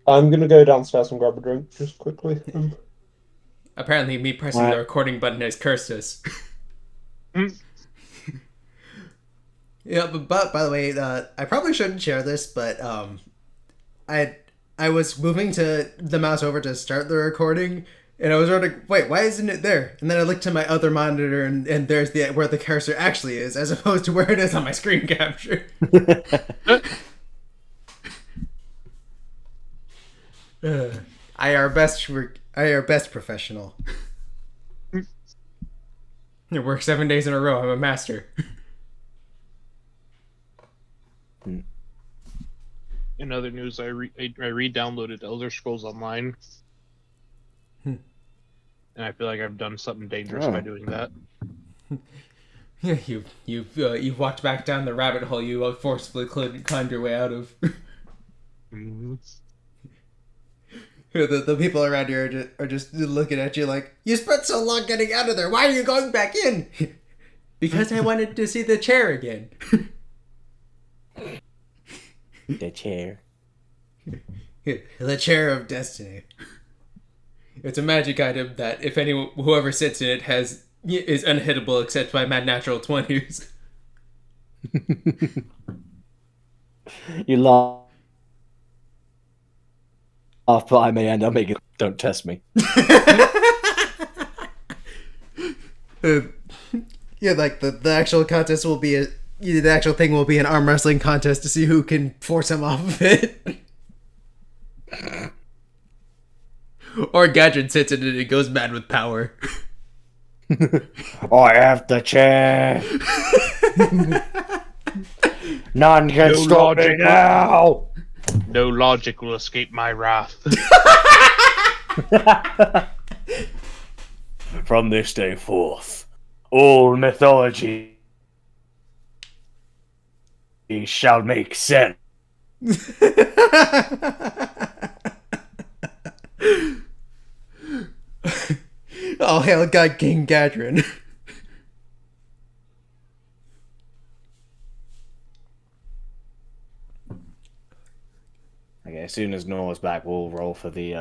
I'm gonna go downstairs and grab a drink just quickly. Apparently, me pressing the Alright. recording button has cursed us. Mm. Yeah, but by the way, I probably shouldn't share this, but I I was moving to the mouse over to start the recording, and I was wondering, wait, why isn't it there? And then I looked to my other monitor, and there's the where the cursor actually is, as opposed to where it is on my screen capture. I are best professional. I work 7 days in a row. I'm a master. In other news, I re-downloaded Elder Scrolls Online, and I feel like I've done something dangerous by doing that. Yeah, you've walked back down the rabbit hole you forcefully climbed your way out of. Mhm. The people around here are just looking at you like, you spent so long getting out of there. Why are you going back in? Because I wanted to see the chair again. The chair. The chair of destiny. It's a magic item that if whoever sits in it is unhittable except by my natural 20s. You laugh, but I may end up making. Don't test me. Yeah, like the actual contest will be the actual thing will be an arm wrestling contest to see who can force him off of it. Or Gadget sits in it and goes mad with power. I have the chair. None can No stop me logic. now. No logic will escape my wrath. From this day forth, all mythology shall make sense. Oh, hail God King Quadruin. Okay, as soon as Noah's back, we'll roll for the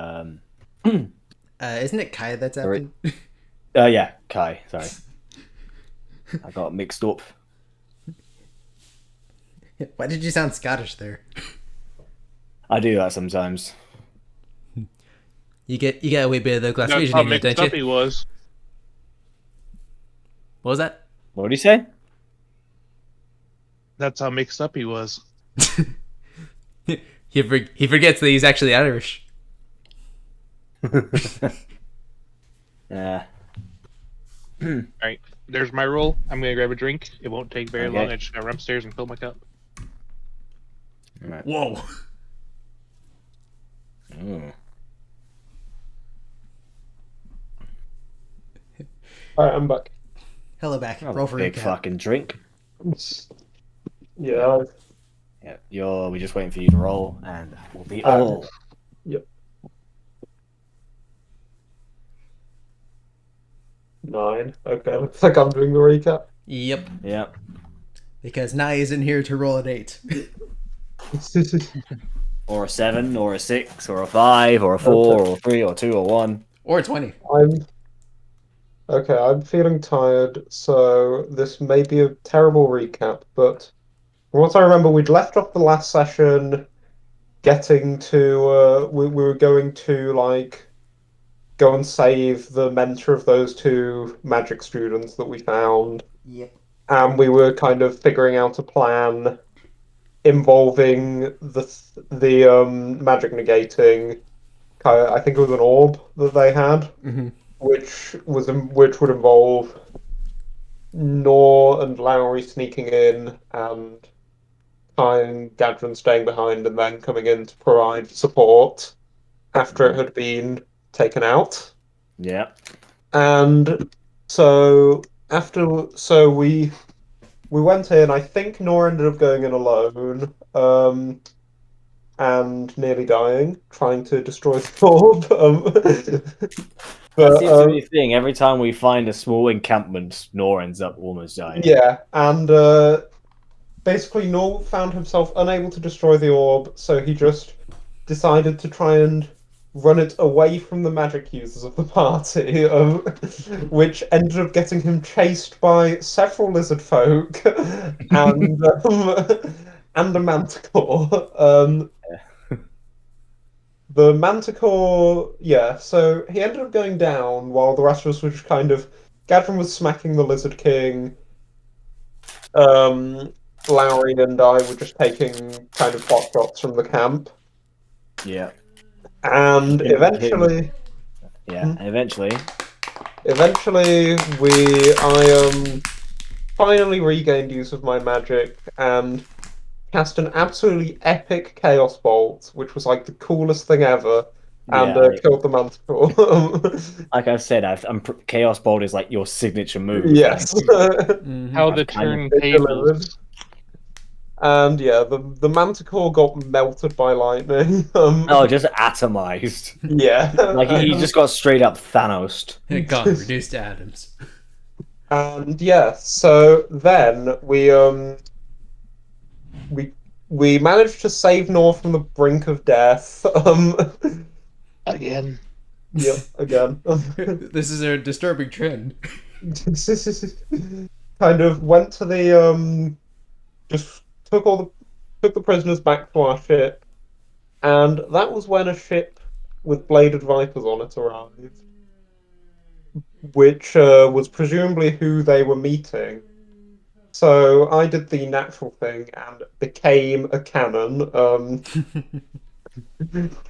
Isn't it Kai that's acting? yeah, Kai. Sorry, I got mixed up. Why did you sound Scottish there? I do that sometimes. You get a wee bit of the That's Glaswegian how in there, mixed don't up you? he was. What was that? What did he say? That's how mixed up he was. He forgets that he's actually Irish. Yeah. Alright, there's my roll. I'm gonna grab a drink. It won't take very Okay. long. I just gotta run upstairs and fill my cup. Right. Whoa. Ooh. Alright, I'm back. Hello back. Oh, Roll for big recap. fucking drink. Yeah. Yeah, we're just waiting for you to roll, and we'll be Uh, all. Yep. 9. Okay, looks like I'm doing the recap. Yep. Yep. Because Nye isn't here to roll an 8. Or a 7, or a 6, or a 5, or a 4, or a 3, or 2, or 1. Or 20. I'm feeling tired, so this may be a terrible recap, but from what I remember, we'd left off the last session getting to we were going to like go and save the mentor of those two magic students that we found, Yep. and we were kind of figuring out a plan involving the magic negating. I think it was an orb that they had, Mm-hmm. which would involve Nor and Lowry sneaking in and Kai and Gadron staying behind and then coming in to provide support after it had been taken out. Yep. And so we went in. I think Nor ended up going in alone, and nearly dying trying to destroy the orb. That seems to be a thing. Every time we find a small encampment, Nor ends up almost dying. Yeah, and basically Nor found himself unable to destroy the orb, so he just decided to try and run it away from the magic users of the party, which ended up getting him chased by several lizard folk and a manticore. The manticore, yeah, so he ended up going down while the rest of us were just kind of. Gadrin was smacking the Lizard King. Lowry and I were just taking kind of pot shots from the camp. Yeah. And eventually. Yeah, and eventually. Eventually, I finally regained use of my magic and cast an absolutely epic Chaos Bolt, which was like the coolest thing ever, and Yeah, killed the Manticore. like I said, Chaos Bolt is like your signature move. Yes. How I've the kind of- turntables. And yeah, the Manticore got melted by lightning. Oh, just atomized. Yeah. Like he just got straight up Thanos. Gone, reduced to atoms. And yeah, so then we managed to save Nor from the brink of death. Again. Yep, again. This is a disturbing trend. Kind of went to the just took the prisoners back to our ship, and that was when a ship with bladed vipers on it arrived, which was presumably who they were meeting. So I did the natural thing and became a cannon,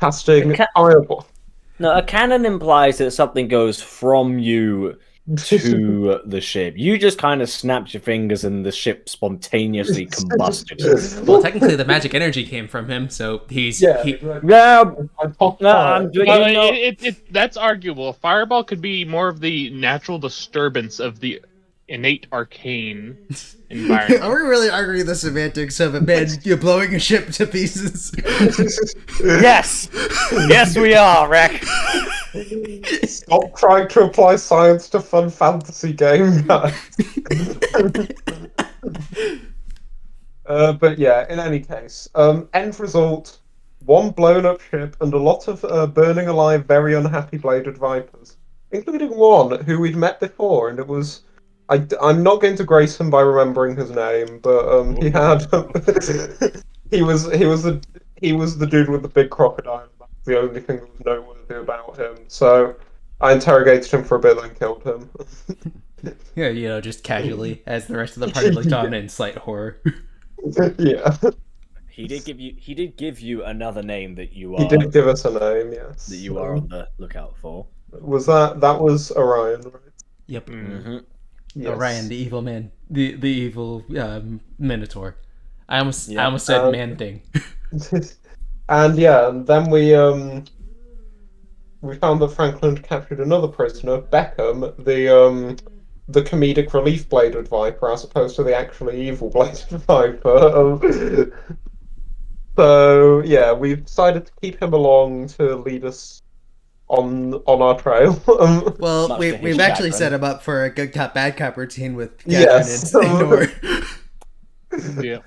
casting fireball. No, a cannon implies that something goes from you to the ship. You just kind of snapped your fingers and the ship spontaneously combusted. Well, technically, the magic energy came from him, so he's Yeah, Yeah, I popped no, fire. I'm doing. Well, You know, that's arguable. Fireball could be more of the natural disturbance of the innate arcane environment. Are we really arguing the semantics of a man you're blowing a ship to pieces? yes, yes, we are, Rek. Stop trying to apply science to fun fantasy game, guys. But yeah, in any case, end result: one blown up ship and a lot of burning alive, very unhappy bladed vipers, including one who we'd met before, and it was. I'm not going to grace him by remembering his name, but he had. He was the dude with the big crocodile. That's the only thing that was noteworthy about him. So I interrogated him for a bit and killed him. Yeah, just casually, as the rest of the party looked on in slight horror. Yeah. He did give you another name that you He are did give us a name, yes. that you are on the lookout for. Was that was Orion, right? Yep. Mm-hmm. Yes. Orion, the evil man, the evil Minotaur. I almost said man thing. And yeah, and then we found that Franklin had captured another prisoner, Beckham, the comedic relief bladed viper, as opposed to the actually evil bladed viper. So yeah, we decided to keep him along to lead us on our trail. Well, Much to his we've actually chagrin. set him up for a good cop, bad cop routine with Gadrin Yes. and Nor. Yeah.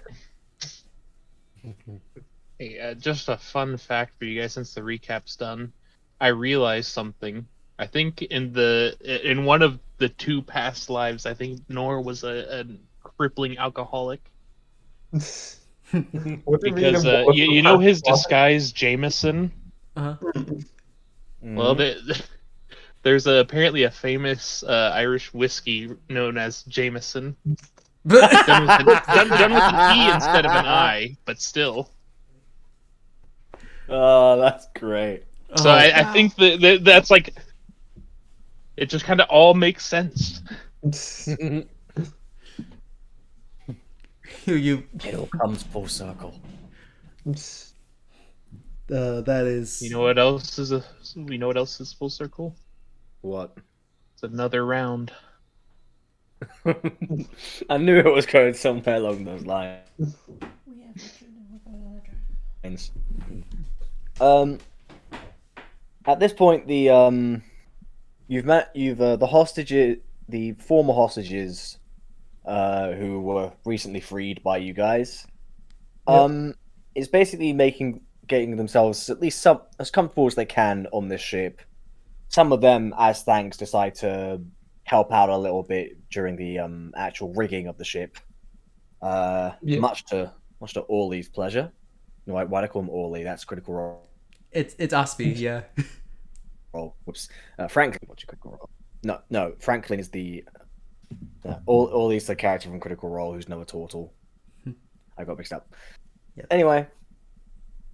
Hey, just a fun fact for you guys since the recap's done. I realized something. I think in one of the two past lives, I think Nor was a crippling alcoholic. What do you mean Because in one of you the know his past disguise, Jameson? Uh-huh. Well, there's apparently a famous Irish whiskey known as Jameson. Done with an E instead of an I, but still. Oh, that's great. So I think that's like... It just kind of all makes sense. you It all comes full circle. that is. You know what else is we know what else is full circle? What? It's another round. I knew it was going somewhere along those lines. At this point, the hostages, the former hostages, who were recently freed by you guys, is basically getting themselves at least some as comfortable as they can on this ship. Some of them, as thanks, decide to help out a little bit during the actual rigging of the ship. Yeah. Much to Orly's pleasure. Why do I call him Orly? That's Critical Role. It's Aspie, yeah. Whoops. Franklin, what's your Critical Role? No. Franklin is the Orly's the character from Critical Role who's no turtle. I got mixed up. Yep. Anyway,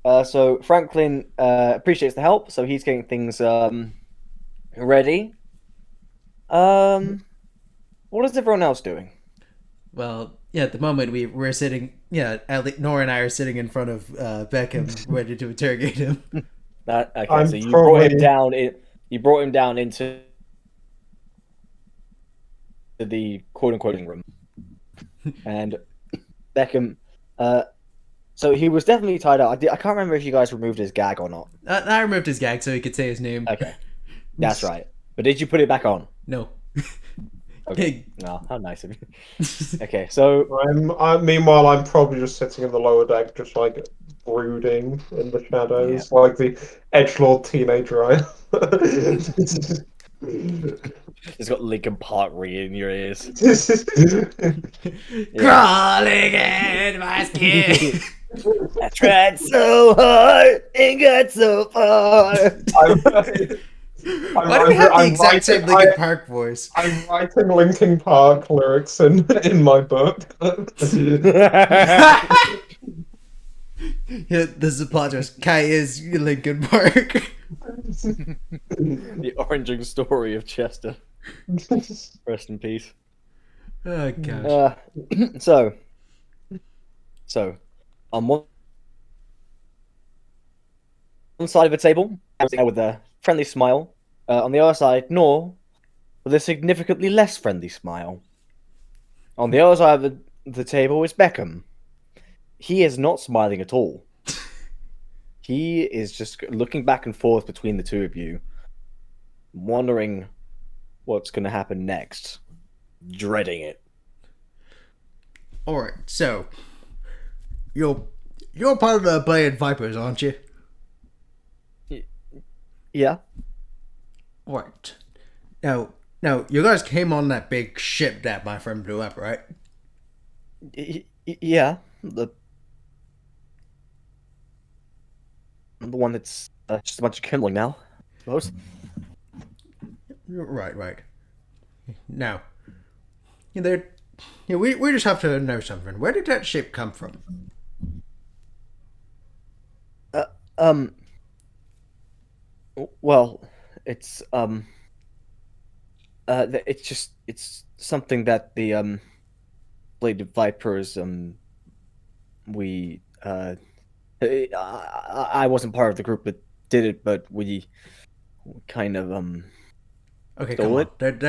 so Franklin appreciates the help, so he's getting things ready. What is everyone else doing? Well, yeah, at the moment we're sitting, Nora and I are sitting in front of Beckham, ready to interrogate him. Okay, so you brought him down. You brought him down into the quote-unquote room, and Beckham. So he was definitely tied up. I can't remember if you guys removed his gag or not. I removed his gag so he could say his name. Okay, that's right. But did you put it back on? No. Okay. No, how nice of you. Okay, so meanwhile, I'm probably just sitting in the lower deck, just like brooding in the shadows, like the edgelord teenager I am. It's got Linkin Park ringing in your ears. Crawling in my skin. I tried so hard and got so far. Why do we have the exact same Linkin Park voice? I'm writing Linkin Park lyrics in my book. Yeah, this is a plot twist. Kai is Linkin Park. The oranging story of Chester. Rest in peace. Oh gosh. So, on one side of the table, with a friendly smile. On the other side, Nor, with a significantly less friendly smile. On the other side of the table is Beckham. He is not smiling at all. He is just looking back and forth between the two of you, wondering what's going to happen next, dreading it. Alright, so you're part of the Blade Vipers, aren't you? Yeah. Alright. Now, you guys came on that big ship that my friend blew up, right? Yeah. The one that's just a bunch of kindling now, I suppose. Right. Now, we just have to know something. Where did that ship come from? Well, it's it's something that the Blade Vipers we I wasn't part of the group that did it, but we kind of Okay, stole come on. it.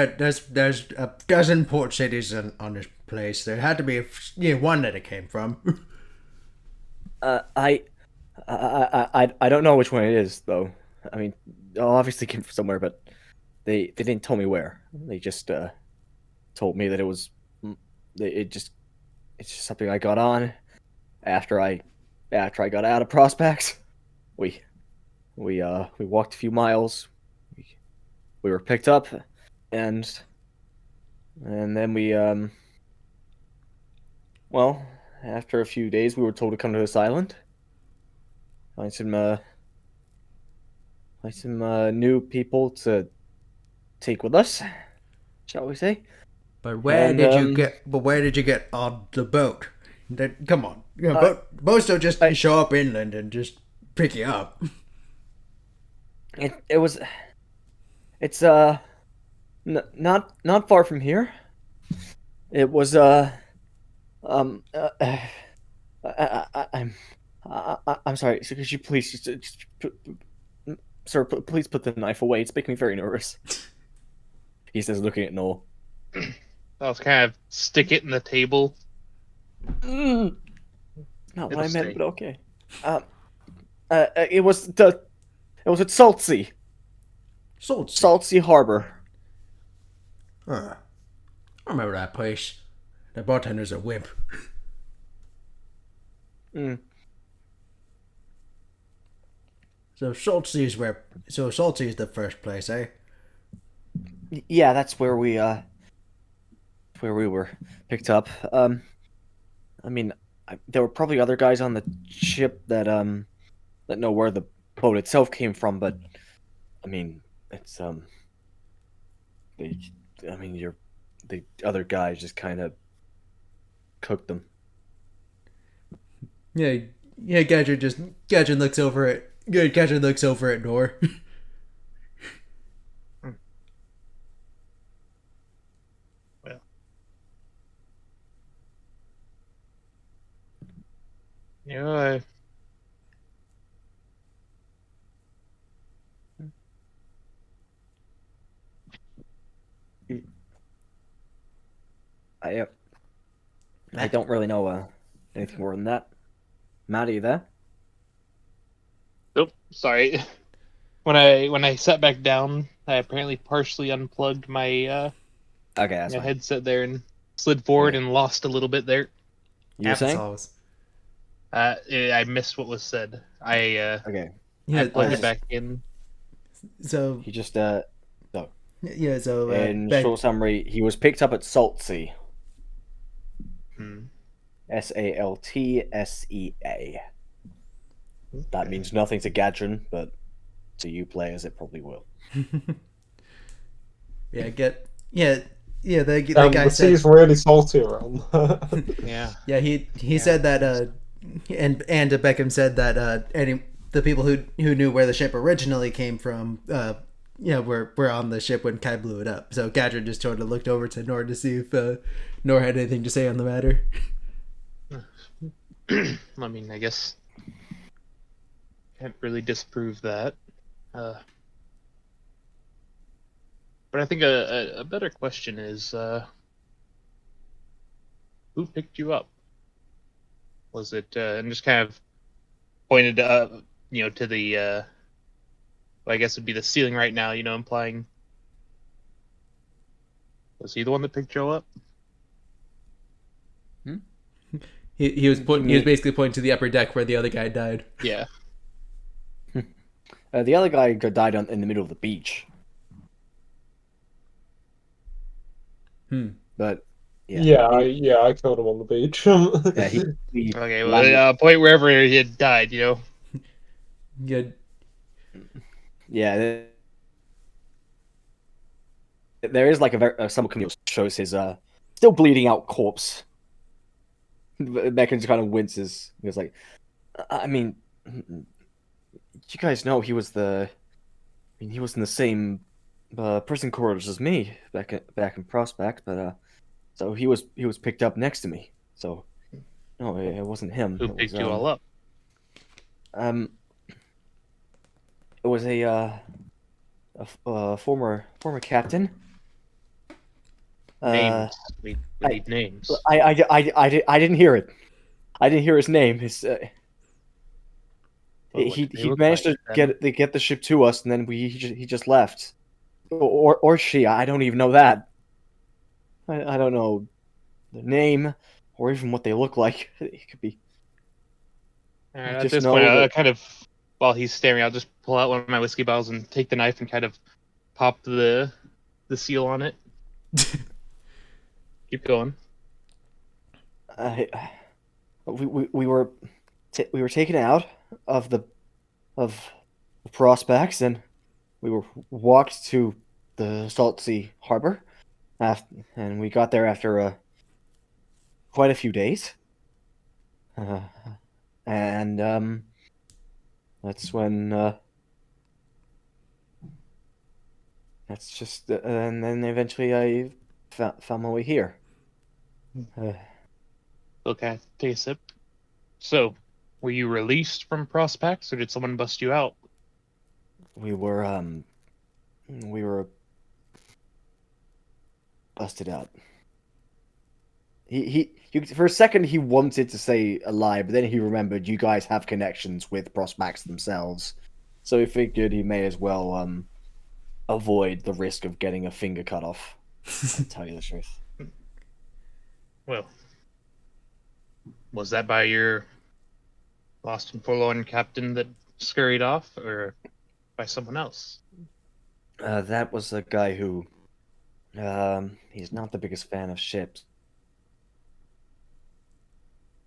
There's a dozen port cities on this place. There had to be one that it came from. I don't know which one it is though. I mean, it obviously came from somewhere, but they didn't tell me where. They just told me that it was it's just something I got on after I got out of Prospects. We walked a few miles. We were picked up, and then we well, after a few days, we were told to come to this island. Find some new people to take with us, shall we say? But where did you get on the boat? Come on, boats don't just show up inland and just pick you up. It's not far from here. It was I'm sorry. So could you please sir, please put the knife away. It's making me very nervous. He says, looking at Noel. I was kind of stick it in the table. Not what I meant, stay. but okay. It was at Saltsea. Saltsea Harbor. I remember that place. The bartender's a wimp. So Saltsea is the first place, eh? Yeah, that's where we were picked up. I mean, there were probably other guys on the ship that know where the boat itself came from, but I mean, it's they, I mean, you're the other guys just kind of cooked them. Yeah, yeah. Gadget looks over at Gadget looks over at Nor. Hmm. Well, you know, I I don't really know anything more than that. Matt, are you there? nope. Sorry. When I sat back down, I apparently partially unplugged Okay, that's my fine. headset there and slid forward Okay, and lost a little bit there. you were Happens saying? always. I missed what was said. Okay, I Yeah. plugged it back in. So he just so yeah. So in back. short summary, he was picked up at Saltsea. Hmm. Saltsea. That Okay. means nothing to Gadrin, but to you players, it probably will. Yeah. Yeah. Yeah. The And guy the said. sea's really salty around. Yeah. Yeah. He Yeah. said that. And Beckham said that the people who knew where the ship originally came from. Were on the ship when Kai blew it up. So Gadget just sort of looked over to Nor to see if Nor had anything to say on the matter. I mean, I guess can't really disprove that. Uh, but I think a better question is, who picked you up? Was it and just kind of pointed to the well, I guess it'd be the ceiling right now, implying was he the one that picked Joe up? Hmm? He was You he was mean basically pointing to the upper deck where the other guy died. Yeah. the other guy died in the middle of the beach, but yeah, Yeah, I killed him on the beach. he Okay, landed. well, point wherever he had died. Good. Yeah, there is like some community shows his still bleeding out corpse. Meckens kind of winces. He was like, I mean, you guys know he was in the same prison corridors as me back in Prospect, but so he was picked up next to me. So no, it wasn't him. Who It was picked you all up? um it was a former captain. Uh, Names. We I, need names. I didn't hear it. I didn't hear his name. Well, what did they He look managed like? to get the ship to us, and then he just left, or she. I don't even know that. I don't know the name or even what they look like. It could be. All I right, at just this point, know I that. kind of, while he's staring, I'll just pull out one of my whiskey bottles and take the knife and kind of pop the seal on it. Keep going. I, we were we were taken out of the prospects, and we were walked to the Saltsea harbor, and we got there after quite a few days. Uh, and that's when that's just and then eventually I found my way here. Uh, Okay, take a sip. So, were you released from Prospex, or did someone bust you out? we were busted out. For a second he wanted to say a lie, but then he remembered you guys have connections with Prospects themselves, so he figured he may as well avoid the risk of getting a finger cut off. To tell you the truth. Well, was that by your lost and forlorn captain that scurried off, or by someone else? That was a guy who, he's not the biggest fan of ships.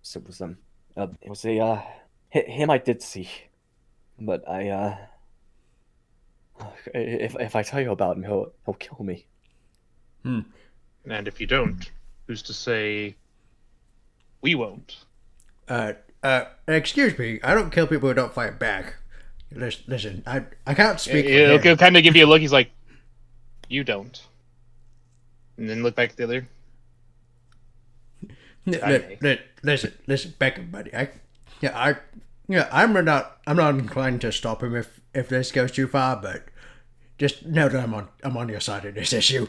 So it was him I did see, but if I tell you about him, he'll kill me. And if you don't, who's to say we won't? Excuse me. I don't kill people who don't fight back. Listen, I can't speak for He'll him. kind of give you a look. He's like, you don't. And then look back at the other. Listen, back up, buddy. I'm not inclined to stop him if this goes too far, but just know that I'm on your side in this issue.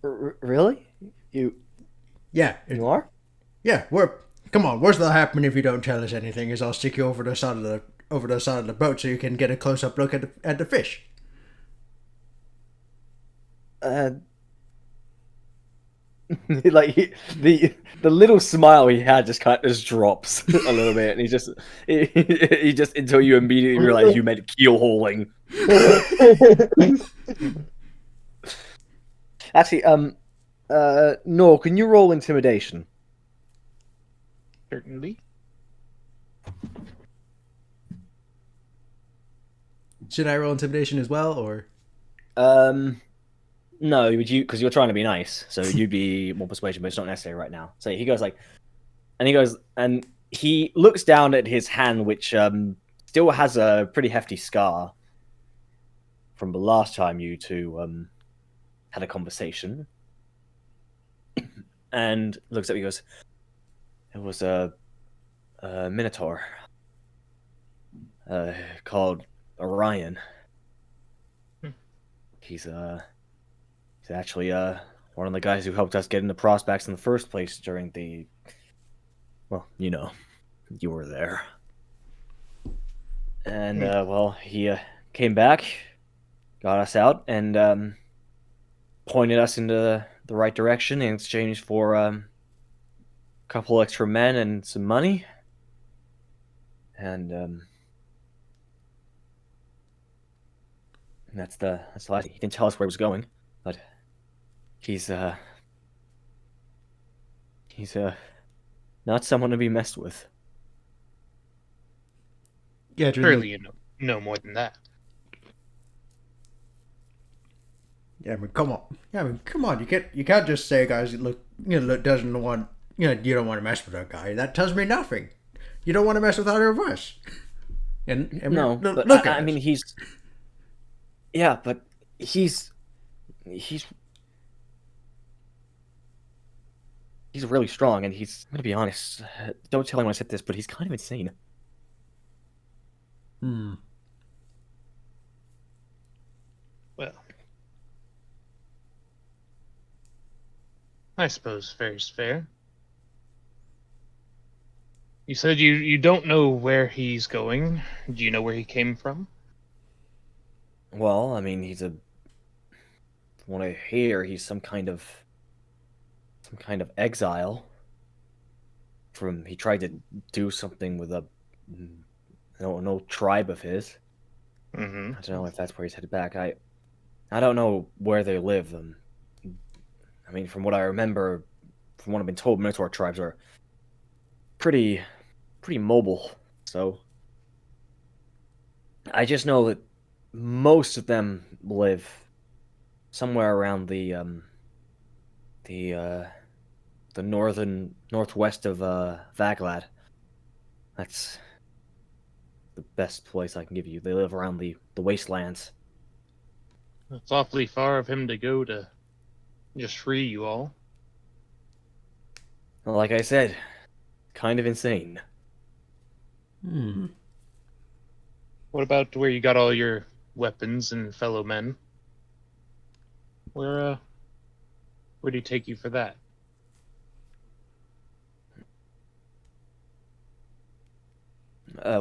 Really? You are? Yeah. Come on. What's that happen if you don't tell us anything? Is I'll stick you over the side of the boat so you can get a close up look at the fish. Like the little smile he had just kind of just drops a little bit, and he just until you immediately realize you meant keel holing. Actually, no, can you roll intimidation? Certainly. Should I roll intimidation as well, or? No, because you're trying to be nice, so you'd be more persuasion, but it's not necessary right now. So he goes and he looks down at his hand, which still has a pretty hefty scar from the last time you two had a conversation, and looks at me and goes, "It was a minotaur called Orion. He's actually one of the guys who helped us get into Prospects in the first place during the... Well, you know, you were there. And, well, he came back, got us out, and pointed us into the right direction in exchange for a couple extra men and some money. And that's the last. He didn't tell us where he was going, but he's not someone to be messed with. Yeah, Surely you know more than that. Yeah, I mean, come on. Yeah, I mean, come on. You can't just say, guys, look, doesn't want, you don't want to mess with that guy. That tells me nothing. You don't want to mess with either of us. And No, look but at I mean, us. but he's really strong, and I'm gonna be honest. Don't tell anyone I said this, but he's kind of insane. Well, I suppose fair is fair. You said you don't know where he's going. Do you know where he came from? Well, I mean, from what I hear, he's some kind of exile. He tried to do something with an old tribe of his. Mm-hmm. I don't know if that's where he's headed back. I don't know where they live. I mean, from what I remember, from what I've been told, Minotaur tribes are pretty mobile. So I just know that most of them live somewhere around the northwest of Vaglad. That's the best place I can give you. They live around the wastelands. It's awfully far of him to go to just free you all. Well, like I said, kind of insane. What about where you got all your weapons and fellow men? Where do he take you for that?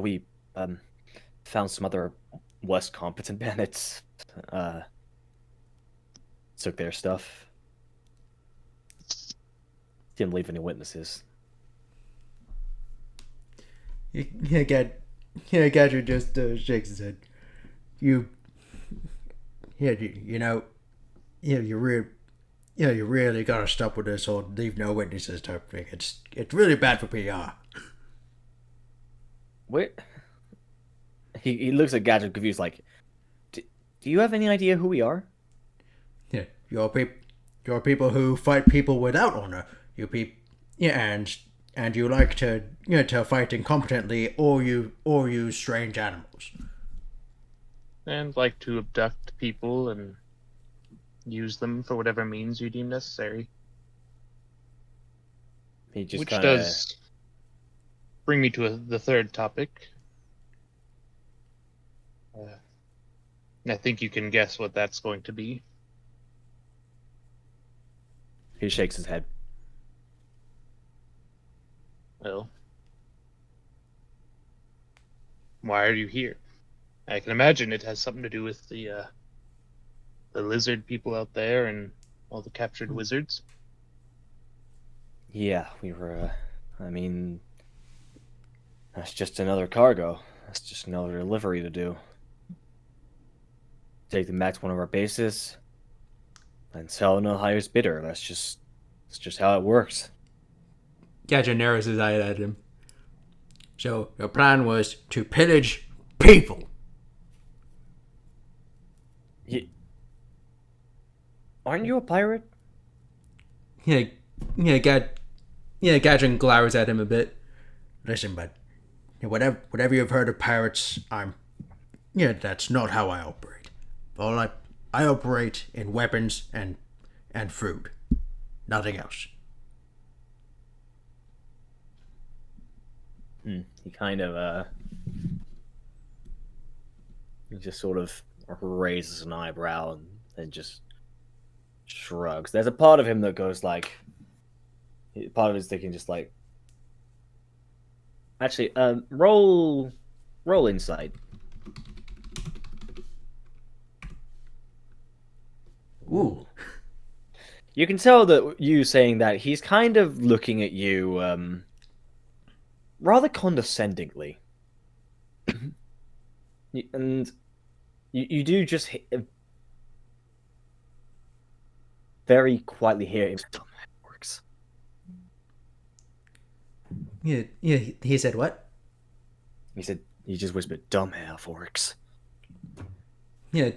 We found some other less competent bandits. Took their stuff. Didn't leave any witnesses. You Gadget just shakes his head. You, you know, you really, you really gotta stop with this whole leave no witnesses type thing. It's really bad for PR. Wait. He looks at Gadget confused, like, do you have any idea who we are? Yeah, you're people who fight people without honor. You yeah, and you like to to fight incompetently or use strange animals. And like to abduct people and use them for whatever means you deem necessary. He just Which kind of. does bring me to the third topic. And I think you can guess what that's going to be. He shakes his head. Well, why are you here? I can imagine it has something to do with the lizard people out there and all the captured wizards. Yeah, we were. I mean, that's just another cargo. That's just another delivery to do. Take them back to one of our bases and sell to the highest bidder. That's just how it works. Gadget narrows his eye at him. So your plan was to pillage people. You, aren't you a pirate? Yeah, yeah, Gadget glowers at him a bit. Listen, bud. Whatever you've heard of pirates, that's not how I operate. I operate in weapons and food, nothing else. He kind of he just sort of raises an eyebrow and then just shrugs. There's a part of him that goes like, part of his thinking just like, actually, roll insight. Ooh. You can tell that you saying that he's kind of looking at you rather condescendingly. And you do just very quietly hear him. Dumb how it works. Yeah, he said what? He said, he just whispered, dumb how it works. Yeah,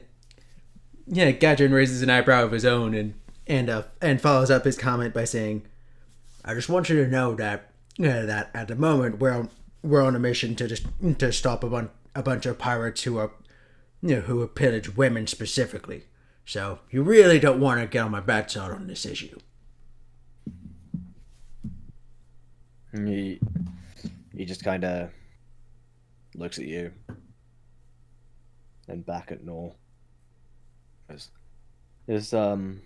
Gadget raises an eyebrow of his own and follows up his comment by saying, "I just want you to know that that at the moment we're on a mission to stop a bunch of pirates who have pillaged women specifically. So you really don't want to get on my bad side on this issue." He just kind of looks at you, then back at Noel. Is what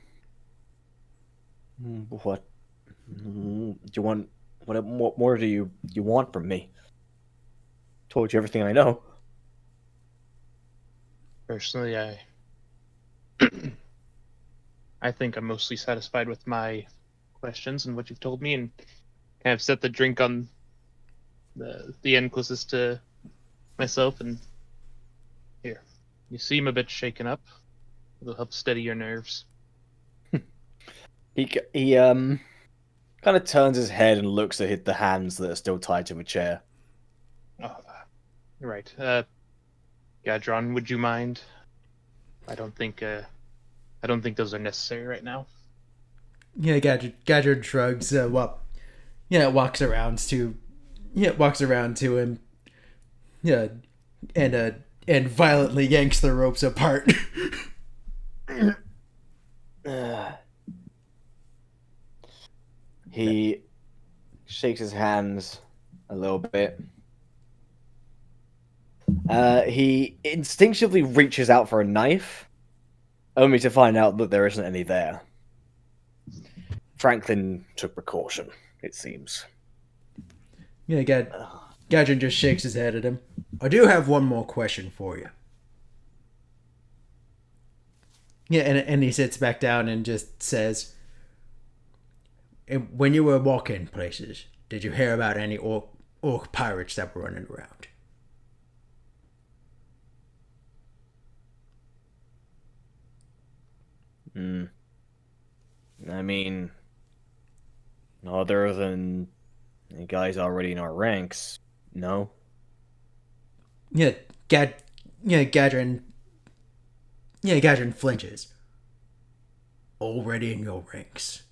do you want? What more do you want from me? Told you everything I know. Personally, I think I'm mostly satisfied with my questions and what you've told me, and kind of set the drink on the end closest to myself. And here, you seem a bit shaken up. It'll help steady your nerves. He kind of turns his head and looks at the hands that are still tied to the chair. Oh, right. Gadron, would you mind? I don't think those are necessary right now. Yeah, Gadget shrugs. Walks around to him. Yeah, and violently yanks the ropes apart. He shakes his hands a little bit. He instinctively reaches out for a knife, only to find out that there isn't any there. Franklin took precaution, it seems. Yeah, Gadget just shakes his head at him. I do have one more question for you. Yeah, and he sits back down and just says, "When you were walking places, did you hear about any orc pirates that were running around?" Hmm. I mean, other than the guys already in our ranks, no. Yeah, Gad, yeah, Gadrin, yeah, Gadrin flinches. Already in your ranks.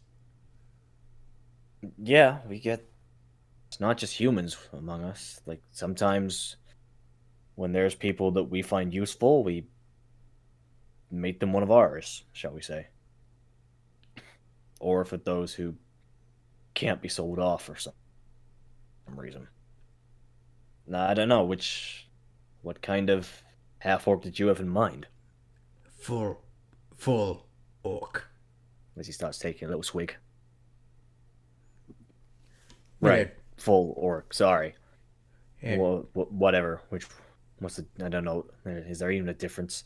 Yeah, we get. It's not just humans among us. Like, sometimes when there's people that we find useful, we make them one of ours, shall we say. Or for those who can't be sold off for some reason. Nah, I don't know, what kind of half-orc did you have in mind? Full, full orc. As he starts taking a little swig. Yeah, Right, full orc, sorry. yeah, Whatever, what's the, I don't know, is there even a difference?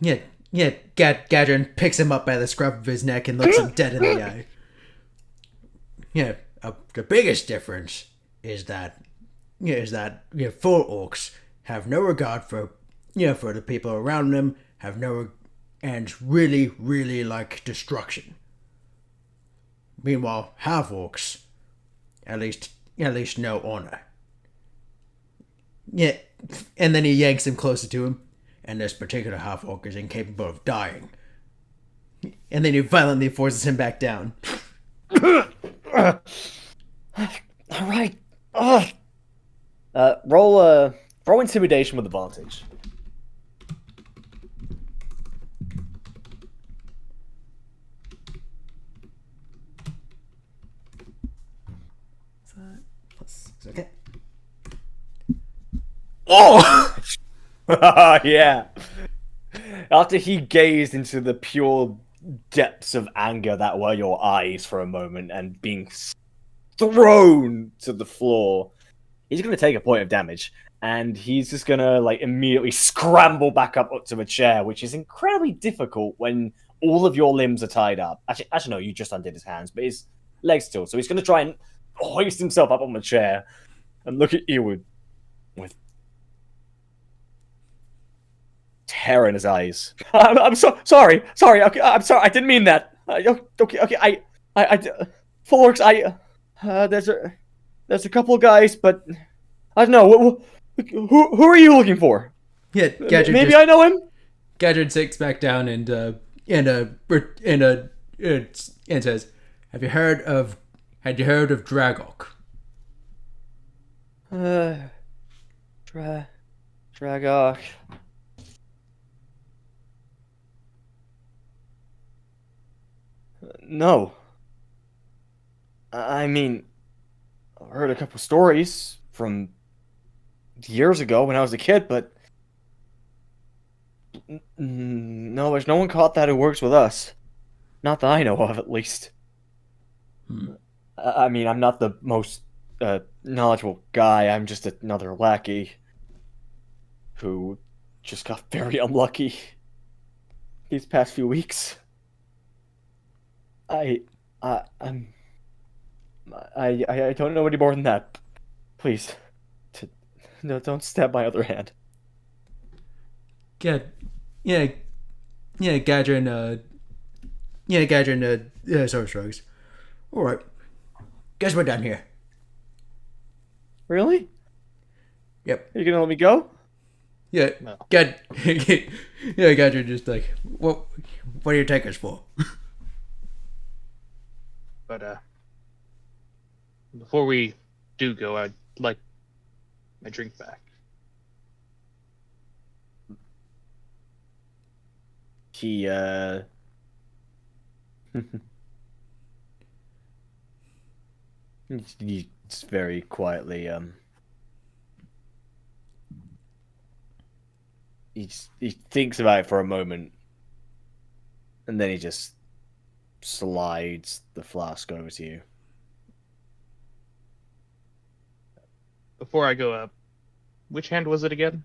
yeah, yeah. Gadrin picks him up by the scruff of his neck and looks him dead in the eye. Yeah, the biggest difference is that full orcs have no regard for for the people around them, have no and really like destruction. Meanwhile, half orcs at least no honor. Yeah, and then he yanks him closer to him, and this particular half orc is incapable of dying. And then he violently forces him back down. All right. Ugh. Roll intimidation with advantage. Okay. Oh! Yeah. After he gazed into the pure depths of anger that were your eyes for a moment and being thrown to the floor, he's going to take a point of damage. And he's just going to like immediately scramble back up to a chair, which is incredibly difficult when all of your limbs are tied up. Actually, no, you just undid his hands, but his legs still. So he's going to try and hoist himself up on the chair and look at you with terror in his eyes. I'm sorry. Okay, I'm sorry. I didn't mean that. Okay. Forks. There's a couple of guys, but I don't know. Who are you looking for? Yeah, Maybe I know him. Gadrin sits back down and says, "Have you heard of Dragok?" Dragok. No. I mean, I heard a couple stories from years ago when I was a kid, but no, there's no one caught that who works with us. Not that I know of, at least. I mean, I'm not the most knowledgeable guy. I'm just another lackey who just got very unlucky these past few weeks. I'm I don't know any more than that. Please, no, don't stab my other hand. Yeah, yeah, yeah. Gadrin. Sort of shrugs. All right, guess we're done here. Really? Yep. Are you gonna let me go? Yeah. No. Gadrin just like, what do you take us for? But before we do go, I'd like my drink back. He he's very quietly he thinks about it for a moment, and then he just slides the flask over to you. Before I go up, which hand was it again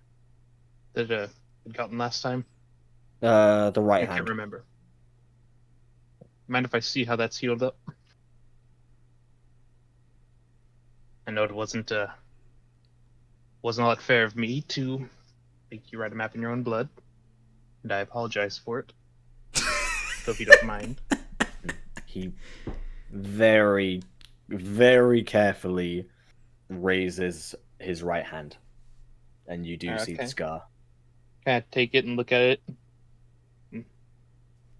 that had gotten last time? The I right can't hand. remember. Mind if I see how that's healed up? I know it wasn't all that fair of me to make you write a map in your own blood, and I apologize for it. So if you don't mind. He very, very carefully raises his right hand, and you do see the Okay. scar. Kind of take it and look at it.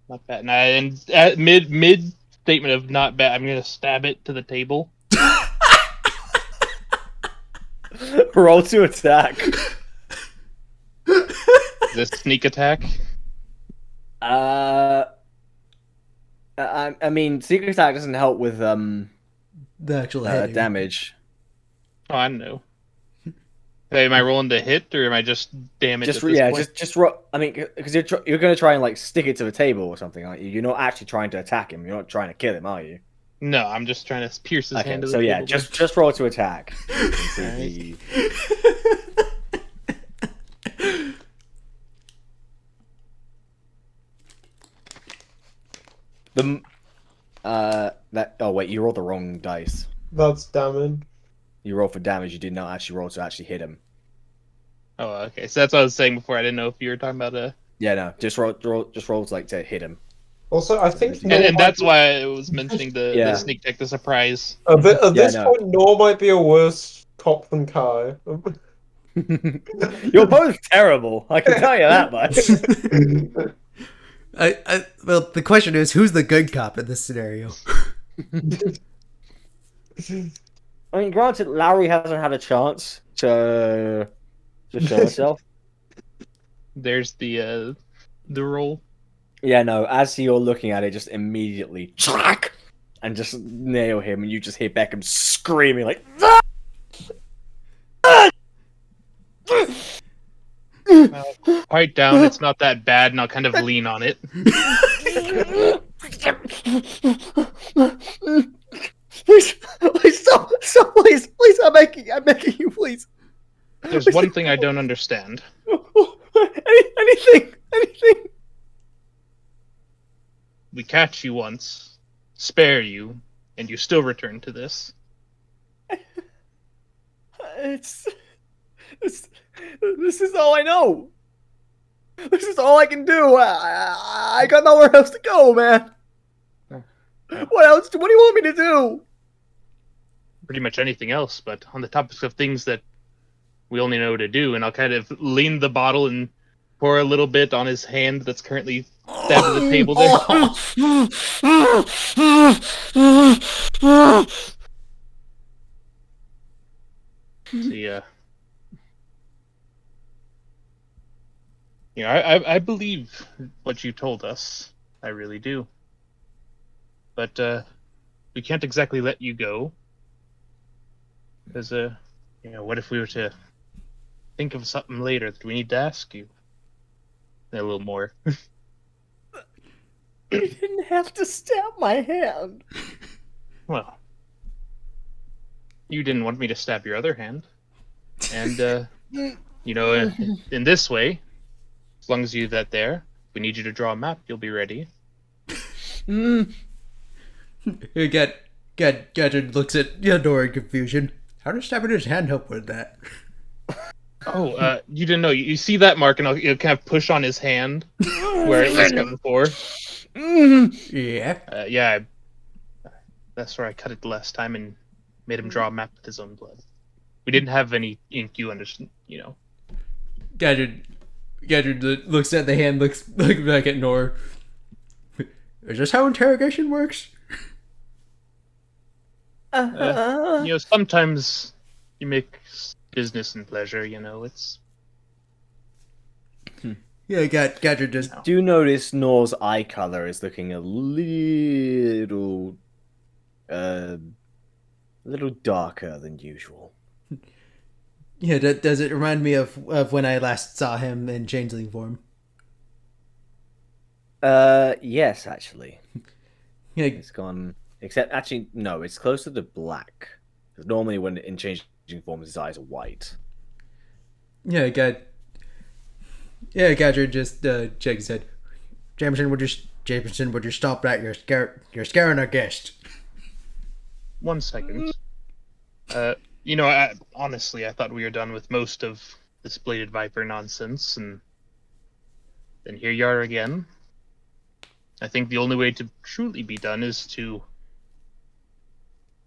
Not bad. And at mid statement of not bad, I'm gonna stab it to the table. Roll to attack. This sneak attack. I mean, secret attack doesn't help with The actual head. damage. Oh, I don't know. Hey, am I rolling to hit or am I just damage Just at this point? just roll. I mean, because you're gonna try and like stick it to the table or something, aren't you? You're not actually trying to attack him. You're not trying to kill him, are you? No, I'm just trying to pierce his hand to the so yeah, table. just roll to attack. Alright. Oh wait, you rolled the wrong dice. That's damage. You rolled for damage. You did not actually roll to actually hit him. Oh, okay. So that's what I was saying before. I didn't know if you were talking about a. Yeah, no, just roll to like to hit him. Also, I think And that's why I was mentioning the Yeah. sneak attack, the surprise. at this no. point, Nor might be a worse cop than Kai. You're both terrible. I can tell you that much. Well, the question is, who's the good cop in this scenario? I mean, granted, Larry hasn't had a chance to show herself. There's the roll. Yeah, no. As you're looking at it, just immediately track and just nail him, and you just hear Beckham screaming like. Quiet down. It's not that bad, and I'll kind of lean on it. Please, stop, please, I'm begging you, please. There's one thing I don't understand. Anything. We catch you once, spare you, and you still return to this. This is all I know. This is all I can do. I got nowhere else to go, man. What else? What do you want me to do? Pretty much anything else, but on the topics of things that we only know to do, and I'll kind of lean the bottle and pour a little bit on his hand that's currently stabbed to the table there. See, I believe what you told us. I really do. But we can't exactly let you go. Because, what if we were to think of something later that we need to ask you? A little more. You didn't have to stab my hand. Well, you didn't want me to stab your other hand. And, in this way, as long as you that there, if we need you to draw a map, you'll be ready. Gadget looks at Nor in confusion. How does stabbing his hand help with that? Oh, you didn't know. You see that mark, and you'll kind of push on his hand where it was cut before. Yeah. Yeah, that's where I cut it the last time and made him draw a map with his own blood. We didn't have any ink, you understand, Gadget looks at the hand, looks back at Nor. Is this how interrogation works? Sometimes you make business and pleasure, it's... Yeah, Gadget just... Do you notice Nor's eye color is looking a little darker than usual? Yeah, does it remind me of when I last saw him in changeling form? Yes, actually. Yeah, It's gone. Except, actually, no, it's closer to black. Because normally when in changing form, his eyes are white. yeah, Gadget just shakes his head. Jameson, would you stop that? You're scaring our guest. 1 second. Honestly, I thought we were done with most of this bladed viper nonsense, and then here you are again. I think the only way to truly be done is to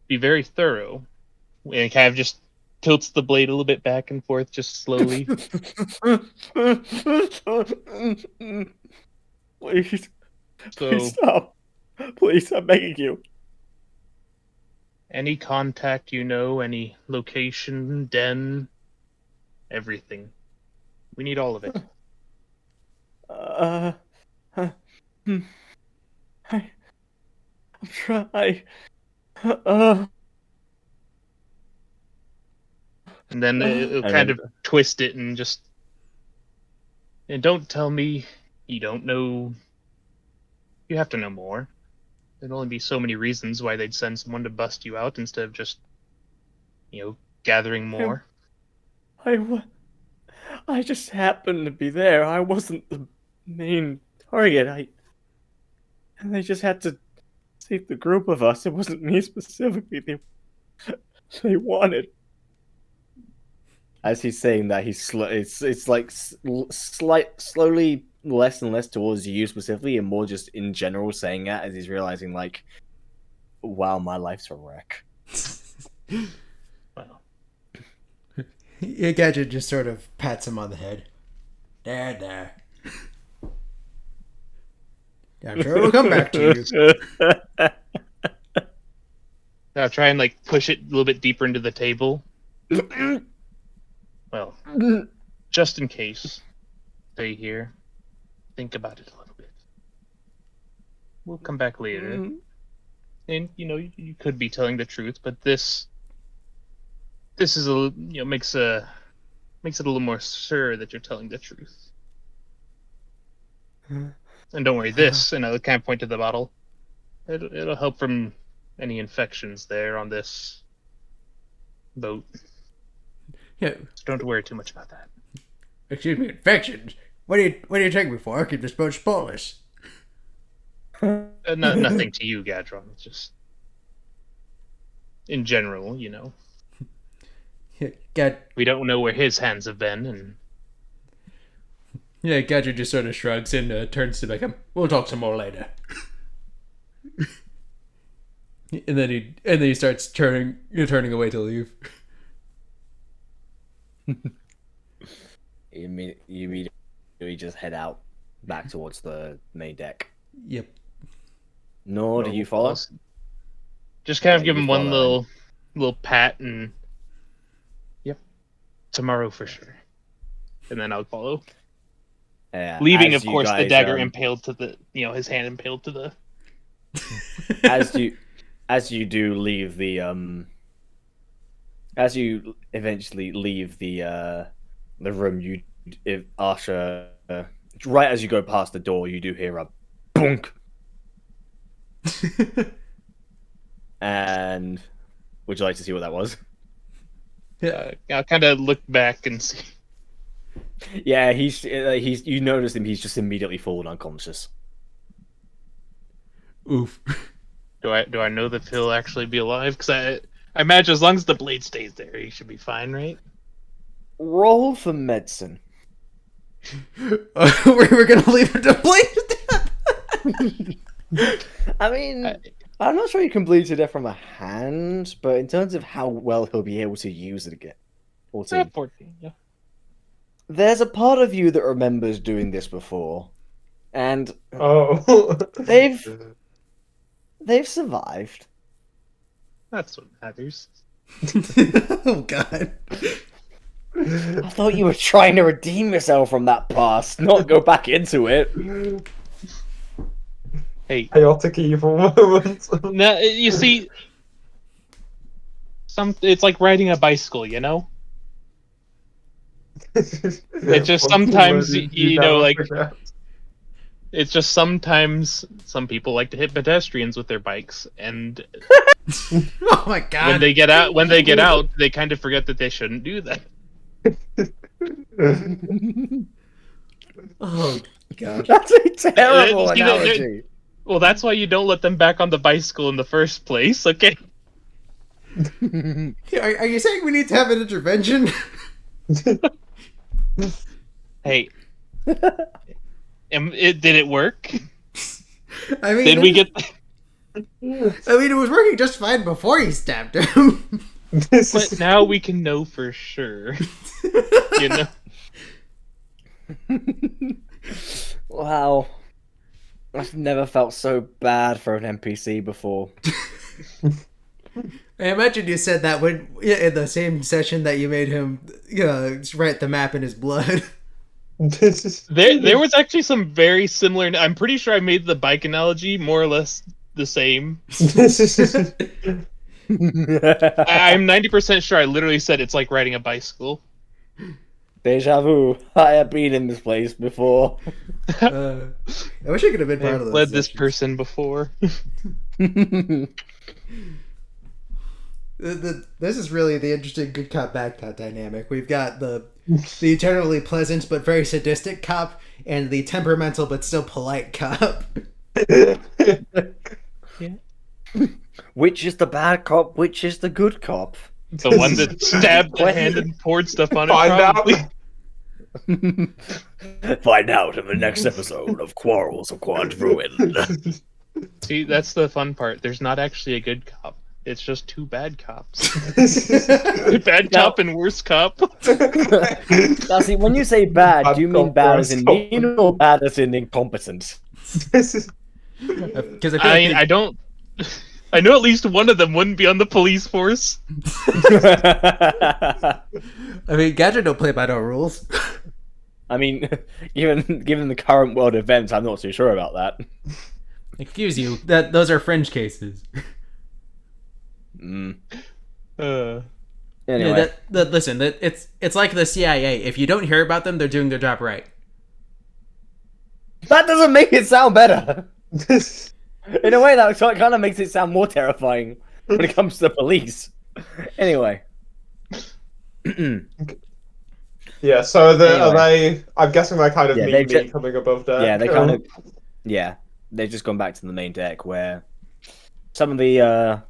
be very thorough. And kind of just tilts the blade a little bit back and forth, just slowly. Please, So, please stop. Please, I'm begging you. any contact you know, any location, den, everything. We need all of it. Uh, hmm. I'm trying. Uh, And then it'll and kind then of twist it and just. And don't tell me you don't know. You have to know more. There'd only be so many reasons why they'd send someone to bust you out instead of just, gathering more. I, I just happened to be there. I wasn't the main target. And they just had to save the group of us. It wasn't me specifically. They wanted. As he's saying that, it's like slowly less and less towards you specifically, and more just in general saying that as he's realizing like, wow, my life's a wreck. Well, Gadget just sort of pats him on the head. There. I'm sure it'll come back to you. I'll try and push it a little bit deeper into the table. Well, just in case. Stay here. Think about it a little bit. We'll come back later. And you could be telling the truth, but this is makes it a little more sure that you're telling the truth. And don't worry, and I kind of point to the bottle. It'll help from any infections there on this boat. Yeah. So don't worry too much about that. Excuse me, infections? What do you take me for? I keep this boat spotless. Nothing to you, Gadron. It's just in general, Yeah, we don't know where his hands have been, and Gadget just sort of shrugs and turns to Beckham. We'll talk some more later. and then he starts turning away to leave. You immediately just head out back towards the main deck. Yep. Nor do you follow? Just kind of Yeah, give you him one follow little pat, and yep, tomorrow for sure. And then I'll follow. Leaving, of course, the dagger impaled to the, his hand impaled to the. as you do leave the as you eventually leave the room, Asha, right as you go past the door, you do hear a bonk. And would you like to see what that was? I'll kind of look back and see. Yeah, he's you notice him. He's just immediately fallen unconscious. Oof. Do I know that he'll actually be alive? Because I imagine as long as the blade stays there, he should be fine, right? Roll for medicine. We're gonna leave it to play. I mean, I'm not sure you can bleed to death from a hand, but in terms of how well he'll be able to use it again, 14. 14, yeah. There's a part of you that remembers doing this before, and they've survived. That's what matters. Oh God. I thought you were trying to redeem yourself from that past, not go back into it. Hey, Chaotic evil moments. now you see, it's like riding a bicycle, It's just sometimes, it's just sometimes some people like to hit pedestrians with their bikes, and Oh my God. when they get out, they kind of forget that they shouldn't do that. Oh God. That's a terrible See, analogy. Well, that's why you don't let them back on the bicycle in the first place, okay? Are you saying we need to have an intervention? Hey, did it work? I mean, Did we get? I mean, it was working just fine before he stabbed him. This But is now we can know for sure. You know. Wow. I've never felt so bad for an NPC before. I imagine you said that when in the same session that you made him write the map in his blood. this is There was actually some very similar. I'm pretty sure I made the bike analogy more or less the same. this is I'm 90% sure I literally said it's like riding a bicycle. Deja vu. I have been in this place before. I wish I could have been part of I've those led this sessions. person before. This is really the interesting good cop bad cop dynamic. We've got the eternally pleasant but very sadistic cop, and the temperamental but still polite cop. Which is the bad cop? Which is the good cop? The one that stabbed the hand and poured stuff on it. Find Probably. out. Find out in the next episode of Quarrels of Quadruin. See, that's the fun part. There's not actually a good cop. It's just two bad cops. Bad cop and worse cop. Now, see, when you say bad, do you mean cop, bad as in worse cop. mean or bad as in incompetent? Because I don't. I know at least one of them wouldn't be on the police force. I mean, Gadget don't play by no rules. I mean, given the current world events, I'm not too sure about that. Excuse you, that those are fringe cases. Mm. Uh, Anyway, Listen, it's like the CIA. If you don't hear about them, they're doing their job right. that doesn't make it sound better. In a way, that kind of makes it sound more terrifying when it comes to the police. Anyway. Yeah, so are Anyway. they? I'm guessing they kind of Yeah, meet they've me ju- coming above deck. Yeah, they kind of. Yeah, they've just gone back to the main deck where some of the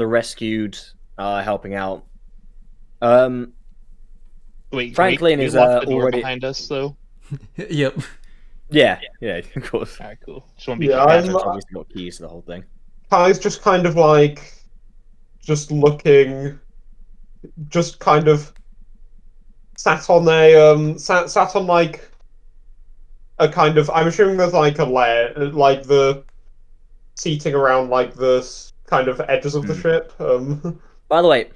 rescued are helping out. wait, Franklin we is, locked the door already- behind us, though. Yep. Yeah, of course. All right, cool. Just want to be Yeah, clear. I'm- Gadget's obviously got keys to the whole thing. Kai's just kind of like, just looking, just kind of sat on sat on like a kind of. I'm assuming there's like a layer, like the seating around like the kind of edges of the ship. By the way,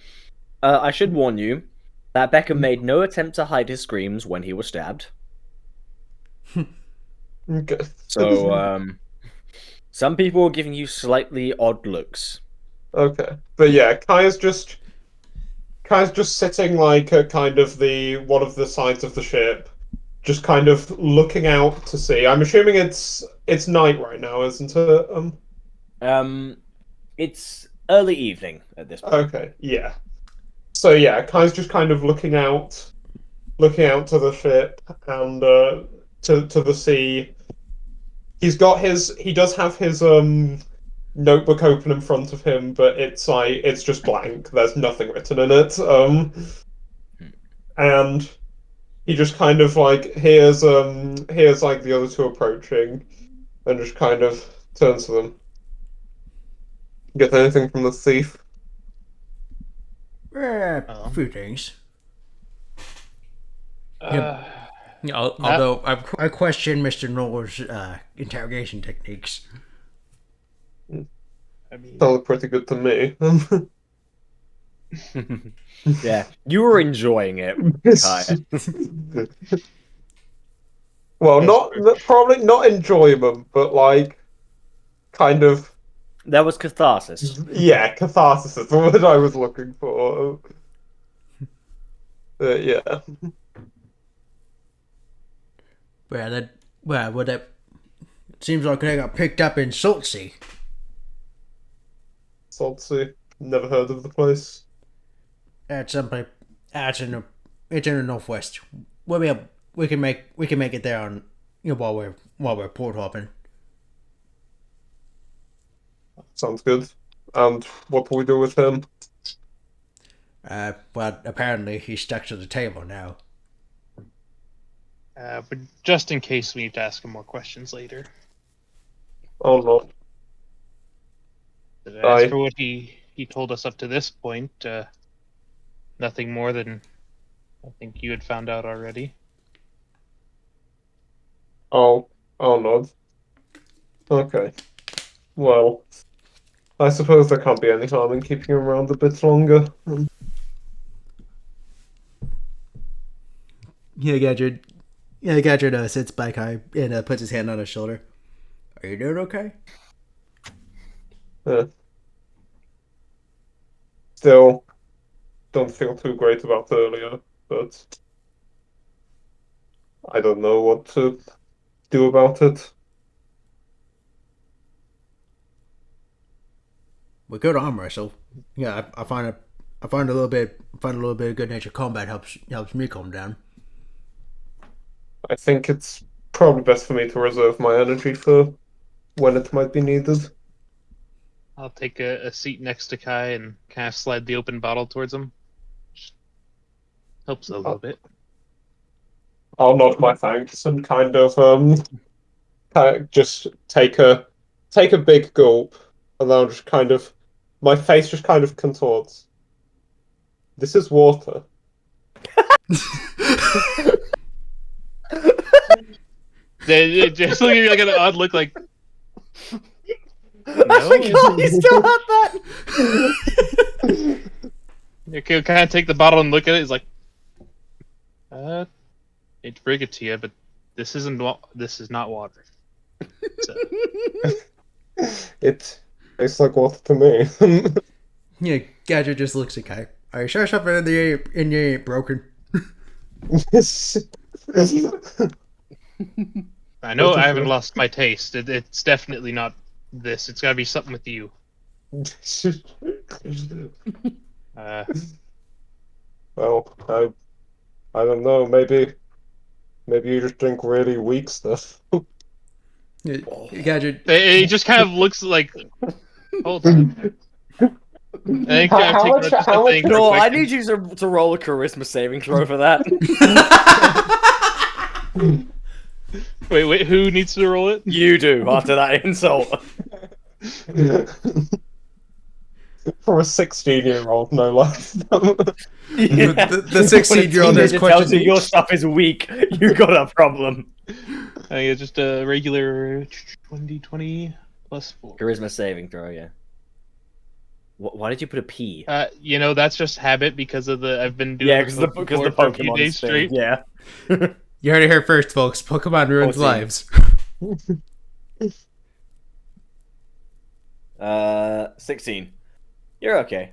I should warn you that Beckham made no attempt to hide his screams when he was stabbed. Okay. So, some people are giving you slightly odd looks. Okay, but yeah, Kaya's just sitting like at kind of the one of the sides of the ship, just kind of looking out to sea. I'm assuming it's night right now, isn't it? It's early evening at this point. Okay, yeah. So yeah, Kaya's just kind of looking out to the ship and to the sea. He does have his notebook open in front of him, but it's just blank. There's nothing written in it. And he just kind of like hears like the other two approaching, and just kind of turns to them. Get anything from the thief? A few things. Uh, Although I question Mr. Knowles' interrogation techniques. I mean, Sounded pretty good to me. Yeah, you were enjoying it, Kaya. Well, probably not enjoyment, but like kind of There was catharsis. yeah, catharsis is the word I was looking for. Yeah. That seems like they got picked up in Saltsea. Saltsea. Never heard of the place. That's something. It's in the northwest. We can make it there on while we're port hopping. Sounds good. And what do we do with him? Well, apparently he's stuck to the table now. but just in case we need to ask him more questions later. Oh no. But as I for what he told us up to this point, nothing more than I think you had found out already. I'll nod. Okay. Well, I suppose there can't be any harm in keeping him around a bit longer. Yeah, Gadget. Yeah, Gadget sits back high and puts his hand on his shoulder. Are you doing okay? Yeah. Still don't feel too great about earlier, but I don't know what to do about it. We go to arm wrestle. Yeah, I find a little bit of good natured combat helps me calm down. I think it's probably best for me to reserve my energy for when it might be needed. I'll take a seat next to Kai and kind of slide the open bottle towards him. Helps a little bit. I'll nod my thanks and kind of just take a big gulp, and then I'll just kind of my face just kind of contorts. This is water. They just look at you like an odd look, like I no. forgot you still had that. You can kind of take the bottle and look at it. It's like, hate to break it to you, but this is not water. So, It tastes like water to me. Yeah, Gadget just looks at Kai. Are you sure something in you ain't broken? I know I haven't lost my taste. It's definitely not this. It's got to be something with you. Uh, Well, I don't know. Maybe you just drink really weak stuff. Yeah, Gadget. it just kind of looks like. Hold on. I think How, I've how taken much? just How a much? thing. No, Quick. I need you to roll a charisma saving throw for that. Wait. Who needs to roll it? You do after that insult. For a 16-year-old, no less. Yeah. The 16-year-old When a has teenager tells you questioned. your stuff is weak, you got a problem. I think it's just a regular 20 plus 4. Charisma saving throw, yeah. Why did you put a P? That's just habit because of I've been doing Yeah, the because the for a few Pokemon days thing. straight. Yeah. You heard it here first, folks. Pokemon ruins 14. lives. 16. You're okay.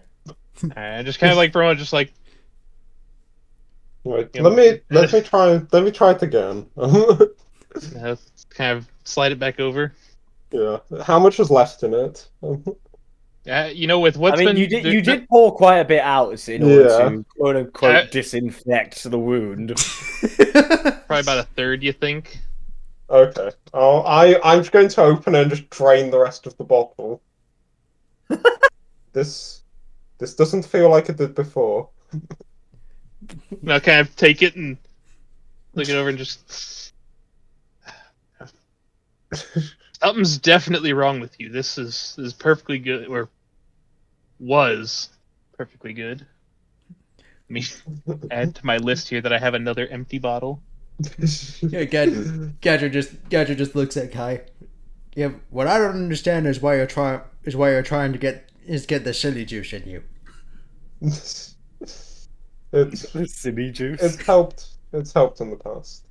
I just kind of like from just like Right, you know, let me try it again. kind of slide it back over. Yeah. How much is left in it? With what's I mean, been you did pour quite a bit out in order Yeah. to quote unquote disinfect the wound. probably about a third, you think? Okay. I'm just going to open it and just drain the rest of the bottle. This doesn't feel like it did before. I'll kind of take it and look it over and just. Something's definitely wrong with you. This is perfectly good, or was perfectly good. Let me add to my list here that I have another empty bottle. Yeah, Gadget just looks at Kai. Yeah, what I don't understand is why you're trying to get the silly juice in you. It's Silly juice. it's helped in the past.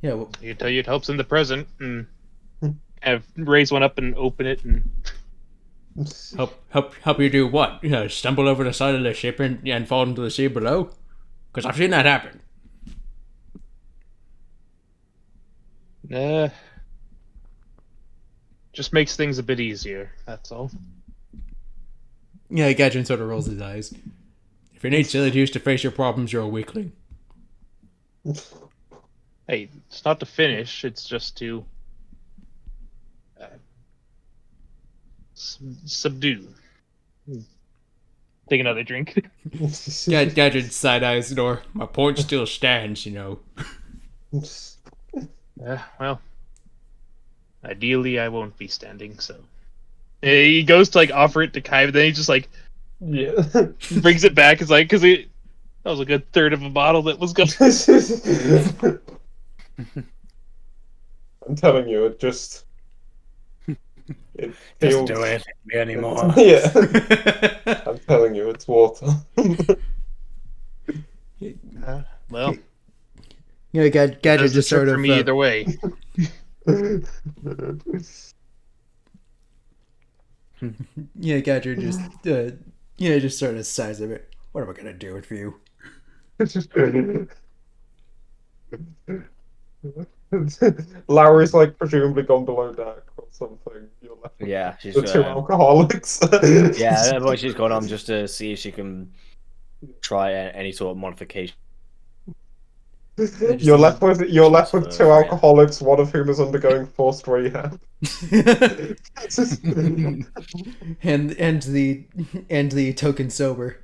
Yeah, well, You tell you it helps in the present, and have raise one up and open it, and help you do what? You know, stumble over the side of the ship and fall into the sea below? Because I've seen that happen. just makes things a bit easier. That's all. Yeah, Gadget sort of rolls his eyes. If you need silly juice to face your problems, you're a weakling. Hey, it's not to finish. It's just to subdue. Take another drink. Gadget side eyes Nor. My point still stands, you know. Well, Ideally, I won't be standing, so. He goes to, like, offer it to Kai, but then he just, like, Yeah. brings it back. It's like, because that was a good third of a bottle that was gone. I'm telling you, it Doesn't feels. do anything to me anymore. Yeah, I'm telling you, it's water. Well, Gadget does the just sort trick for of me either way. Gadget just just sort of sighs a bit. What am I gonna do with you? Lowry's like presumably gone below deck or something. You're left with Yeah, she's the two alcoholics. yeah, but she's gone on just to see if she can try any sort of modification. You're left with two Freya. alcoholics, one of whom is undergoing forced rehab. and the token sober.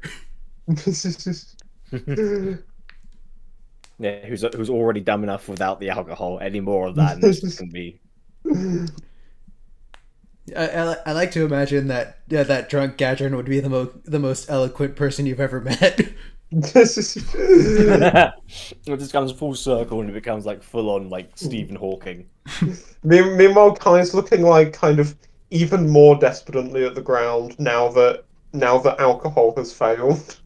Yeah, who's already dumb enough without the alcohol. Any more of that, and this can be. I like to imagine that that drunk Gadrin would be the most eloquent person you've ever met. It just comes full circle and it becomes like full on like Stephen Hawking. Meanwhile, Kai's looking like kind of even more despondently at the ground now that alcohol has failed.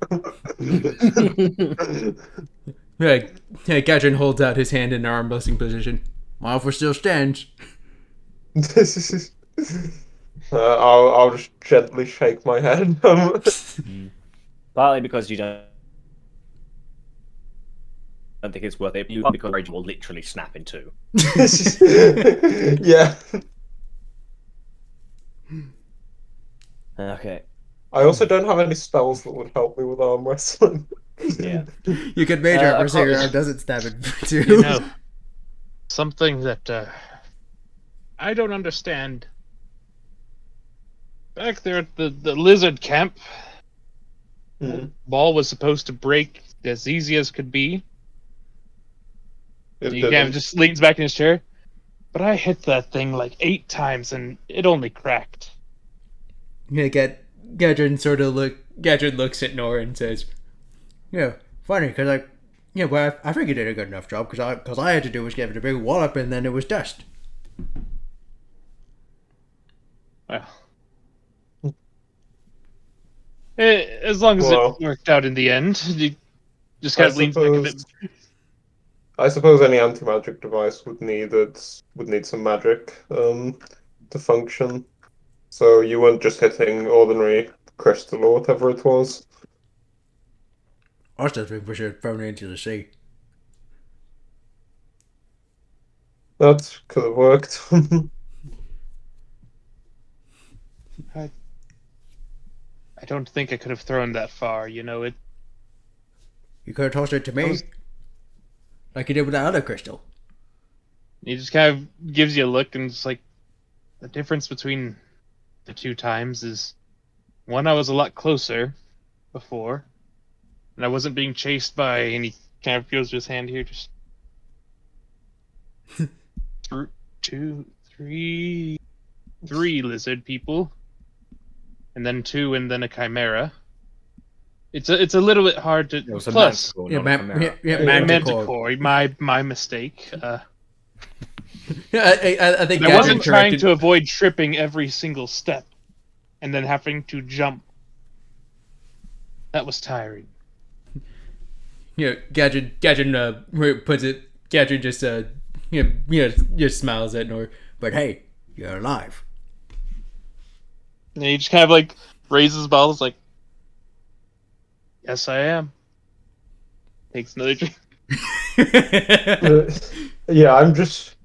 Yeah, Gadrin holds out his hand in an arm busting position. My offer still stands. I'll just gently shake my head. Partly because you don't think it's worth it, because Rage will literally snap in two. Yeah. Okay. I also don't have any spells that would help me with arm wrestling. Yeah. You could mage armor so your arm doesn't stab it too. You know, something that I don't understand. Back there at the lizard camp, ball was supposed to break as easy as could be. It He kind of just leans back in his chair. But I hit that thing like 8 times and it only cracked. Yeah, Gadrin looks at Nora and says, "Yeah, funny, because I think you did a good enough job because I had to do was give it a big wallop and then it was dust." Well, as long as it worked out in the end, he just kind of leans back a bit. I suppose any anti-magic device would need some magic to function. So you weren't just hitting ordinary crystal or whatever it was. I still think we should have thrown it into the sea. That could have worked. I don't think I could have thrown that far, you know it. You could have tossed it to me, like you did with that other crystal. He just kind of gives you a look, and it's like the difference between the 2 times is one, I was a lot closer before, and I wasn't being chased by. And he kind of goes to his hand here, just 2, 3 lizard people, and then 2, and then a chimera. It's a little bit hard to. Plus, Manticore. My mistake. I think I wasn't trying to avoid tripping every single step, and then having to jump. That was tiring. Gadget puts it. Gadget just just smiles at Nor. But hey, you're alive. And he just kind of like raises his balls, like, "Yes, I am." Takes another drink. Yeah, I'm just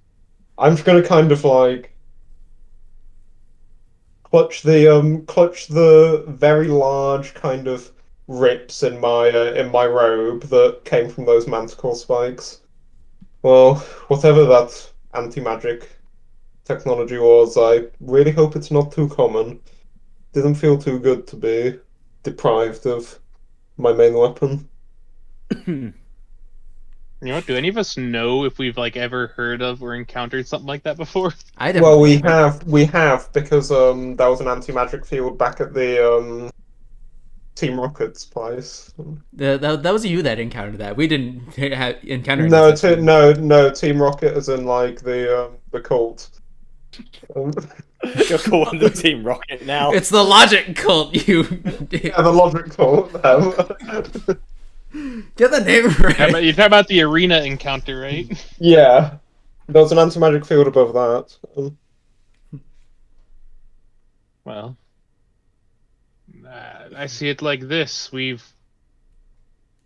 gonna kind of like clutch the very large kind of rips in my robe that came from those manticore spikes. Well, whatever that anti-magic technology was, I really hope it's not too common. Didn't feel too good to be deprived of my main weapon. You know what? Do any of us know if we've like ever heard of or encountered something like that before? I Well, definitely haven't. we have because there was an anti-magic field back at the Team Rocket's place. That was you that encountered that. We didn't encounter any No, such thing. no, Team Rocket as in like the cult. Um, You're calling the Team Rocket now. It's the logic cult, you. yeah, the logic cult. Get the name right. You're talking about the arena encounter, right? Yeah, there was an anti-magic field above that. Well, I see it like this. We've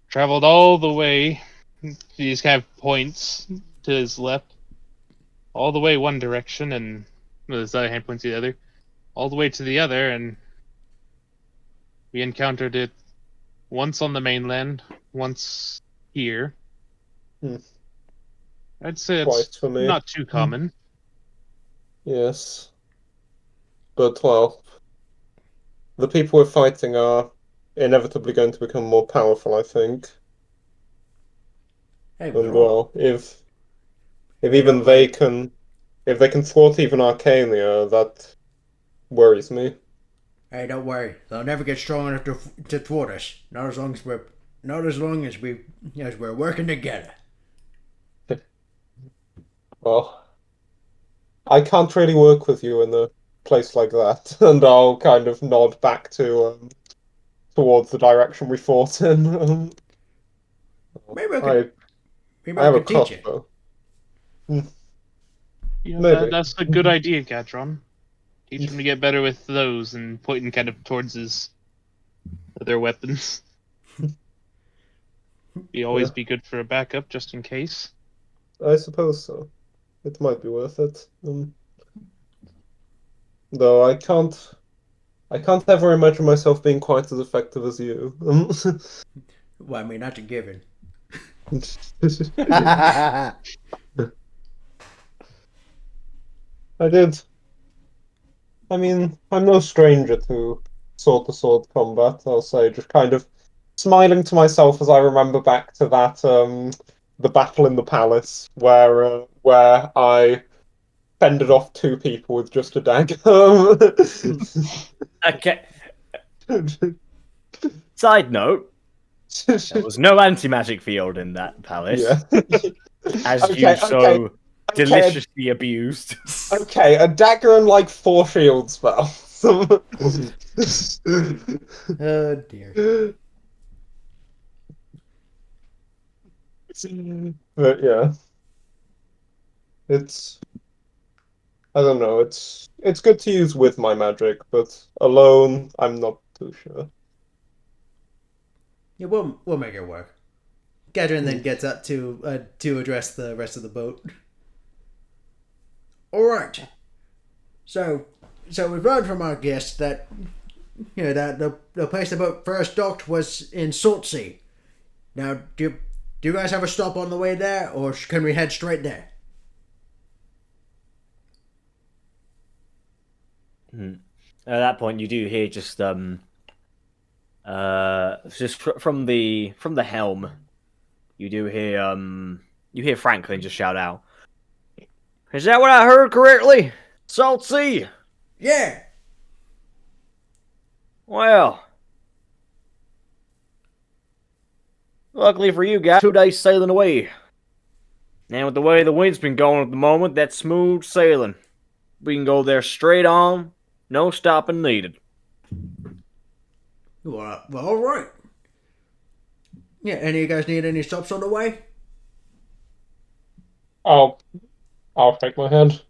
traveled all the way. These kind of points to his left, all the way one direction, and his other hand points to the other, all the way to the other, and we encountered it once on the mainland, once here. Hmm. I'd say Twice it's for me. not too common. Yes, but well, the people we're fighting are inevitably going to become more powerful, I think. Hey, And bro. well, if Hey, even don't worry. if they can thwart even Arcania, that worries me. Hey, don't worry. They'll never get strong enough to thwart us. Not as long as we're working together. Well, I can't really work with you in a place like that, and I'll kind of nod back to towards the direction we fought in. Maybe I could I maybe I I have a could teach you. crossbow. Hmm, You know, maybe. that's a good idea, Gatron. Teach him to get better with those, and pointing kind of towards his other weapons. Be always Yeah, be good for a backup, just in case. I suppose so. It might be worth it. Though I can't ever imagine myself being quite as effective as you. Well, I mean, not a given. I did. I mean, I'm no stranger to sword combat, I'll say, just kind of smiling to myself as I remember back to that the battle in the palace where I fended off two people with just a dagger. Okay. Side note: there was no anti-magic field in that palace, Yeah. as you Okay, okay, so okay, deliciously abused. okay, a dagger and like four shield spells. Oh dear. But yeah, it's I don't know. It's good to use with my magic, but alone, I'm not too sure. Yeah, we'll make it work. Gadrin Hmm. then gets up to address the rest of the boat. All right. So we've learned from our guest that that the place the boat first docked was in Saltsea. Now, do you guys have a stop on the way there, or can we head straight there? At that point, you do hear just from the helm, you do hear you hear Franklin just shout out, "Is that what I heard correctly? Saltsea? Yeah. Well, luckily for you guys, 2 days sailing away. And with the way the wind's been going at the moment, that's smooth sailing. We can go there straight on, no stopping needed." Well, all right. Yeah. Any of you guys need any stops on the way? I'll I'll shake my head.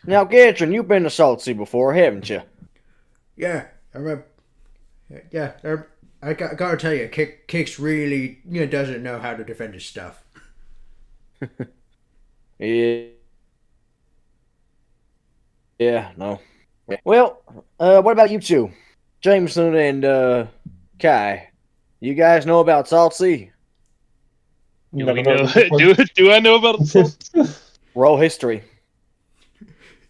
Now, Gatron, you've been to Saltsea before, haven't you? Yeah. I remember. Yeah. Gotta tell you, Kix really doesn't know how to defend his stuff. Yeah. Yeah, no. Well, what about you two? Jameson and, Kai. You guys know about Saltsea? Do Never we heard know? of it before. Do I know about it? Roll history.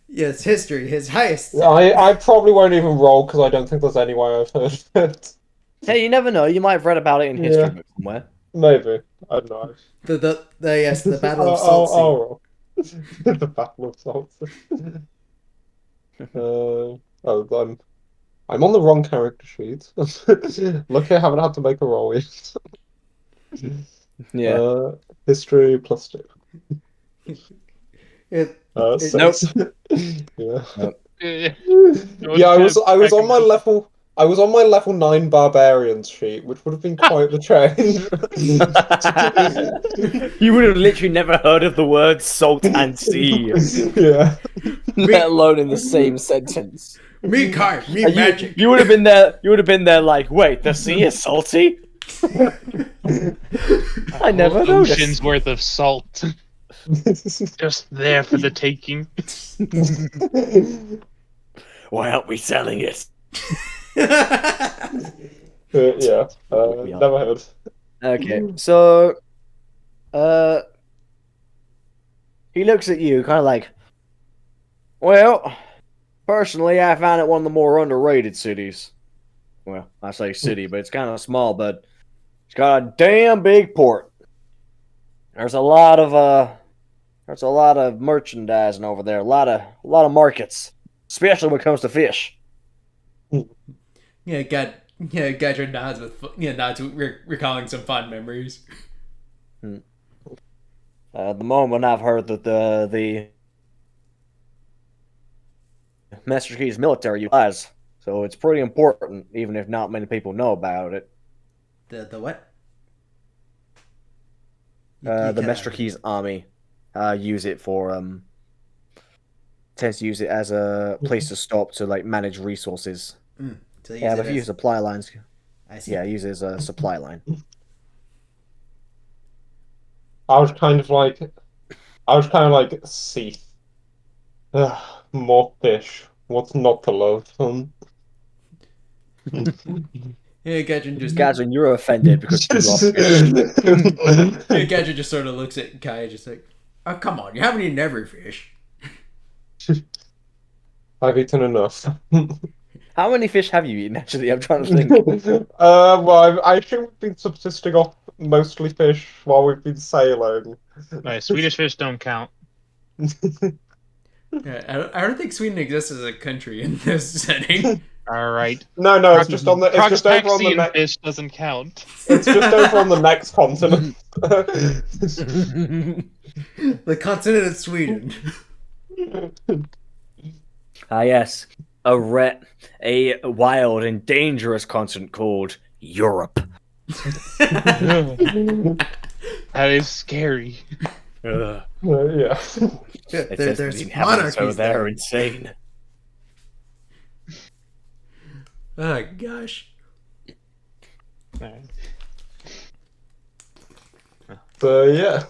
Yes, history, his highest. I probably won't even roll because I don't think there's any way I've heard of it. Hey, you never know. You might have read about it in history Yeah, book somewhere. maybe. I don't know. Yes, the Battle of I'll Saltsea. roll. The Battle of Salts. Oh, I'm on the wrong character sheet. Lucky I haven't had to make a roll yet. Yeah. Uh, history plus two. It, it, Nope. 6. Yeah. Nope. What Yeah, kind of I was on my background? level I was on my level 9 barbarians sheet, which would have been quite the change. You would have literally never heard of the words salt and sea, Yeah. let alone in the same sentence. me Kai, me You magic. you would have been there. You would have been there like, wait, the sea is salty. I never Whole ocean's noticed. worth of salt just there for the taking. Why aren't we selling it? Yeah. We are. Never heard. Okay, so uh, he looks at you, kind of like, well, personally, I found it one of the more underrated cities. Well, I say city, but it's kind of small, but it's got a damn big port. There's a lot of merchandising over there, a lot of markets, especially when it comes to fish. Yeah, Gadget nods recalling some fond memories. At the moment, I've heard that the Master Key's military utilize, so it's pretty important, even if not many people know about it. The what? The Master Key's army use it for tends to use it as a place to stop to like manage resources. So use Yeah, it but if you use as, supply lines, I see. yeah, use it as a supply line. I was kind of like Seath. More fish. What's not to love? Yeah, Gadget just Gazin, you're offended because you love fish. yeah, Gadget just sort of looks at Kai, just like, oh come on, you haven't eaten every fish. I've eaten enough. How many fish have you eaten? Actually, I'm trying to think. Well, I assume we've been subsisting off mostly fish while we've been sailing. Right, Swedish fish don't count. Yeah, I don't think Sweden exists as a country in this setting. All right. No, it's just it's just over on the Proxpaxian next. fish doesn't count. It's just over on the next continent. The continent of Sweden. Ah, yes, a wild and dangerous continent called Europe. That is scary. Ugh. Yeah. It says There's the inhabitants over monarchies there are there. insane. Oh gosh. Alright. So yeah.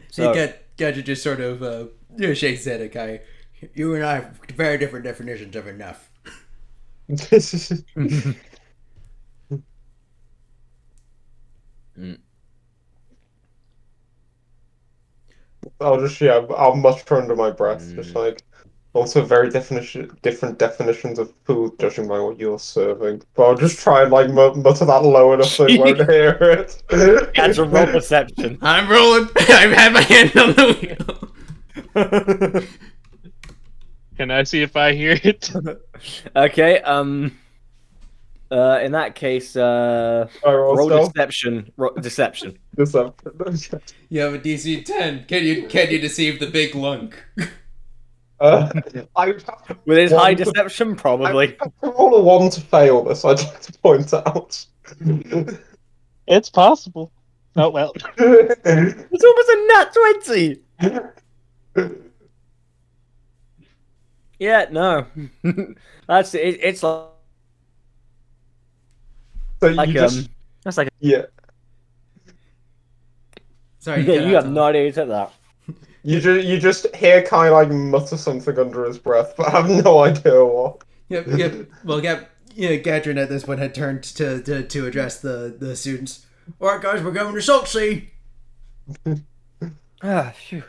So you Gadget just sort of shakes his head at Kai. You and I have very different definitions of enough. I'll mutter under my breath, just like also very different definitions of food, judging by what you're serving. But I'll just try and like mutter that low enough they won't hear it. That's a roll perception. I'm rolling. I've had my hand on the wheel. Can I see if I hear it? Okay, in that case, I roll roll stealth. deception. Deception. Deception. You have a DC 10. Can you deceive the big lunk? I would have to With his roll high to- deception, I would probably. have to roll a 1 to fail this, I'd like to point out. It's possible. Oh well. It's almost a nat 20! Yeah, no. That's it. It's So like you just that's like yeah. Sorry, yeah. cut You out, have Tom. no idea who said that. You just hear Kai like mutter something under his breath, but I have no idea what. Yep. Well, Gadrin at this point had turned to address the students. All right, guys, we're going to Saltsea. Ah, phew.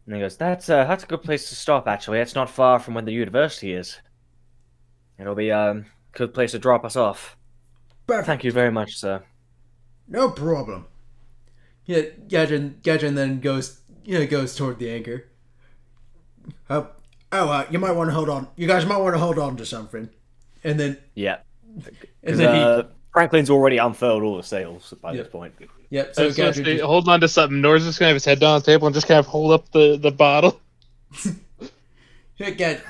And he goes, that's a good place to stop. Actually, it's not far from where the university is. It'll be a good place to drop us off. Perfect. Thank you very much, sir. No problem. Yeah, Gadrin then goes toward the anchor. You might want to hold on. You guys might want to hold on to something. And then Yeah. and then Franklin's already unfurled all the sails by this point. yep. I So was gonna Gadrin say, just hold on to something. Nor's just gonna have his head down on the table and just kind of hold up the bottle. Gadrin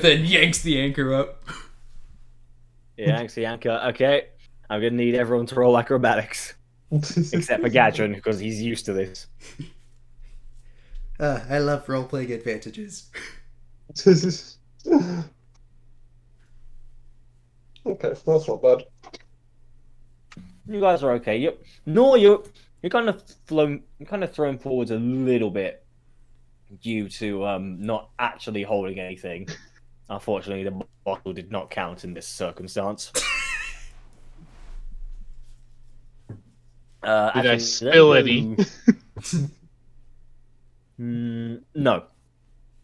then yanks the anchor up. Yeah, thanks, Yanka. Okay, I'm gonna need everyone to roll acrobatics, except for Gadrin because he's used to this. I love role playing advantages. Okay, that's not bad. You guys are okay. Yep. No, you're kind of thrown forwards a little bit due to not actually holding anything. Unfortunately, the bottle did not count in this circumstance. Did I actually, spill let me any? go- no.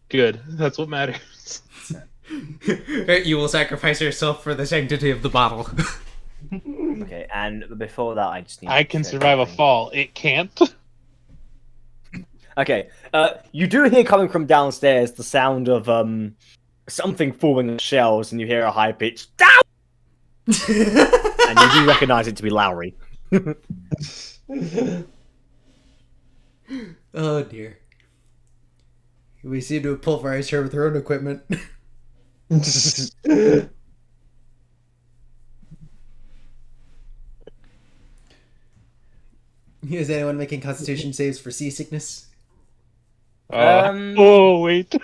Good. That's what matters. You will sacrifice yourself for the sanctity of the bottle. Okay, and before that, I just need. I to can check survive a something. fall. It can't. Okay, you do hear coming from downstairs the sound of something falling on shelves, and you hear a high pitched "Down!" and you do recognize it to be Lowry. Oh dear. We seem to have pulverized her with her own equipment. Is anyone making constitution saves for seasickness? Oh wait.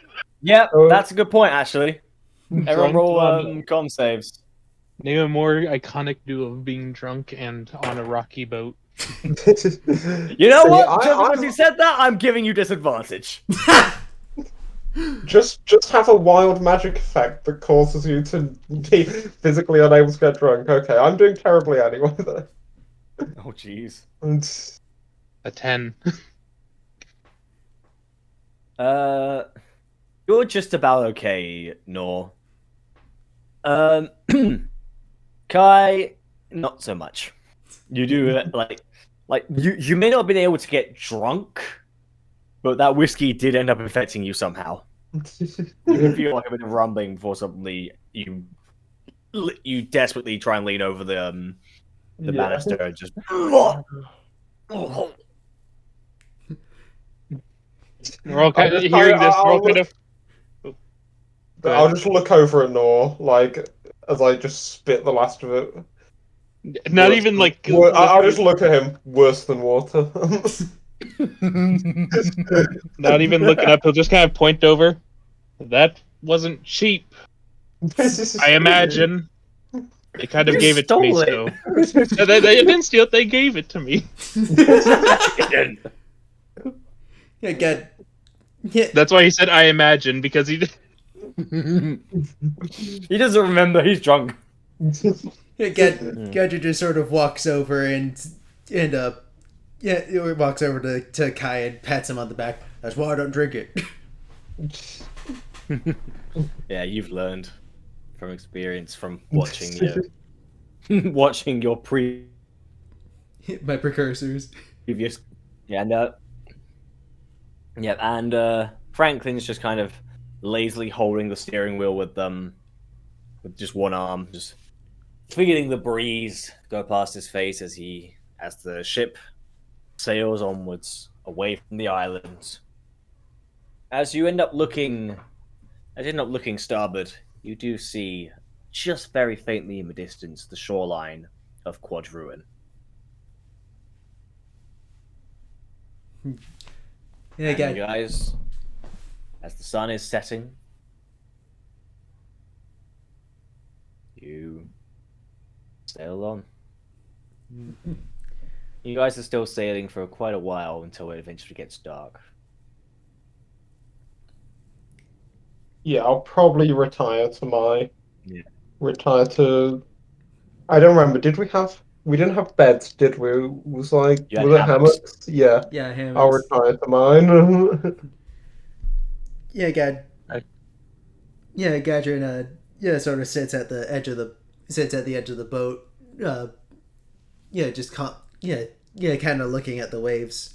Yeah, Oh. that's a good point, actually. Everyone Drunk roll on- con saves. Name a more iconic duo of being drunk and on a rocky boat. You know See, what? Just because I'm- you said that, I'm giving you disadvantage. Just have a wild magic effect that causes you to be physically unable to get drunk. Okay, I'm doing terribly anyway. Though. Oh, jeez. A 10. You're just about okay, Nor. Kai, not so much. You do like you may not have been able to get drunk, but that whiskey did end up infecting you somehow. You can feel like a bit of rumbling before suddenly you desperately try and lean over the Yeah. banister and just. We're all kind of I- hearing this. We're all I'll- kind of. Go I'll ahead. just look over at Nor, like, as I just spit the last of it. Not Worse even than- like. I'll just look at him. Worse than water. Not even looking up. He'll just kind of point over. That wasn't cheap. I imagine. They kind of You gave it to me, stole it. so. They didn't steal it. They gave it to me. Yeah, God. Yeah. That's why he said "I imagine" because he. He doesn't remember. He's drunk. Gadget just sort of walks over and walks over to Kai and pats him on the back. That's why I don't drink it. Yeah, you've learned from experience from watching watching your My precursors. previous. Yeah, and Franklin's just kind of lazily holding the steering wheel with just one arm, just feeling the breeze go past his face as the ship sails onwards away from the island. As you end up looking starboard, you do see just very faintly in the distance the shoreline of Quadruin. Yeah, And God. you guys, as the sun is setting, you sail on. You guys are still sailing for quite a while until it eventually gets dark. Yeah, I'll probably retire to my. Yeah. Retire to. I don't remember. We didn't have beds, did we? Was like. You had Was it hammocks. hammocks? Yeah. Yeah, I'll hammocks. retire to mine. Yeah, Gad. I- Yeah, Gadrin. Yeah, sort of sits at the edge of the boat. Uh, yeah, yeah, kind of looking at the waves.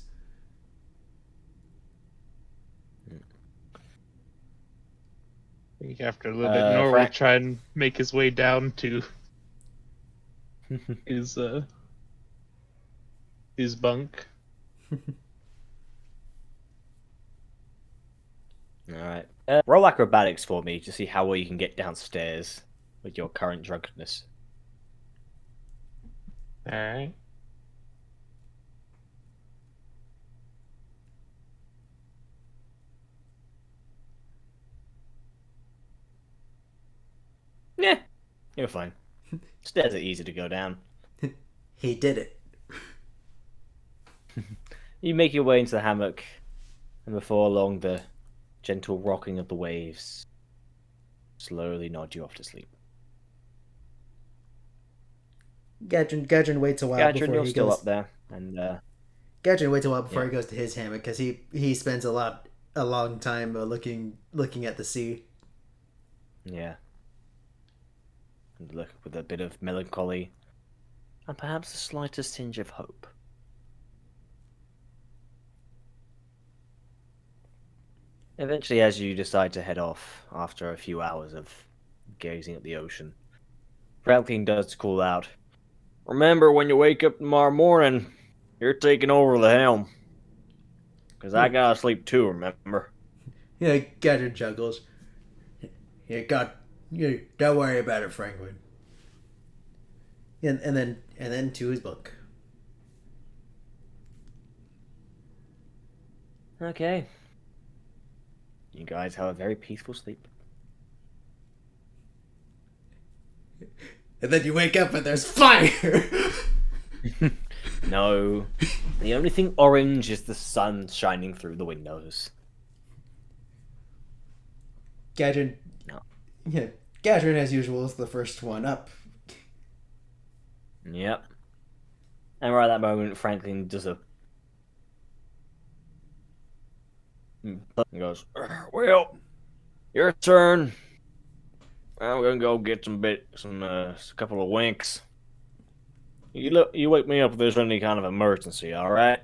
think after a little bit, Nor will Frank. try and make his way down to his uh his bunk. All right. Roll acrobatics for me to see how well you can get downstairs with your current drunkenness. All right. Yeah, you're fine. Stairs are easy to go down. He did it. You make your way into the hammock, and before long, the gentle rocking of the waves slowly nod you off to sleep. Gadrin waits a while Gadrin, before you're he still goes. up there, and Gadrin waits a while before Yeah. he goes to his hammock because he spends a long time looking at the sea. yeah, and look with a bit of melancholy, and perhaps the slightest tinge of hope. Eventually, as you decide to head off after a few hours of gazing at the ocean, Franklin does call out, "Remember, when you wake up tomorrow morning, you're taking over the helm. Because I gotta sleep too, remember?" Yeah, Gadrin chuckles. Yeah, God, yeah, don't worry about it, Franklin. And then to his bunk. Okay. You guys have a very peaceful sleep. And then you wake up and there's fire. No. The only thing orange is the sun shining through the windows. Gadrin, No. yeah, Gadrin as usual is the first one up. Yep. And right at that moment, Franklin does a. And goes, "Well, your turn. I'm gonna go get a couple of winks. You wake me up if there's any kind of emergency, all right?"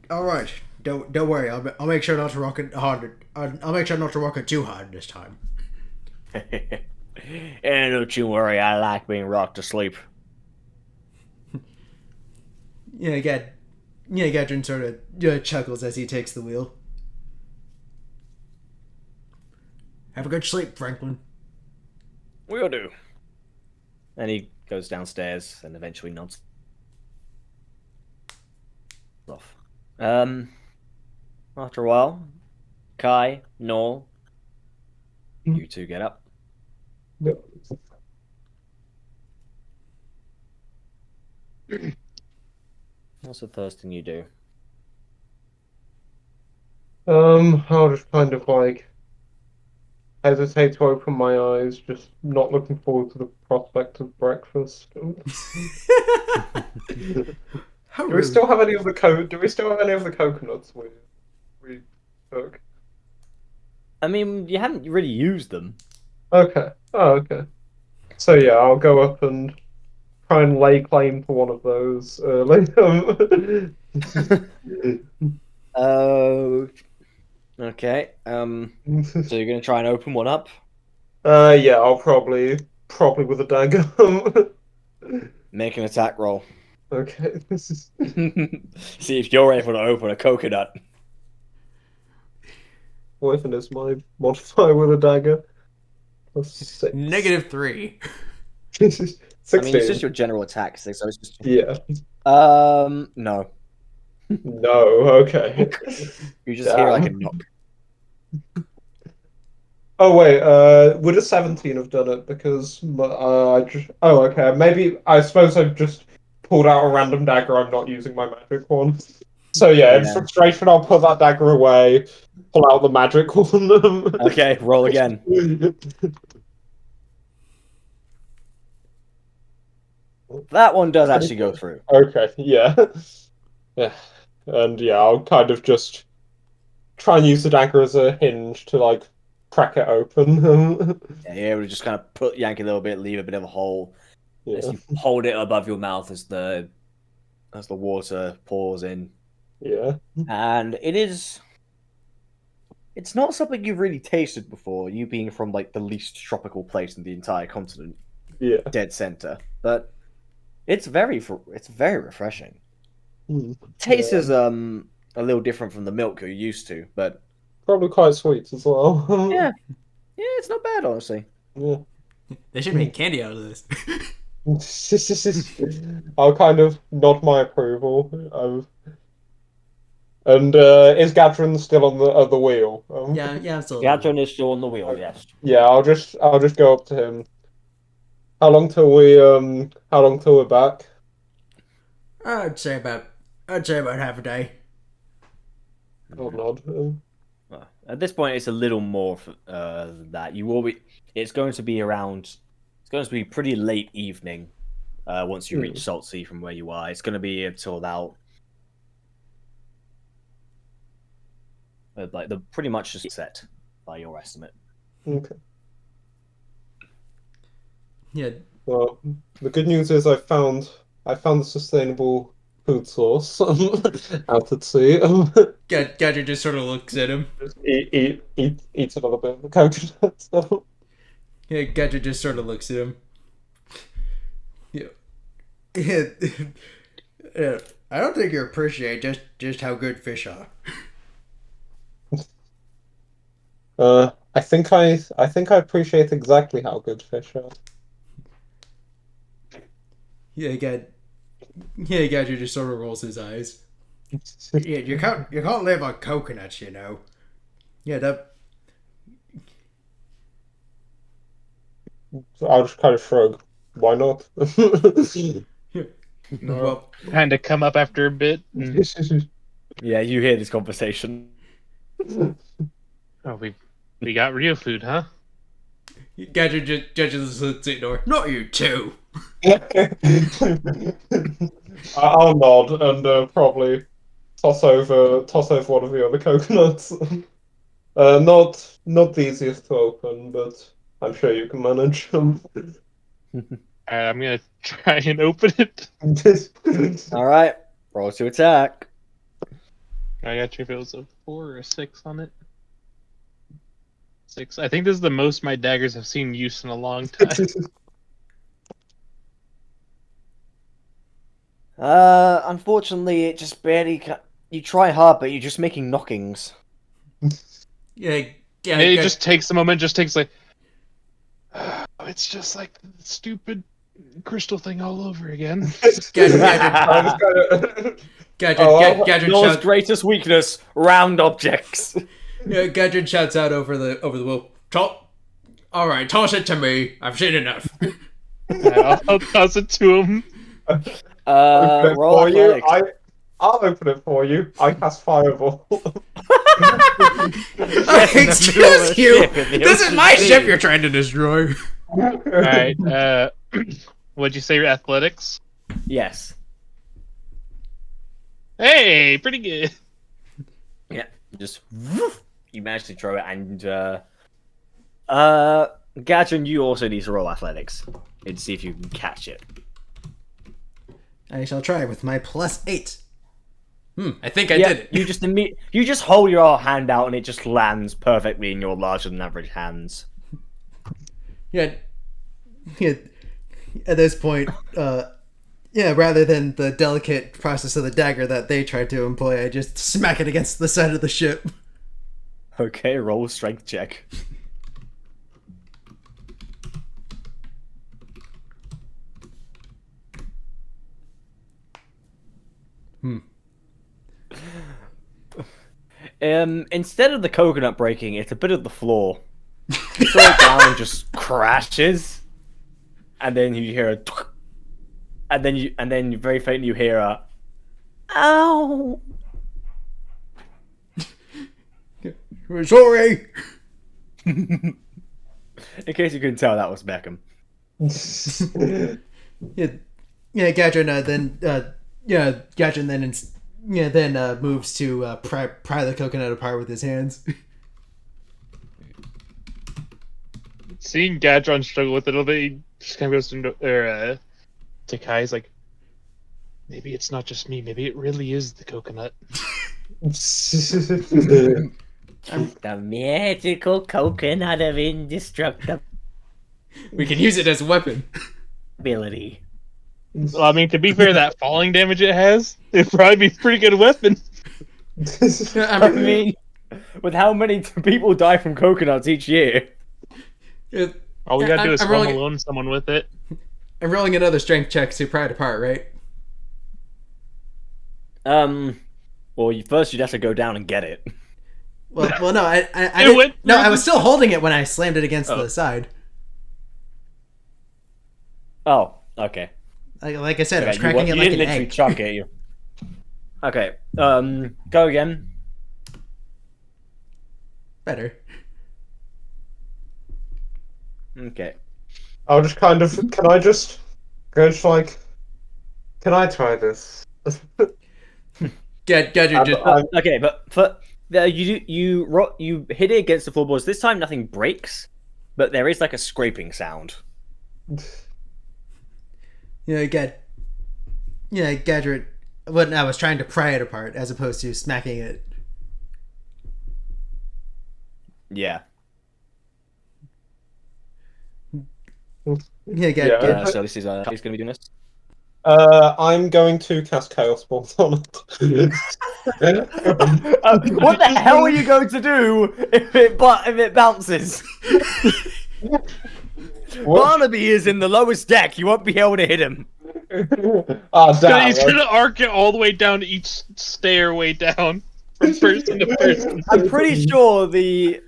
All right, don't worry. I'll make sure not to rock it hard. I'll make sure not to rock it too hard this time. And don't you worry, I like being rocked to sleep. Yeah, Gadrin sort of chuckles as he takes the wheel. Have a good sleep, Franklin. Will do. And he goes downstairs and eventually nods off. After a while, Kai, Noel, you two get up. Yep. What's the first thing you do? I'll just kind of like hesitate to open my eyes, just not looking forward to the prospect of breakfast. How Do we rude. still have any of the Do we still have any of the coconuts we took? I mean, you haven't really used them. Okay. Oh, okay. So yeah, I'll go up and try and lay claim to one of those early. Oh, okay. So you're gonna try and open one up? Yeah, I'll probably with a dagger. Make an attack roll. Okay, this is See if you're able to open a coconut. poison is my modifier with a dagger. Plus 6. -3. This is I mean, it's just 16. your general attack, so it's just. Yeah. No. No, okay. You just hear like a Damn. knock. Oh wait, would a 17 have done it? Because oh okay, maybe I suppose I've just pulled out a random dagger. I'm not using my magic one. So yeah, in Yeah. frustration, I'll put that dagger away, pull out the magic one. Okay, roll again. That one does actually go through. Okay, yeah, yeah, and yeah, I'll kind of just try and use the dagger as a hinge to like crack it open. Yeah, we just kind of yank it a little bit, leave a bit of a hole as Yeah, you hold it above your mouth as the water pours in, yeah, and it's not something you've really tasted before. You being from like the least tropical place in the entire continent, yeah. dead center, but it's very refreshing. Mm. Taste Yeah. is a little different from the milk you're used to, but Probably quite sweet as well. yeah, yeah, it's not bad honestly. Yeah. They should make candy out of this. I'll kind of nod my approval. And is Gadrin still on the wheel? Yeah, I'm still. Gadron is still on the wheel, yes. Yeah, I'll just go up to him. How long till we're back? I'd say about half a day. I'll nod. Well, at this point, it's a little more than that. You will be. It's going to be around. It's going to be pretty late evening. Once you reach Saltsea from where you are, it's going to be until about like the pretty much just set by your estimate. Okay. Yeah, Well, the good news is I found a sustainable food source out at sea. Gadget just sort of looks at him. Just eat another bit of the coconut. So. Yeah, Gadget just sort of looks at him. Yeah. Yeah. Yeah. I don't think you appreciate just how good fish are. I think I appreciate exactly how good fish are. Gadget just sort of rolls his eyes. Yeah, you can't live on coconuts, you know. Yeah, that. I'll just kind of shrug. Why not? Well, Kind of come up after a bit. Yeah, you hear this conversation. Oh, we got real food, huh? Gadget just looks at the door. Not you too. I'll nod and probably toss over one of the other coconuts. Not the easiest to open, but I'm sure you can manage. Alright, I'm gonna try and open it. All right, roll to attack. I got you if it was a 4 or a 6 on it. 6. I think this is the most my daggers have seen use in a long time. Unfortunately, it just barely. You try hard, but you're just making knockings. Yeah, It just takes a moment, just takes like. It's just like the stupid crystal thing all over again. Gadget Noah's shouts. greatest weakness: round objects. Yeah, Gadget shouts out over the wheel. All right, toss it to me. I've seen enough. I'll toss it to him. Roll for you. athletics. I'll open it for you. I cast fireball. Excuse you. This is my ship you're trying to destroy. Alright, what'd you say, your athletics? Yes. Hey, pretty good. Yeah. Just you managed to throw it, and Gadrin, you also need to roll athletics and see if you can catch it. I shall try with my +8. I think I did it. You just hold your hand out and it just lands perfectly in your larger than average hands. Yeah. At this point, rather than the delicate process of the dagger that they tried to employ, I just smack it against the side of the ship. Okay, roll a strength check. Instead of the coconut breaking, it's a bit of the floor. You throw it down and just crashes, and then you hear a, and then very faintly you hear a, ow. Sorry. In case you couldn't tell, that was Beckham. Yeah, Gadrin then Yeah, then moves to pry the coconut apart with his hands. Seeing Gadron struggle with it a little bit, he just kind of goes to Kai's like, maybe it's not just me. Maybe it really is the coconut. The magical coconut of indestructibility. We can use it as a weapon. Well, I mean, to be fair, that falling damage it has, it'd probably be a pretty good weapon. I mean, with how many people die from coconuts each year? All we gotta do is I'm home rolling, alone someone with it. I'm rolling another strength check to pry it apart, right? Well, first you'd have to go down and get it. Well, no, I was still holding it when I slammed it against the side. Oh, okay. Like I said, I was You cracking it like didn't an literally egg. chuck it, you. Okay, go again. Better. Okay. I'll just kind of. Can I just like? Can I try this? Get you just. Okay, but for you hit it against the floorboards. This time nothing breaks, but there is like a scraping sound. Gadget. When I was trying to pry it apart as opposed to smacking it. Yeah. Yeah. So this is he's gonna be doing this. I'm going to cast Chaos Bolt on it. What the hell are you going to do if it bounces? Barnaby is in the lowest deck. You won't be able to hit him. Oh, damn. He's gonna arc it all the way down to each stairway down from person to person. I'm pretty sure the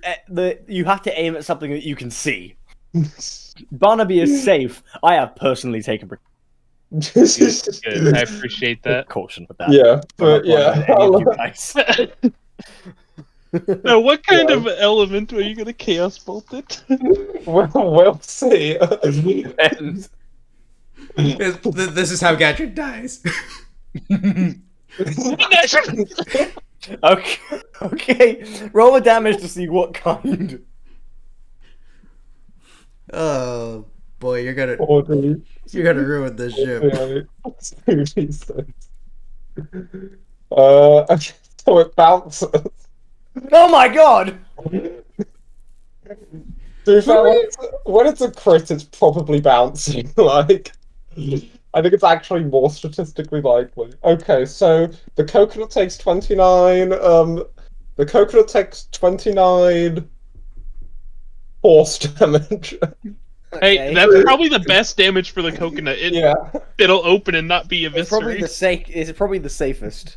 you have to aim at something that you can see. Barnaby is safe. I have personally taken Good. I appreciate that. caution with that. Yeah, but yeah. Now, what kind of element are you gonna chaos bolt it? We'll see. This is how Gadget dies. Okay. Roll the damage to see what kind. Oh boy, you're gonna ruin this ship. Okay, so it bounces. Oh my god! When it's a crit, it's probably bouncing. Like, I think it's actually more statistically likely. Okay, so the coconut takes 29. The coconut takes 29 force damage. Hey, Okay. that's probably the best damage for the coconut. Yeah. It'll open and not be It's probably eviscerated. it's probably the safest.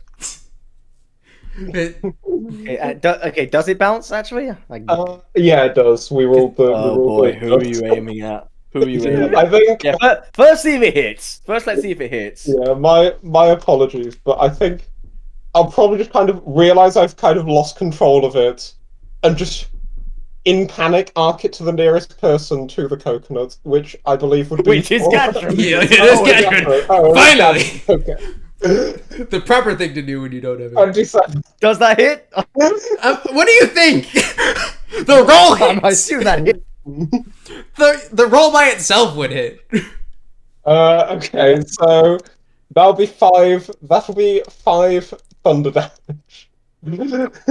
It- Okay, does it bounce actually? Like, Yeah, it does. We rolled the. oh boy, who are you aiming at? Who are you aiming I at? think. Yeah, first see if it hits. First, let's see if it hits. Yeah, my apologies, but I think I'll probably just kind of realize I've kind of lost control of it, and just in panic arc it to the nearest person to the coconut, which I believe would be. Which is Gadron. Yeah, it is Gadron. Finally! Okay. The proper thing to do when you don't have it. 27. Does that hit? What do you think? The roll I hits. assume that hit. The roll by itself would hit. Okay, so that'll be 5. That'll be 5 thunder damage.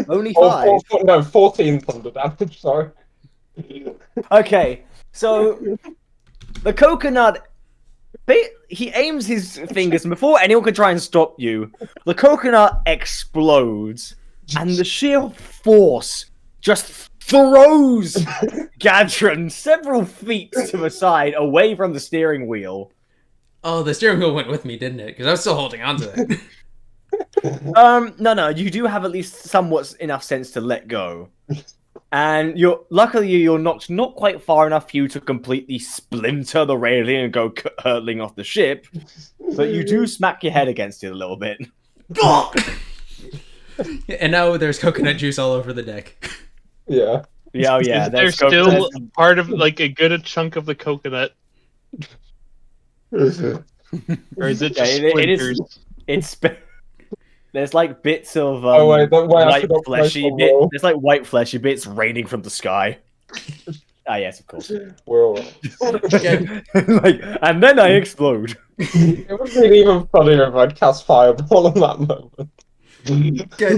Only Or 5. no, 14 thunder damage. Sorry. Okay, so the coconut. He aims his fingers, and before anyone can try and stop you, the coconut explodes, and the sheer force just throws Gadron several feet to the side, away from the steering wheel. Oh, the steering wheel went with me, didn't it? Because I was still holding on to it. No, you do have at least somewhat enough sense to let go. And luckily you're not quite far enough for you to completely splinter the railing and go hurtling off the ship, but you do smack your head against it a little bit. And now there's coconut juice all over the deck. Yeah. Yeah, yeah. There's still part of like a good chunk of the coconut, or is it just splinters? It's There's like bits of Oh wait, I white forgot to make fleshy one bit. roll. There's like white fleshy bits raining from the sky. Ah, yes, of course. We're alright. Like, and then I explode. It would be even funnier if I'd cast Fireball in that moment.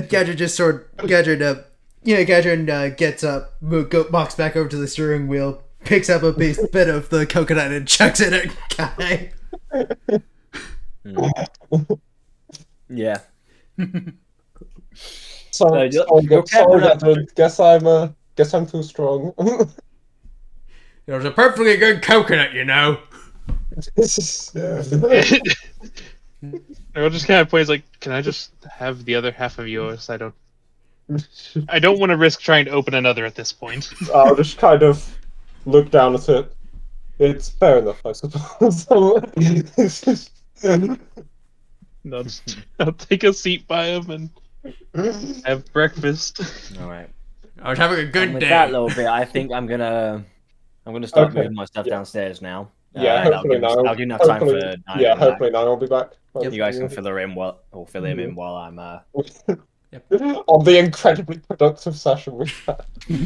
Gadget just Gadget gets up, walks back over to the steering wheel, picks up a bit of the coconut and chucks it at Guy. Yeah. Sorry, your sorry, coconut- Gadget. Guess I'm too strong. It was a perfectly good coconut, you know. I'll just kind of points like, can I just have the other half of yours? I don't want to risk trying to open another at this point. I'll just kind of look down at it. It's fair enough, I suppose. I'll take a seat by him and have breakfast. All right. I was having a good And with day. that little bit, I think I'm gonna start Okay. moving my stuff downstairs now. Yeah, that'll hopefully give us- now. that'll give enough time for Hopefully, Nye to yeah, come back. hopefully now I'll be back. You guys can fill him in while I'm. On the incredibly productive session we had. Yeah,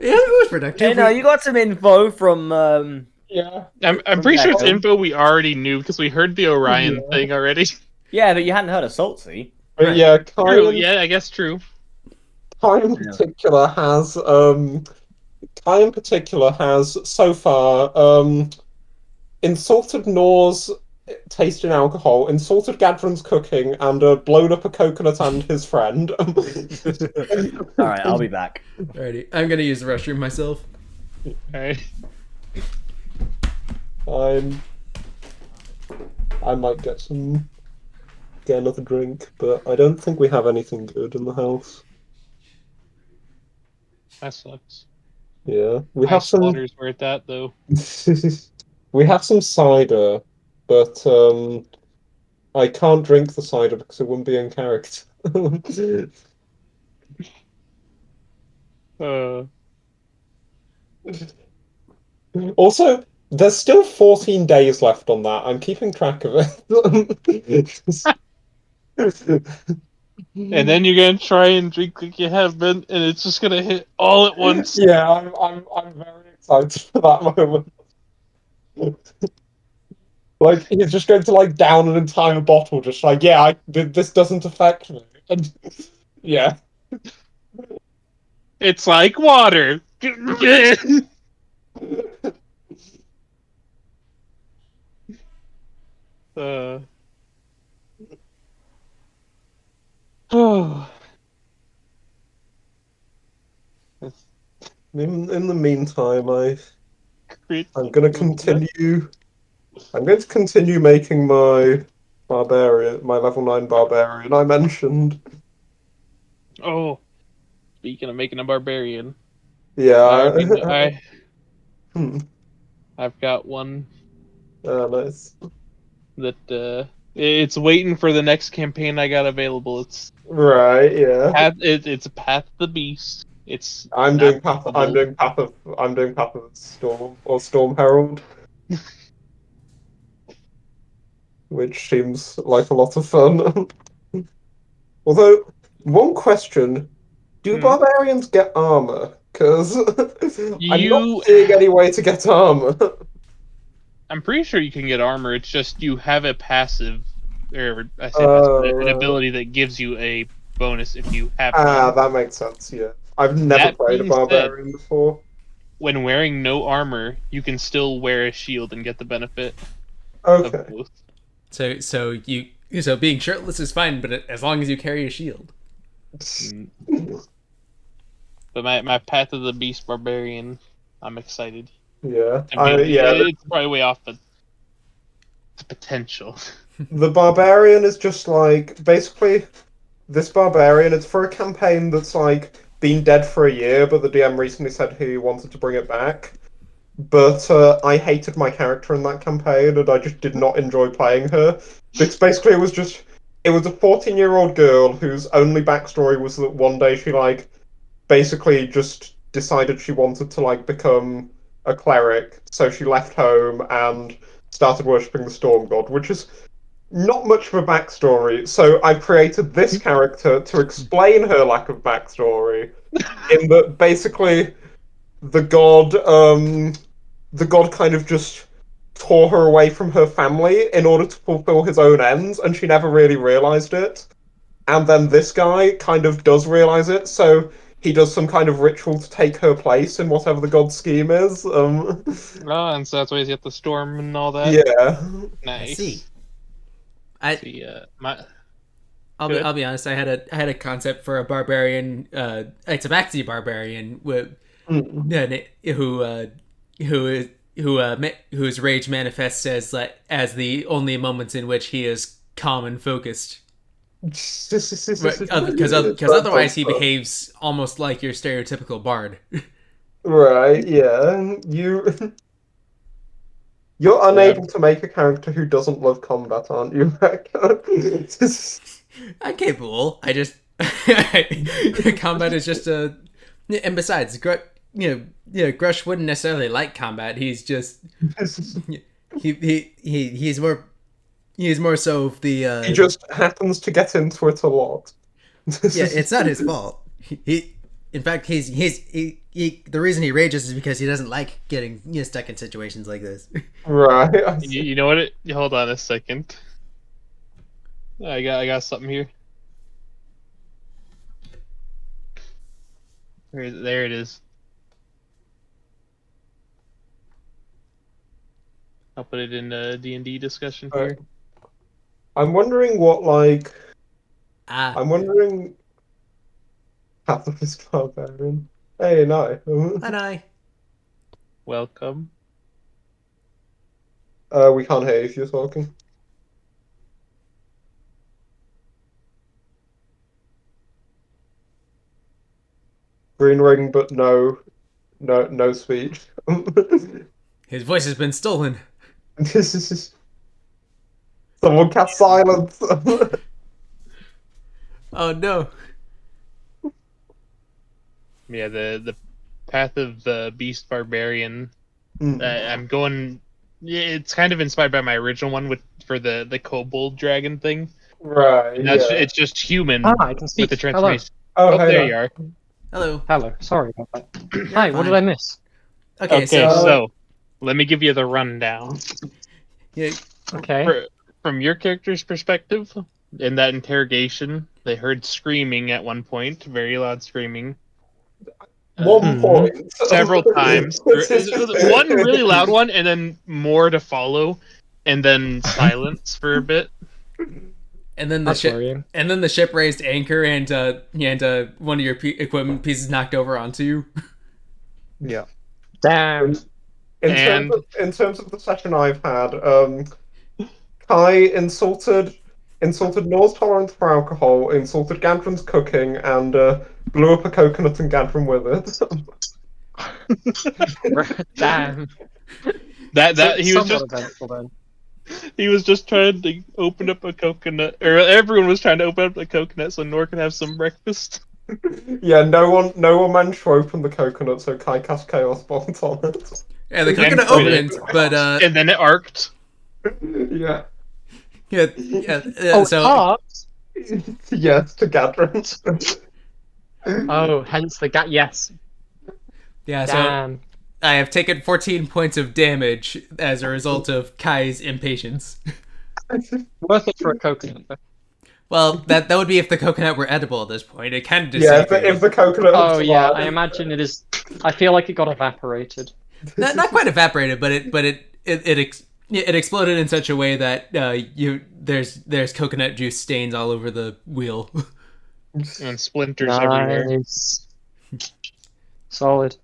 it was productive. Hey, no, you got some info from. Yeah. I'm pretty sure it's Banter. info we already knew because we heard the Orion thing already. Yeah, but you hadn't heard of Saltsea. But Right. yeah, True, yeah, I guess true. Kai in particular has so far insulted Nor's taste in alcohol, insulted Gadron's cooking, and blown up a coconut and his friend. All right, I'll be back. Alrighty, I'm gonna use the restroom myself. Alright. I might get another drink, but I don't think we have anything good in the house. That sucks. Yeah, we have some. Waters where it's at though. We have some cider, but I can't drink the cider because it wouldn't be in character. Also, there's still 14 days left on that. I'm keeping track of it. And then you're gonna try and drink like you have been, and it's just gonna hit all at once. Yeah, I'm very excited for that moment. Like he's just going to like down an entire bottle, just like this doesn't affect me, and yeah. It's like water. Oh. In the meantime, I'm going to continue making my level 9 barbarian I mentioned. Oh, speaking of making a barbarian, Yeah. I've got one Nice. that it's waiting for the next campaign I got available. It's Right, yeah. it's a Path of the Beast. It's I'm not doing Path possible. of Storm or Storm Herald. Which seems like a lot of fun. Although, one question, do barbarians get armor? Because I'm not seeing any way to get armor. I'm pretty sure you can get armor. It's just you have a passive, or I say passive, an ability that gives you a bonus if you have. That makes sense. Yeah, I've never played a barbarian before. When wearing no armor, you can still wear a shield and get the benefit. Okay. Of both. So being shirtless is fine, but as long as you carry a shield. But my Path of the Beast barbarian, I'm excited. Yeah, it's probably way off, but the potential. The barbarian is just like basically this barbarian. It's for a campaign that's like been dead for a year, but the DM recently said he wanted to bring it back. But I hated my character in that campaign, and I just did not enjoy playing her. Because basically, it was a 14-year-old girl whose only backstory was that one day she like basically just decided she wanted to like become a cleric, so she left home and started worshipping the storm god, which is not much of a backstory. So I created this character to explain her lack of backstory. In that basically the god, the god kind of just tore her away from her family in order to fulfill his own ends, and she never really realized it. And then this guy kind of does realize it, so he does some kind of ritual to take her place in whatever the god's scheme is. Oh, and so that's why he's got the storm and all that. Yeah. I see. Nice. I See, I'll be honest. I had a concept for a barbarian, a tabaxi barbarian with Mm. whose rage manifests as the only moments in which he is calm and focused. Because otherwise he behaves almost like your stereotypical bard. Right, yeah. You're yeah. unable to make a character who doesn't love combat, aren't you, I'm capable. I just combat is just a. And besides, Grush wouldn't necessarily like combat. He's just he's more so of the. He just happens to get into it a lot. Yeah, it's not his fault. In fact, the reason he rages is because he doesn't like getting stuck in situations like this. Right. I see. You know what? Hold on a second. I got something here. There it is. I'll put it in the D&D discussion here. I'm wondering what, like... Ah, I'm wondering... Pacifist Barbarian. Hey, no. and I. Welcome. We can't hear you if you're talking. Green ring, but no speech. His voice has been stolen. Someone cast silence. Oh no. Yeah, the path of the beast barbarian. Mm. I'm going. Yeah, it's kind of inspired by my original one for the kobold dragon thing. Right, That's yeah. it's just human I can speak. with the Hello. transformation. Oh, Oh, hey there there. you are. Hello. Hello. Sorry about that. Hi, what did fine. I miss? Okay, Okay, so so let me give you the rundown. yeah, Okay. From your character's perspective, in that interrogation, they heard screaming at one point, very loud screaming. One point. Several times. One really loud one, and then more to follow, and then silence for a bit. and then the That's ship worrying. and then the ship raised anchor and one of your equipment pieces knocked over onto you. Yeah. Damn. And In terms of the session I've had, Kai insulted Nor's tolerance for alcohol, insulted Gadrin's cooking, and blew up a coconut and Gadrin with it. Damn. that he was Somewhat just eventful then. he was just trying to open up a coconut, or everyone was trying to open up a coconut so Nor could have some breakfast. Yeah, no one managed to open the coconut, so Kai cast Chaos Bolt on it. Yeah, the coconut quit it. opened, but And then it arced. Yeah. so Heart? Yes, to Gadrin. Oh, hence the yes. yeah, so Damn. I have taken 14 points of damage as a result of Kai's impatience. Worth it for a coconut. Though. Well, that would be if the coconut were edible at this point. It kind of Yeah, disintegrated. if the coconut. Oh yeah, survived. I imagine it is. I feel like it got evaporated. Not quite evaporated, but it exploded in such a way that there's coconut juice stains all over the wheel. And splinters everywhere. Nice. Solid.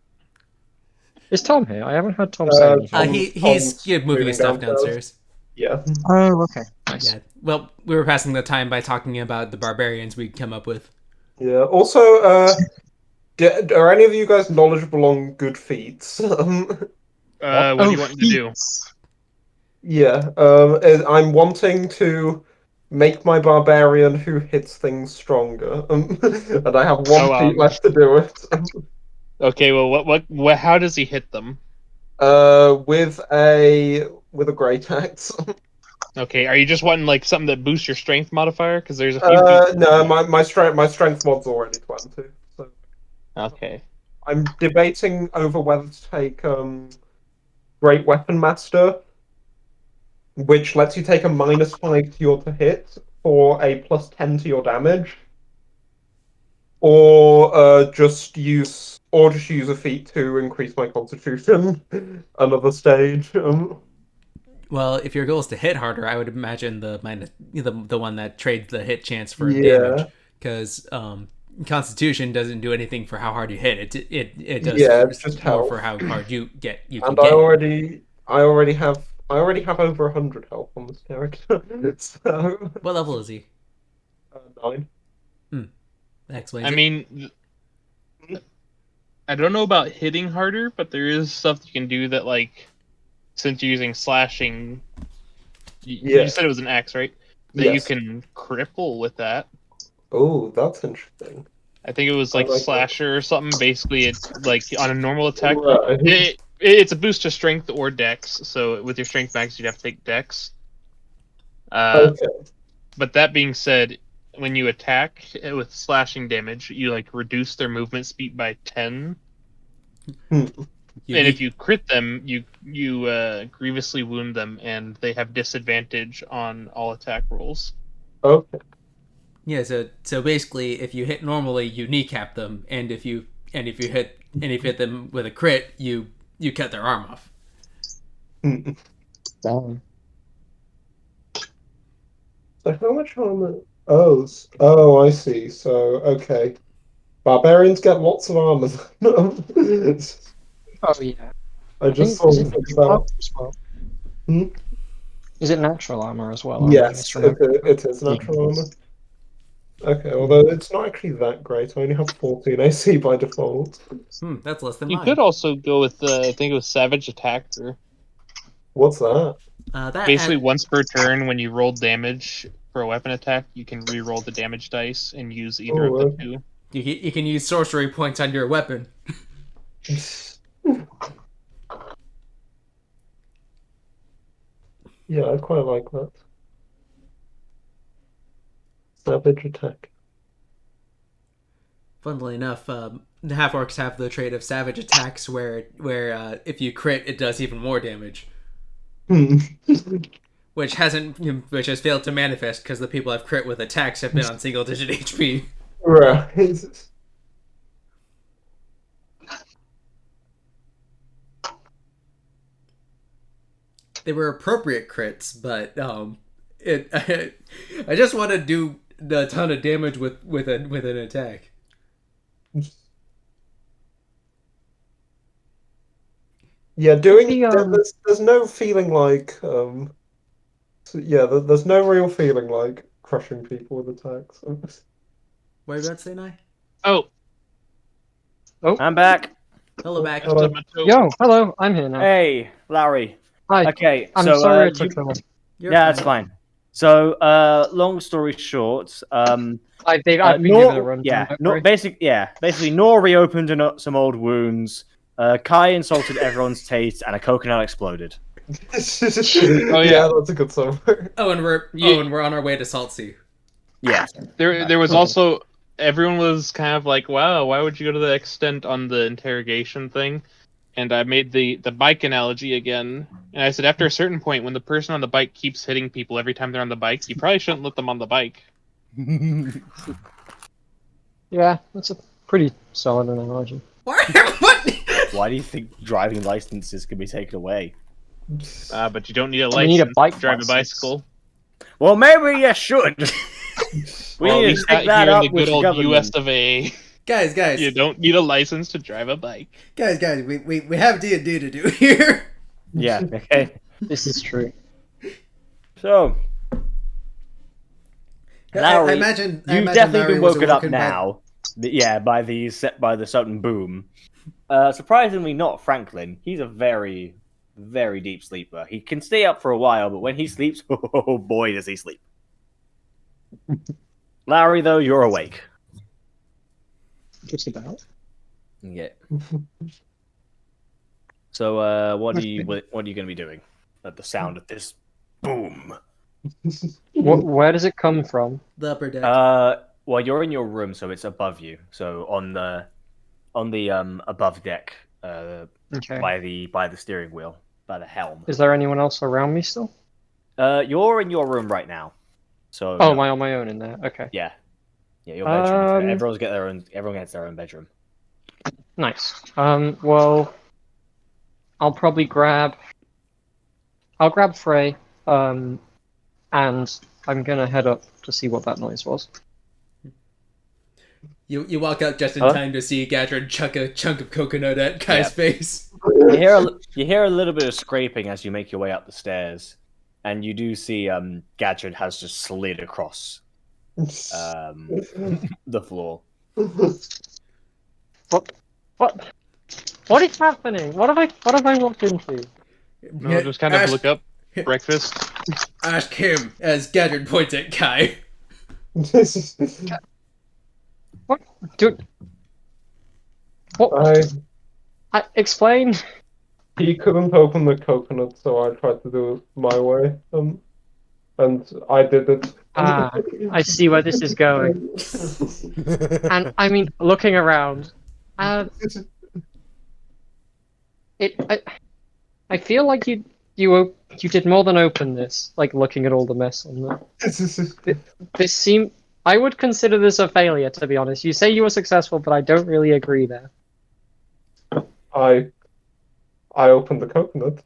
Is Tom here? I haven't heard Tom say anything. He's moving moving his stuff downstairs. downstairs. Yeah. Oh, okay. Nice. Yeah. Well, we were passing the time by talking about the barbarians we'd come up with. Yeah. Also, are any of you guys knowledgeable on good feats? What do you want to do? Yeah. I'm wanting to make my barbarian who hits things stronger, and I have one feat left to do it. Okay, well, what? How does he hit them? With a great axe. Okay, are you just wanting like something that boosts your strength modifier? Because there's a few people. No, my strength mod's already 20. So Okay. I'm debating over whether to take Great Weapon Master, which lets you take a -5 to your to hit for a +10 to your damage, or just use a feat to increase my Constitution. Another stage. Well, if your goal is to hit harder, I would imagine the one that trades the hit chance for damage, Yeah, because Constitution doesn't do anything for how hard you hit. It does yeah, just more health. for how hard you can And get hit. I already have over 100 health on this character. So What level is he? 9. That explains I it. mean, I don't know about hitting harder, but there is stuff you can do that, like, since you're using slashing, Yeah, you said it was an axe, right? That you yes. can cripple with that. Oh, that's interesting. I think it was I like like that. slasher or something. Basically, it like on a normal attack, Right. it's a boost to strength or dex. So with your strength max, you'd have to take dex. Okay. But that being said, when you attack with slashing damage, you like reduce their movement speed by 10. Hmm. And if you crit them, you grievously wound them, and they have disadvantage on all attack rolls. Okay. Yeah, so basically, if you hit normally, you kneecap them, and if you hit them with a crit, you cut their arm off. Hmm. Damn. So how much armor? Oh, I see. So okay, barbarians get lots of armor. Oh yeah. I I just think sort is of it figured natural that. armor as well? Hmm? Is it natural armor as well, or am I Yes, misremembering? it is Yeah. natural armor. Okay, although Mhm. it's not actually that great. I only have 14 AC by default. That's less than You mine. could also go with I think it was Savage Attacker. What's that? Basically, once per turn, when you roll damage for a weapon attack, you can re-roll the damage dice and use either of the Oh, two. You can use sorcery points on your weapon. okay. Yeah, I quite like that. Savage attack. Funnily enough, the half orcs have the trait of savage attacks, where if you crit, it does even more damage, Hmm. which has failed to manifest because the people I've crit with attacks have been on single digit HP. Right. They were appropriate crits, but it I just want to do a ton of damage with an attack. Yeah, The there's no feeling like yeah, there's no real feeling like crushing people with attacks. What are you about to say, Nye? Oh, Oh, I'm back. Hello back. Hello. yo, hello, I'm here now. Hey, Larry. Hi. Okay, I'm so sorry I you, took so long. You're yeah, fine. that's fine. So, long story short, I've been given a Nor, rundown. Don't Nor, worry. basically, Nor reopened some old wounds. Kai insulted everyone's taste, and a coconut exploded. Oh, yeah. Yeah, that's a good summary. And we're on our way to Saltsea. Yeah, There was Okay. also everyone was kind of like, "Wow, why would you go to the extent on the interrogation thing?" And I made the bike analogy again, and I said after a certain point, when the person on the bike keeps hitting people every time they're on the bike, you probably shouldn't let them on the bike. Yeah, that's a pretty solid analogy. What? Why do you think driving licenses can be taken away? But you don't need a We need a license bike to drive license. a bicycle. Well, maybe you should. We Well, at need to least not take that here in up the with good the old government. U.S. of A. guys, You don't need a license to drive a bike. guys, we have D&D to do here. Yeah. Okay. This is true. So, Larry, I imagine you've Larry definitely been was woken up awoken by- now. Yeah, by the sudden boom. Surprisingly, not Franklin. He's a very, very deep sleeper. He can stay up for a while, but when he sleeps, oh boy, does he sleep. Larry, though, you're awake. Just about. Yeah. So, what are you Okay. going to be doing at the sound of this boom? Where does it come from? The upper deck. Well, you're in your room, so it's above you. So on the above deck, Okay. by the steering wheel, by the helm. Is there anyone else around me still? You're in your room right now. So Oh, no. am I on my own in there? Okay. Yeah, your bedroom. Um, Everyone gets their own bedroom. Nice. Well, I'll probably I'll grab Frey, and I'm gonna head up to see what that noise was. You walk out just in Huh? time to see Gadrin chuck a chunk of coconut at Kai's face. You hear a little bit of scraping as you make your way up the stairs, and you do see Gadget has just slid across the floor. What is happening? What have I walked into? No, just kind of look up. Breakfast. Ask him as Gadrin points at Kai. What? Dude. What? Explain. He couldn't open the coconut, so I tried to do it my way. And I did it. I see where this is going. And I mean, looking around, I feel like you did more than open this. Like looking at all the mess on there. This seemed. I would consider this a failure, to be honest. You say you were successful, but I don't really agree there. I opened the coconut.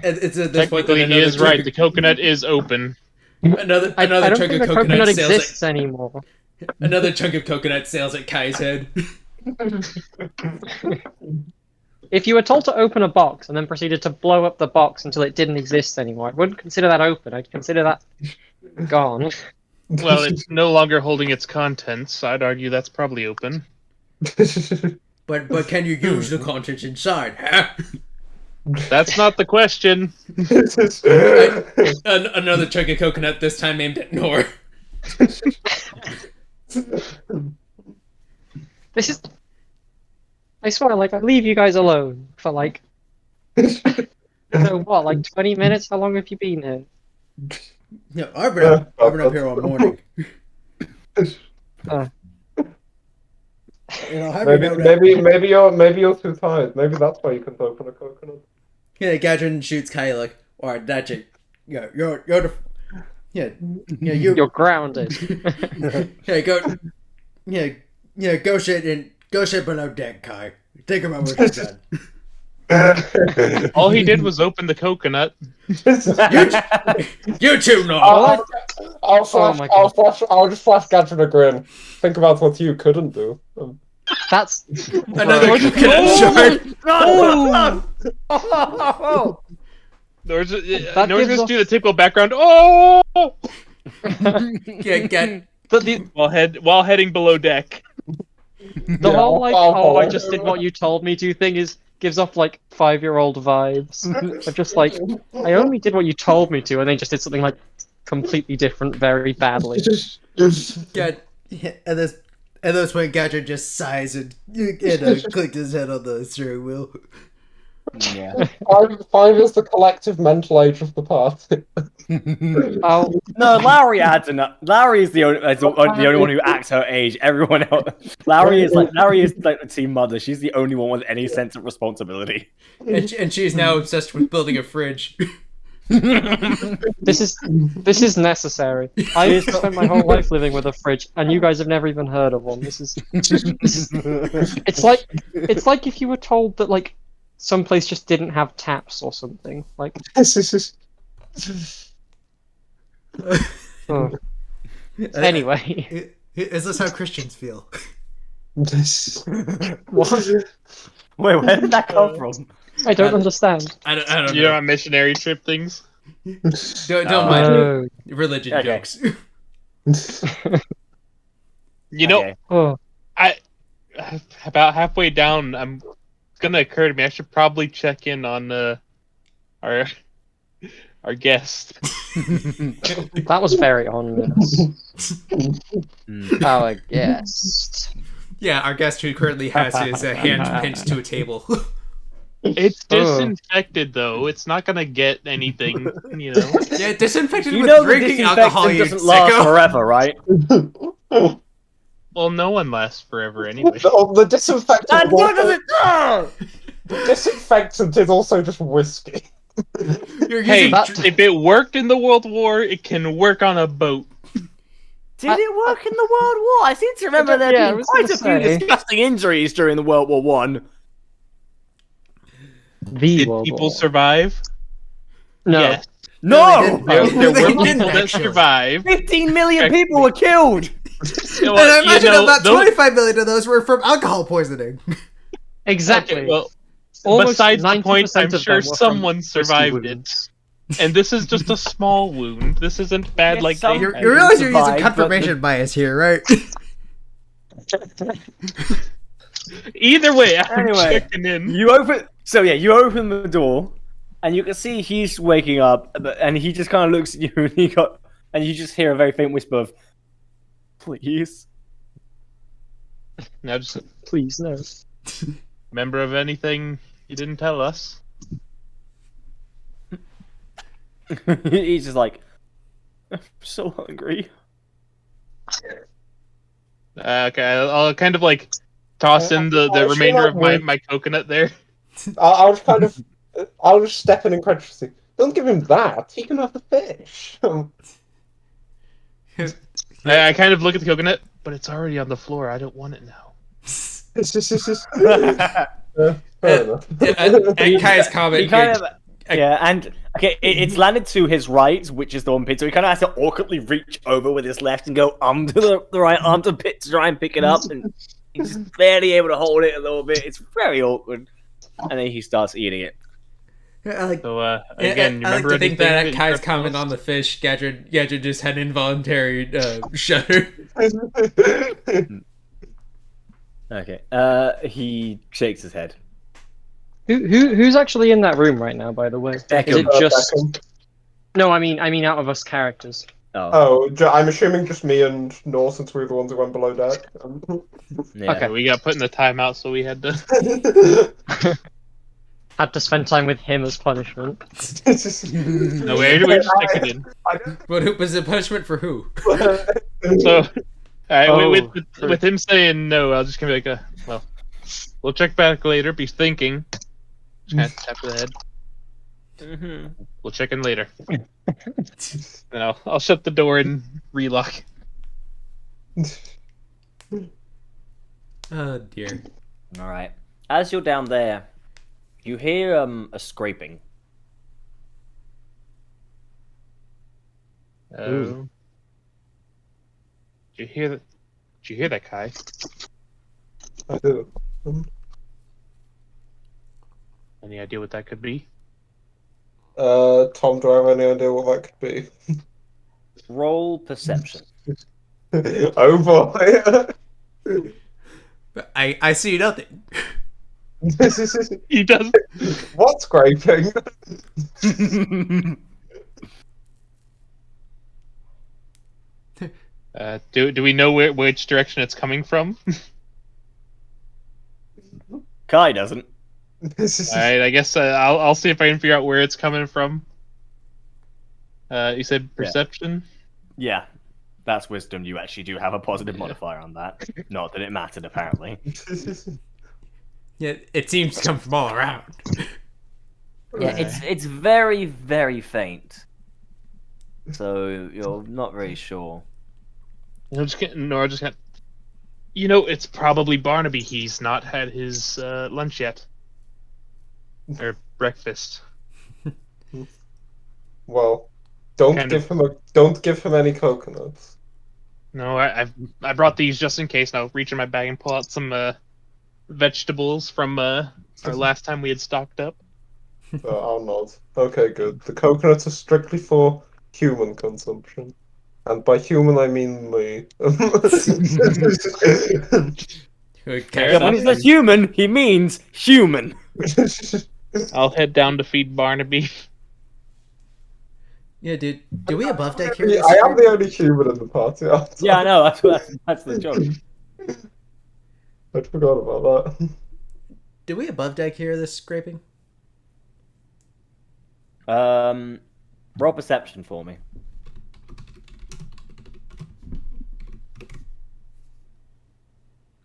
It's at this point that Technically, he is right. The coconut is open. Another I don't chunk think of the coconut coconut sails exists anymore. another chunk of coconut sails at Kai's head. If you were told to open a box and then proceeded to blow up the box until it didn't exist anymore, I wouldn't consider that open. I'd consider that gone. Well, it's no longer holding its contents. I'd argue that's probably open. But can you use the contents inside? Huh? That's not the question. Another chunk of coconut, this time aimed at Nor. This is. I swear, like, I leave you guys alone for, like. So what, like 20 minutes? How long have you been here? Yeah, I've been up here all morning. Maybe you're too tired. Maybe that's why you can't open a coconut. Yeah, Gadrin shoots Kai like, alright, that's it. Yeah, you're the. You're grounded. Hey, go. Yeah, go sit below deck, Kai. Think about what you've done. All he did was open the coconut. You too, Nor. I'll my God. I'll just flash Gadget a grin. Think about what you couldn't do. That's Another coconut shard. Nor's That Nor's gives just off- do the typical background. Oh! Get. While heading below deck. the whole like, oh, I just did what you told me to thing gives off like 5-year-old vibes. I'm just like, I only did what you told me to, and then just did something like completely different, very badly. Get. And this point, Gadrin just sighs and clicked his head on the steering wheel. Yeah. Five is the collective mental age of the party. Oh, No, Lowry adds enough. Lowry is the only one who acts her age. Everyone else, Lowry is like the team mother. She's the only one with any sense of responsibility. And she's now obsessed with building a fridge. this is necessary. I've spent my whole life living with a fridge, and you guys have never even heard of one. It's like if you were told that like some place just didn't have taps or something. Like, oh. Anyway, Is this how Christians feel? what? Wait, where did that come from? I don't understand. I don't You know. know, on missionary trip things. Don't mind Oh, religion Okay. jokes. You know, Okay. oh. about halfway down, it's gonna occur to me I should probably check in on our guest. That was very ominous. Our guest. Yeah, our guest who currently has his hand pinched to a table. It's disinfected though. It's not gonna get anything, you know. Yeah, disinfected You with know the drinking alcohol, disinfectant you doesn't last sicko. forever, right? Well, no one lasts forever anyway. The disinfectant. And what does it do? The disinfectant is also just whiskey. You're Hey, using if it worked in the World War, it can work on a boat. Did it work in the World War? I seem to remember there Yeah, I being was quite gonna a few say. disgusting injuries during the World War One. The Did World people War. survive? No. Yes. No! There They were didn't people that actually. survived. 15 million people were killed! You know, And I imagine you know, about those- 25 million of those were from alcohol poisoning. Exactly. Okay, well, Almost besides the point, 90% I'm of them sure were from someone whiskey survived wounds. it. And this is just a small wound. This isn't bad Yes, like some- they You I realize you're using survived, but confirmation bias here, right? Either way, I'm Anyway, checking in. you open the door, and you can see he's waking up, and he just kind of looks at you, and you just hear a very faint whisper of, "Please." Now, just Please, no. remember of anything you didn't tell us? He's just like, "I'm so hungry." Okay, I'll kind of like toss in the I remainder of feel like my coconut there. I'll just kind of, I'll just step in incredulously. Don't give him that. He can have the fish. I kind of look at the coconut, but it's already on the floor. I don't want it now. Fair enough. and Kai's comment. He kind of, yeah, and okay, it's landed to his right, which is the one pin, so he kind of has to awkwardly reach over with his left and go under the right arm to try and pick it up, and he's just barely able to hold it a little bit. It's very awkward, and then he starts eating it. Like, So again, you I like remember to think anything that you Kai's prepped comment us? on the fish, Gadget just had an involuntary shudder. Okay, he shakes his head. Who's actually in that room right now, by the way? Is it just... Beckham. No, I mean out of us characters. Oh, I'm assuming just me and Nor, since we were the ones who went below deck. yeah. Okay. We got put in the timeout, so we had to. Had to spend time with him as punishment. No, we're just checking in. What was the punishment for who? So, Oh, with him saying no, I'll just gonna be like, well, we'll check back later. Be thinking. Just kind of tap the head. We'll check in later. Then I'll shut the door and relock. Oh dear. All right. As you're down there, you hear a scraping. Did you hear that? Did you hear that, Kai? I do. Any idea what that could be? Tom, do I have any idea what that could be? Roll perception. Oh boy. I see nothing. He does. What scraping? Do we know which direction it's coming from? Kai doesn't. Alright, I guess I'll see if I can figure out where it's coming from. You said perception? Yeah, that's wisdom. You actually do have a positive modifier on that. Not that it mattered, apparently. Yeah, it seems to come from all around. Yeah, it's very, very faint. So you're not very sure. I'm just getting Nora just got. You know, it's probably Barnaby. He's not had his lunch yet. Or breakfast. Well, don't Kind give him any coconuts. No, I brought these just in case. Now reach in my bag and pull out some vegetables from our last time we had stocked up. I'll nod. Okay, good. The coconuts are strictly for human consumption. And by human, I mean me. Okay. Yeah, when he says human, he means human. I'll head down to feed Barnaby. Yeah, dude. do we above deck here? I am the only human in the party, aren't I? Yeah, I know. That's the joke. I forgot about that. Do we above deck here this scraping? Roll perception for me.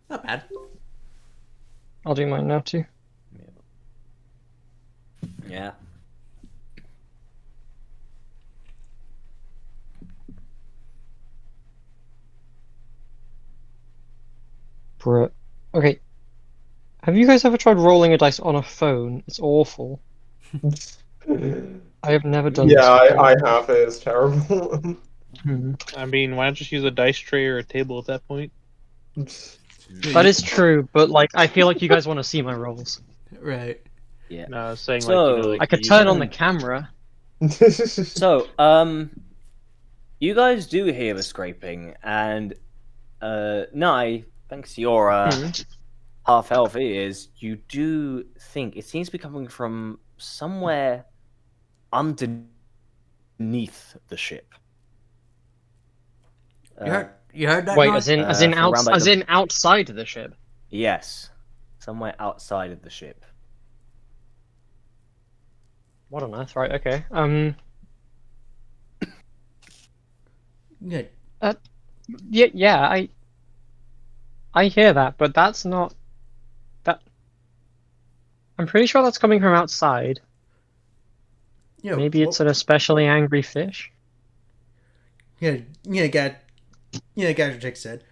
Not bad. I'll do mine now too. Yeah. Bruh. Okay. Have you guys ever tried rolling a dice on a phone? It's awful. I have never done Yeah, this before. I have. It is terrible. I mean, why not just use a dice tray or a table at that point? That is true, but like I feel like you guys want to see my rolls. Right. Yeah. No, I was saying So- like I could use turn it. on the camera. So, you guys do hear the scraping, and Nye, thanks to your half elf ears, you do think it seems to be coming from somewhere underneath the ship. You heard that? Wait, Noise? for around, like, as in outside of the ship. Yes, somewhere outside of the ship. What on earth? Right. Okay. Yeah. Yeah. I hear that, but that's not that. I'm pretty sure that's coming from outside. Yeah. Maybe it's an especially angry fish. Gadget said.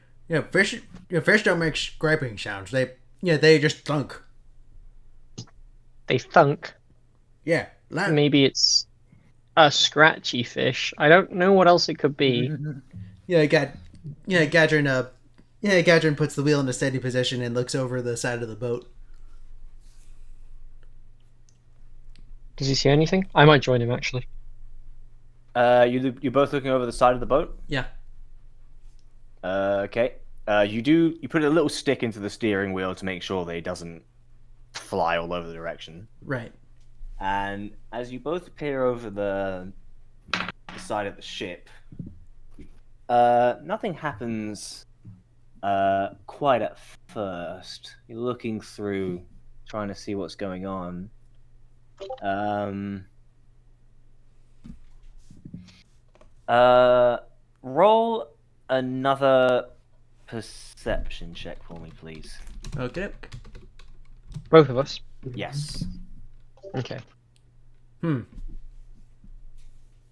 Fish don't make scraping sounds. They just thunk. They thunk. Yeah. Maybe it's a scratchy fish. I don't know what else it could be. Gadrin puts the wheel in a steady position and looks over the side of the boat. Does he see anything? I might join him actually. You're both looking over the side of the boat? Yeah. Okay. You put a little stick into the steering wheel to make sure that it doesn't fly all over the direction. Right. And as you both peer over the side of the ship, nothing happens quite at first. You're looking through, trying to see what's going on. Roll another perception check for me, please. Okay. Both of us. Yes. Okay. It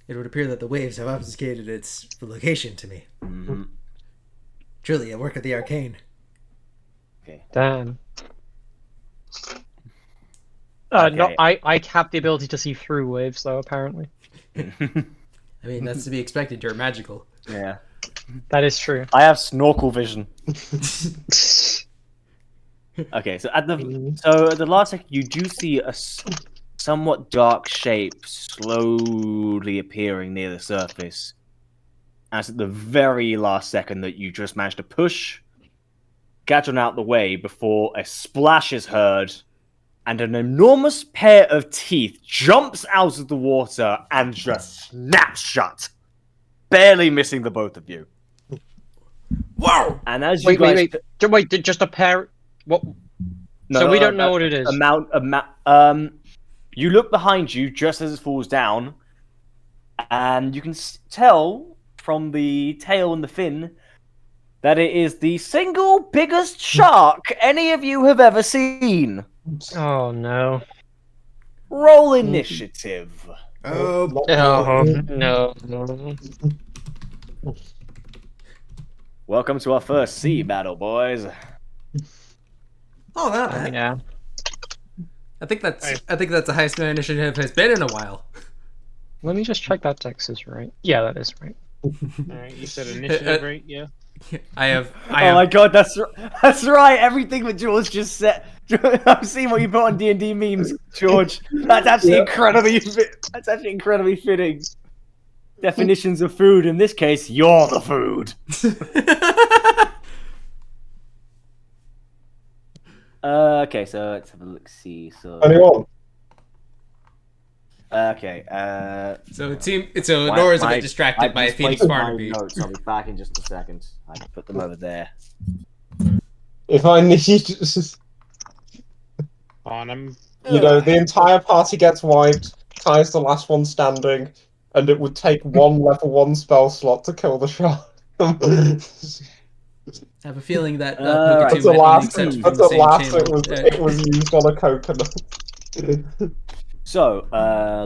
would appear that the waves have obfuscated its location to me. Mhm. Truly, a work of the arcane. Okay. Damn. Okay. No, I have the ability to see through waves though. Apparently, I mean, that's to be expected. You're magical. Yeah. that is true. I have snorkel vision. Okay, so at the last second, you do see a somewhat dark shape slowly appearing near the surface. And it's at the very last second that you just managed to push Gadron out the way before a splash is heard, and an enormous pair of teeth jumps out of the water and just snaps shut, barely missing the both of you. Whoa! And as you guys, Wait, just a pair. What? So we don't know what it is. You look behind you just as it falls down, and you can tell from the tail and the fin that it is the single biggest shark any of you have ever seen. Oh no. Roll initiative. Oh, No. Welcome to our first sea battle, boys. oh, not bad. Yeah. I think that's the highest my initiative has been in a while. Let me just check that text is right. Yeah, that is right. Alright, you said initiative, right? Yeah. I have. Oh my god, that's right. Everything that George just said. I've seen what you put on D&D memes, George. That's actually incredibly. That's actually incredibly fitting. Definitions of food. In this case, you're the food. Okay, so let's have a look. See, so. Anyone? Okay. So Nora's a bit distracted by a Phoenix Barnaby. Notes. I'll be back in just a second. I can put them over there. If I need, On him. the entire party gets wiped. Kai's the last one standing, and it would take one level 1 spell slot to kill the shark. I have a feeling that Right. Poketoo might only accept from But the the same last channel. it was used on a coconut. So,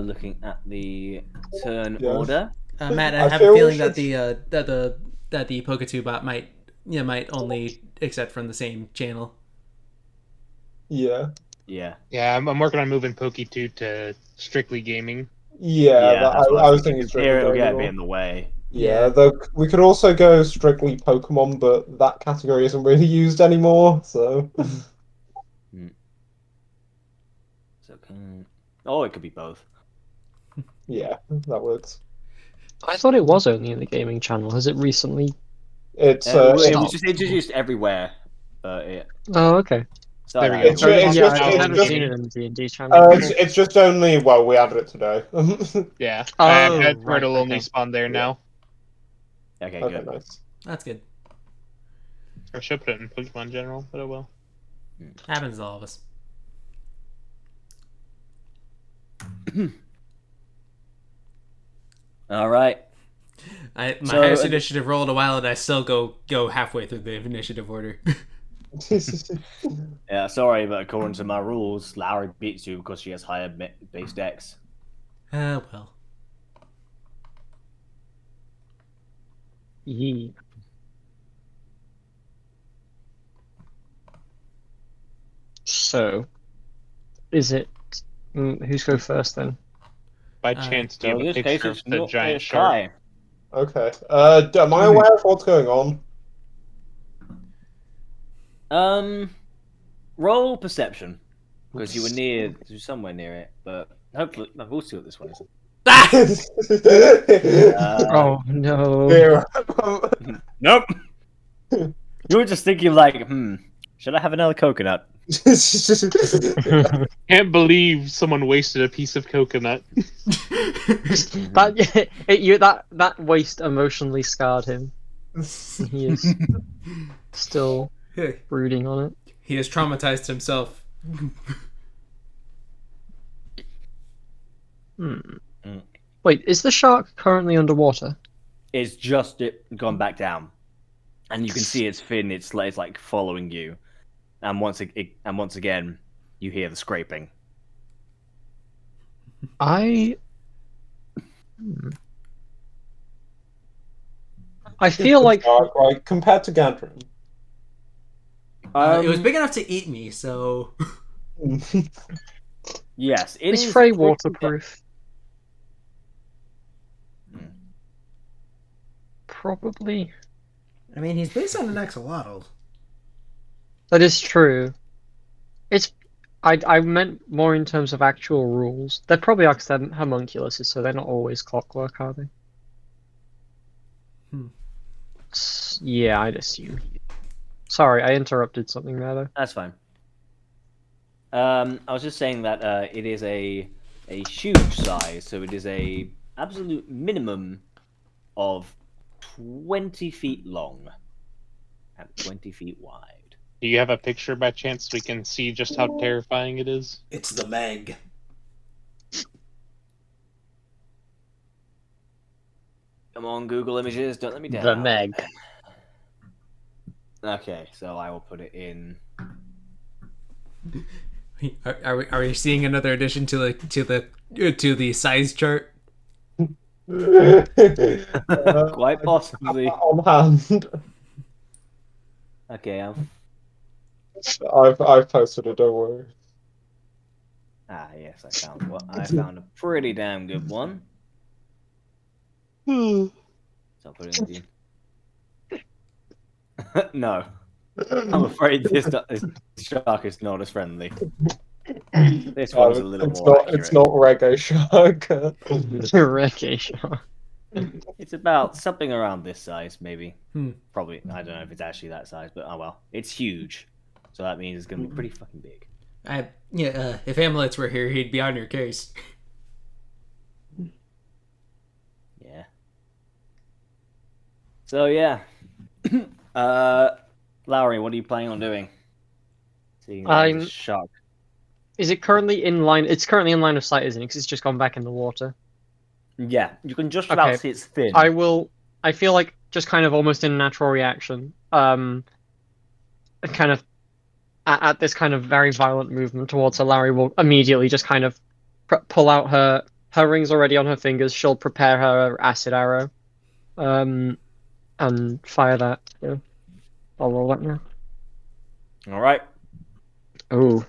looking at the turn Yeah. order. Matt, I I have a feel we feeling that should- the Poketoo bot might only accept from the same channel. Yeah. Yeah. Yeah, I'm working on moving Poke2 to strictly gaming. Yeah, Yeah, that's what I was thinking because strictly here it'll gaming get a as bit well. in the way. Yeah, Yeah. though we could also go strictly Pokemon, but that category isn't really used anymore, so So, oh, it could be both. yeah, that works. I thought it was only in the gaming channel. Has it recently? It's It was Stop. just introduced everywhere. It Oh, okay. There started we out go. in the It's Yeah, just I've it's never just seen it in the D&D channel before. it's just only we added it today. Yeah, Oh, that right, turtle only okay. spawned there now. Okay, Okay, good. nice. That's good. I should put it in Pokemon General, but oh well. Happens to all of us. All right. My So, highest initiative rolled a while, and I still go halfway through the initiative order. Yeah, sorry, but according to my rules, Lowry beats you because she has higher base dex. Well. Yee. So, is it? Who's go first then? By chance, do So you in have a this case, picture of it's the not giant it's shark? Kai. Okay. Am I aware of what's going on? Roll perception because you were somewhere near it, but hopefully, we'll see what this one is. Oh no! Here. Nope. You were just thinking like, should I have another coconut? Can't believe someone wasted a piece of coconut. that waste emotionally scarred him. He is still brooding on it. He has traumatized himself. Wait, is the shark currently underwater? It's just gone back down, and you can see its fin. It's like following you, and once again, you hear the scraping. I feel like Like compared to Gandrin. It was big enough to eat me, so Yes, it is is Frey pretty waterproof. Probably. I mean, he's based on an axolotl. That is true. I meant more in terms of actual rules. They're probably accident homunculuses, so they're not always clockwork, are they? Yeah, I'd assume. Sorry, I interrupted something there, though. That's fine. I was just saying that it is a huge size, so it is a absolute minimum of 20 feet long and 20 feet wide. Do you have a picture by chance so we can see just how terrifying it is? It's the Meg. Come on, Google Images, don't let me down. The Meg. Okay, so I will put it in. are we seeing another addition to the size chart? Quite possibly. On hand. Okay, I've posted it, don't worry. yes, I found a pretty damn good one. So I'll put it in the... No. I'm afraid this shark is not as friendly. This one's a little more accurate. It's not reggae shark. Reggae shark. It's about something around this size, maybe. Hmm. Probably. I don't know if it's actually that size, but oh well. It's huge. So that means it's going to be pretty fucking big. If Amulets were here, he'd be on your case. Yeah. So yeah. Lowry, what are you planning on doing? Seeing I'm- this shark. Is it currently in line? It's currently in line of sight, isn't it? Because it's just gone back in the water. Yeah, you can just about Okay. see its fin. I feel like just kind of almost in a natural reaction. Kind of at this kind of very violent movement towards her, Larry will immediately just kind of pull out her rings already on her fingers. She'll prepare her acid arrow, and fire that. Yeah. I'll roll that now. All right. Oh.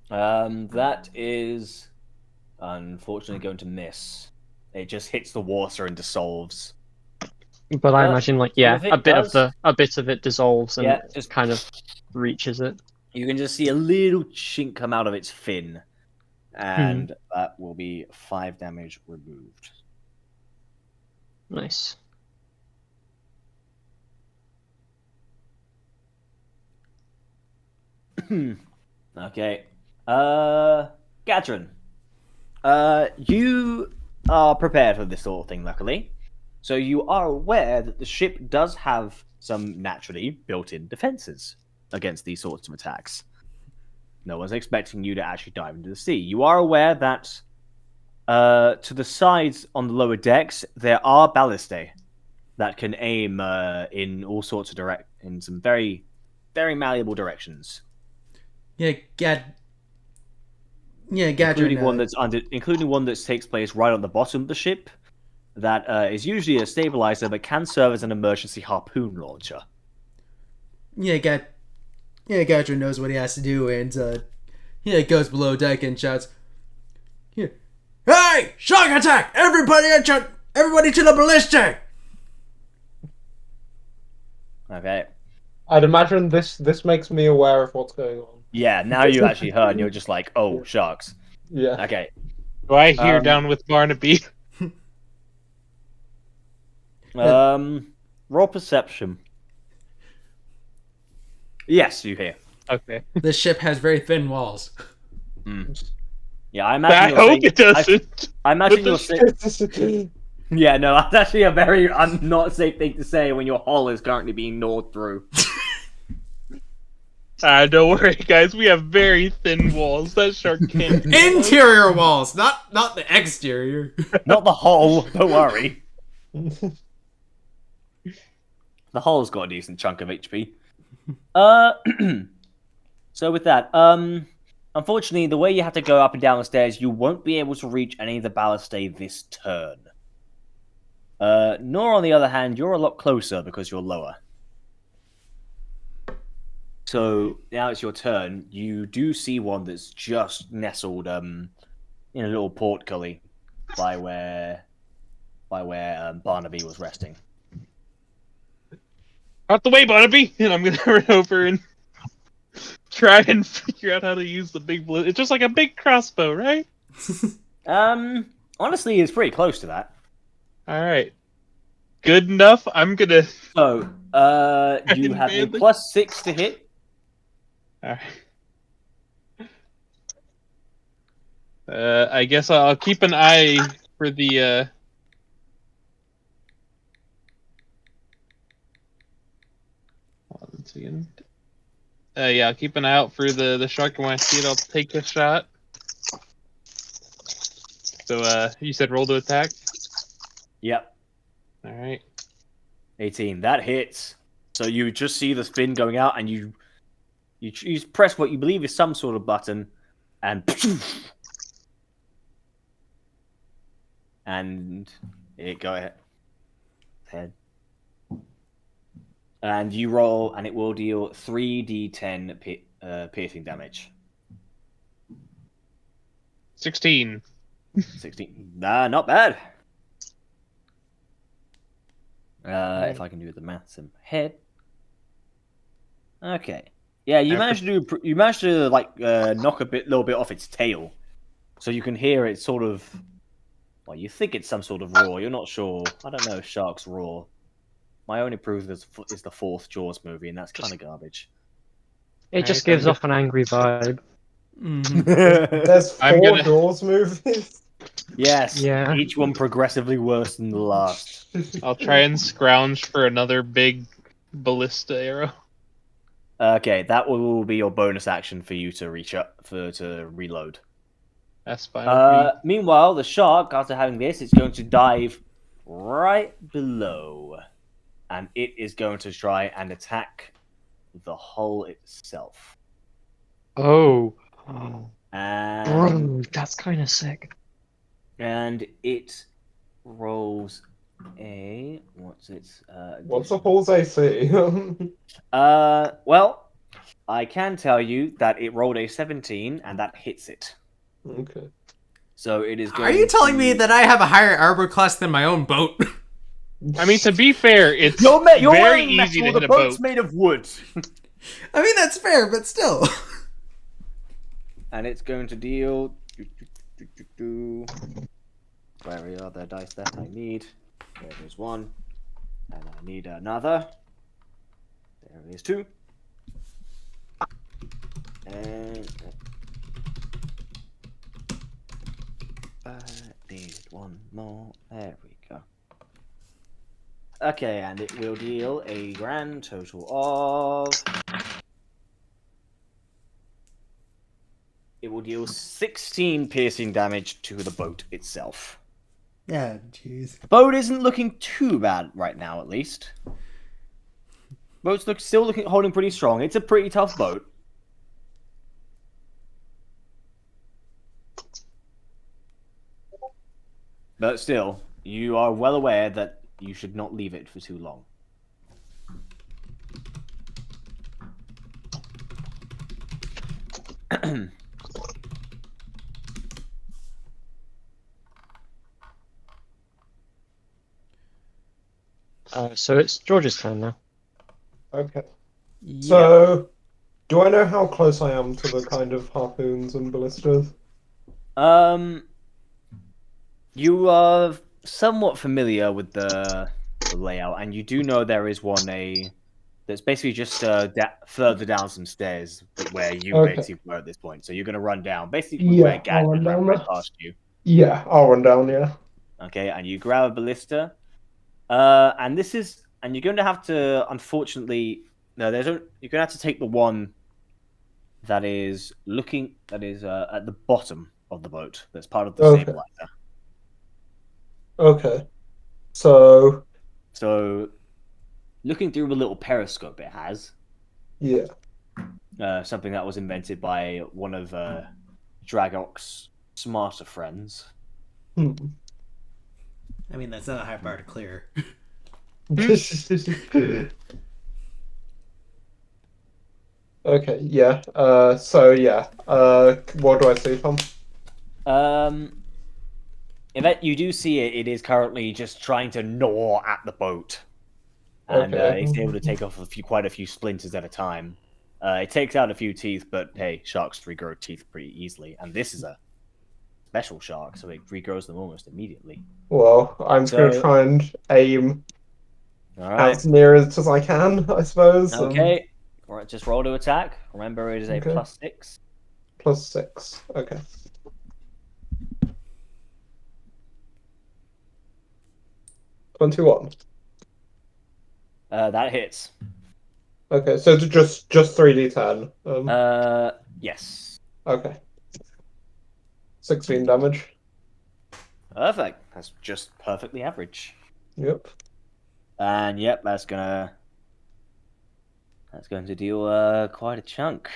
That is unfortunately going to miss. It just hits the water and dissolves. But I imagine, like, yeah, Some of it does. a bit of it dissolves and Yeah, just kind of reaches it. You can just see a little chink come out of its fin, and that will be 5 damage removed. Nice. Okay. Quadruin. You are prepared for this sort of thing, luckily. So you are aware that the ship does have some naturally built-in defenses against these sorts of attacks. No one's expecting you to actually dive into the sea. You are aware that to the sides on the lower decks, there are ballistae that can aim in all sorts of in some very, very malleable directions. Yeah, including one that takes place right on the bottom of the ship. That is usually a stabilizer, but can serve as an emergency harpoon launcher. Quadruin knows what he has to do, and goes below deck and shouts, "Hey, shock attack! Everybody to the ballistic!" Okay. I'd imagine this makes me aware of what's going on. Yeah, now you actually heard, and you're just like, oh, sharks. Yeah. Okay. Do I hear down with Barnaby? Roll perception. Yes, you hear. Okay. This ship has very thin walls. Yeah, I imagine. I hope it doesn't. I imagine you're saying. Yeah, no, that's actually a very not safe thing to say when your hull is currently being gnawed through. Don't worry, guys. We have very thin walls. That shark can't. Interior walls, not the exterior. Not the hull. Don't worry. The hull's got a decent chunk of HP. So with that, unfortunately, the way you have to go up and down the stairs, you won't be able to reach any of the ballistae this turn. Nor, on the other hand, you're a lot closer because you're lower. So now it's your turn. You do see one that's just nestled in a little port gully by where Barnaby was resting. Out the way, Barnaby! And I'm gonna run over and try and figure out how to use the big blue. It's just like a big crossbow, right? Honestly, it's pretty close to that. Alright. Good enough. I'm gonna... So, you have a +6 to hit. Alright. I guess I'll keep an eye for the, yeah, I'll keep an eye out for the shark, and when I see it, I'll take a shot. So, you said roll to attack? Yep. Alright. 18. That hits. So you just see the fin going out, and you press what you believe is some sort of button, and it go ahead. And you roll, and it will deal 3d10 piercing damage. 16. 16. Not bad. If I can do the maths in my head. Okay. Yeah, you managed to like knock little bit off its tail, so you can hear it sort of. Well, you think it's some sort of roar. You're not sure. I don't know if sharks roar. My only proof is the fourth Jaws movie, and that's kind of garbage. It just gives off an angry vibe. There's 4 Jaws movies. Yes. Yeah. Each one progressively worse than the last. I'll try and scrounge for another big ballista arrow. Okay, that will be your bonus action for you to to reload. That's fine with me. Meanwhile, the shark, after having this, it's going to dive right below, and it is going to try and attack the hull itself. Oh. And Bro, that's kind of sick. and it rolls a what's its What's the hull's AC? well, I can tell you that it rolled a 17 and that hits it. Okay. So it is Are you telling me that I have a higher arbor class than my own boat? I mean, to be fair, it's you're very wearing easy metal, to hit the a boat's boat. made of wood. I mean, that's fair, but still. And it's going to deal where are the dice that I need? There is one. And I need another. There is two. And I need one more. There we go. Okay, and it will deal a grand total of. It will deal 16 piercing damage to the boat itself. Yeah, jeez. The boat isn't looking too bad right now, at least. Boat's still holding pretty strong. It's a pretty tough boat. But still, you are well aware that you should not leave it for too long. So it's George's turn now. Okay. Yeah. So, do I know how close I am to the kind of harpoons and ballistas? You are somewhat familiar with the layout, and you do know there is one that's basically just further down some stairs where you Okay. basically were at this point. So you're going to run down, basically where Yeah, Gad I'll run down ran there. past you. Yeah, I'll run down, yeah. Okay, and you grab a ballista, and you're going to have to, unfortunately, you're going to have to take the one that is at the bottom of the boat. That's part of the Okay. stabilizer. Okay. So, looking through the little periscope it has, yeah. something that was invented by one of Dragok's smarter friends. Hmm. I mean, that's not a high bar to clear. Okay, yeah. So yeah. What do I see, Tom? In that you do see it is currently just trying to gnaw at the boat, and Okay. it's able to take off quite a few splinters at a time. It takes out a few teeth, but hey, sharks regrow teeth pretty easily, and this is a special shark, so it regrows them almost immediately. Well, I'm just gonna So- try and aim All right. as near as I can, I suppose. Okay. All right, just roll to attack. Remember, it is a Okay. +6. +6. Okay. +21. That hits. Okay, so just 3d10. Yes. Okay. 16 damage. Perfect. That's just perfectly average. Yep. And yep, that's going to deal quite a chunk.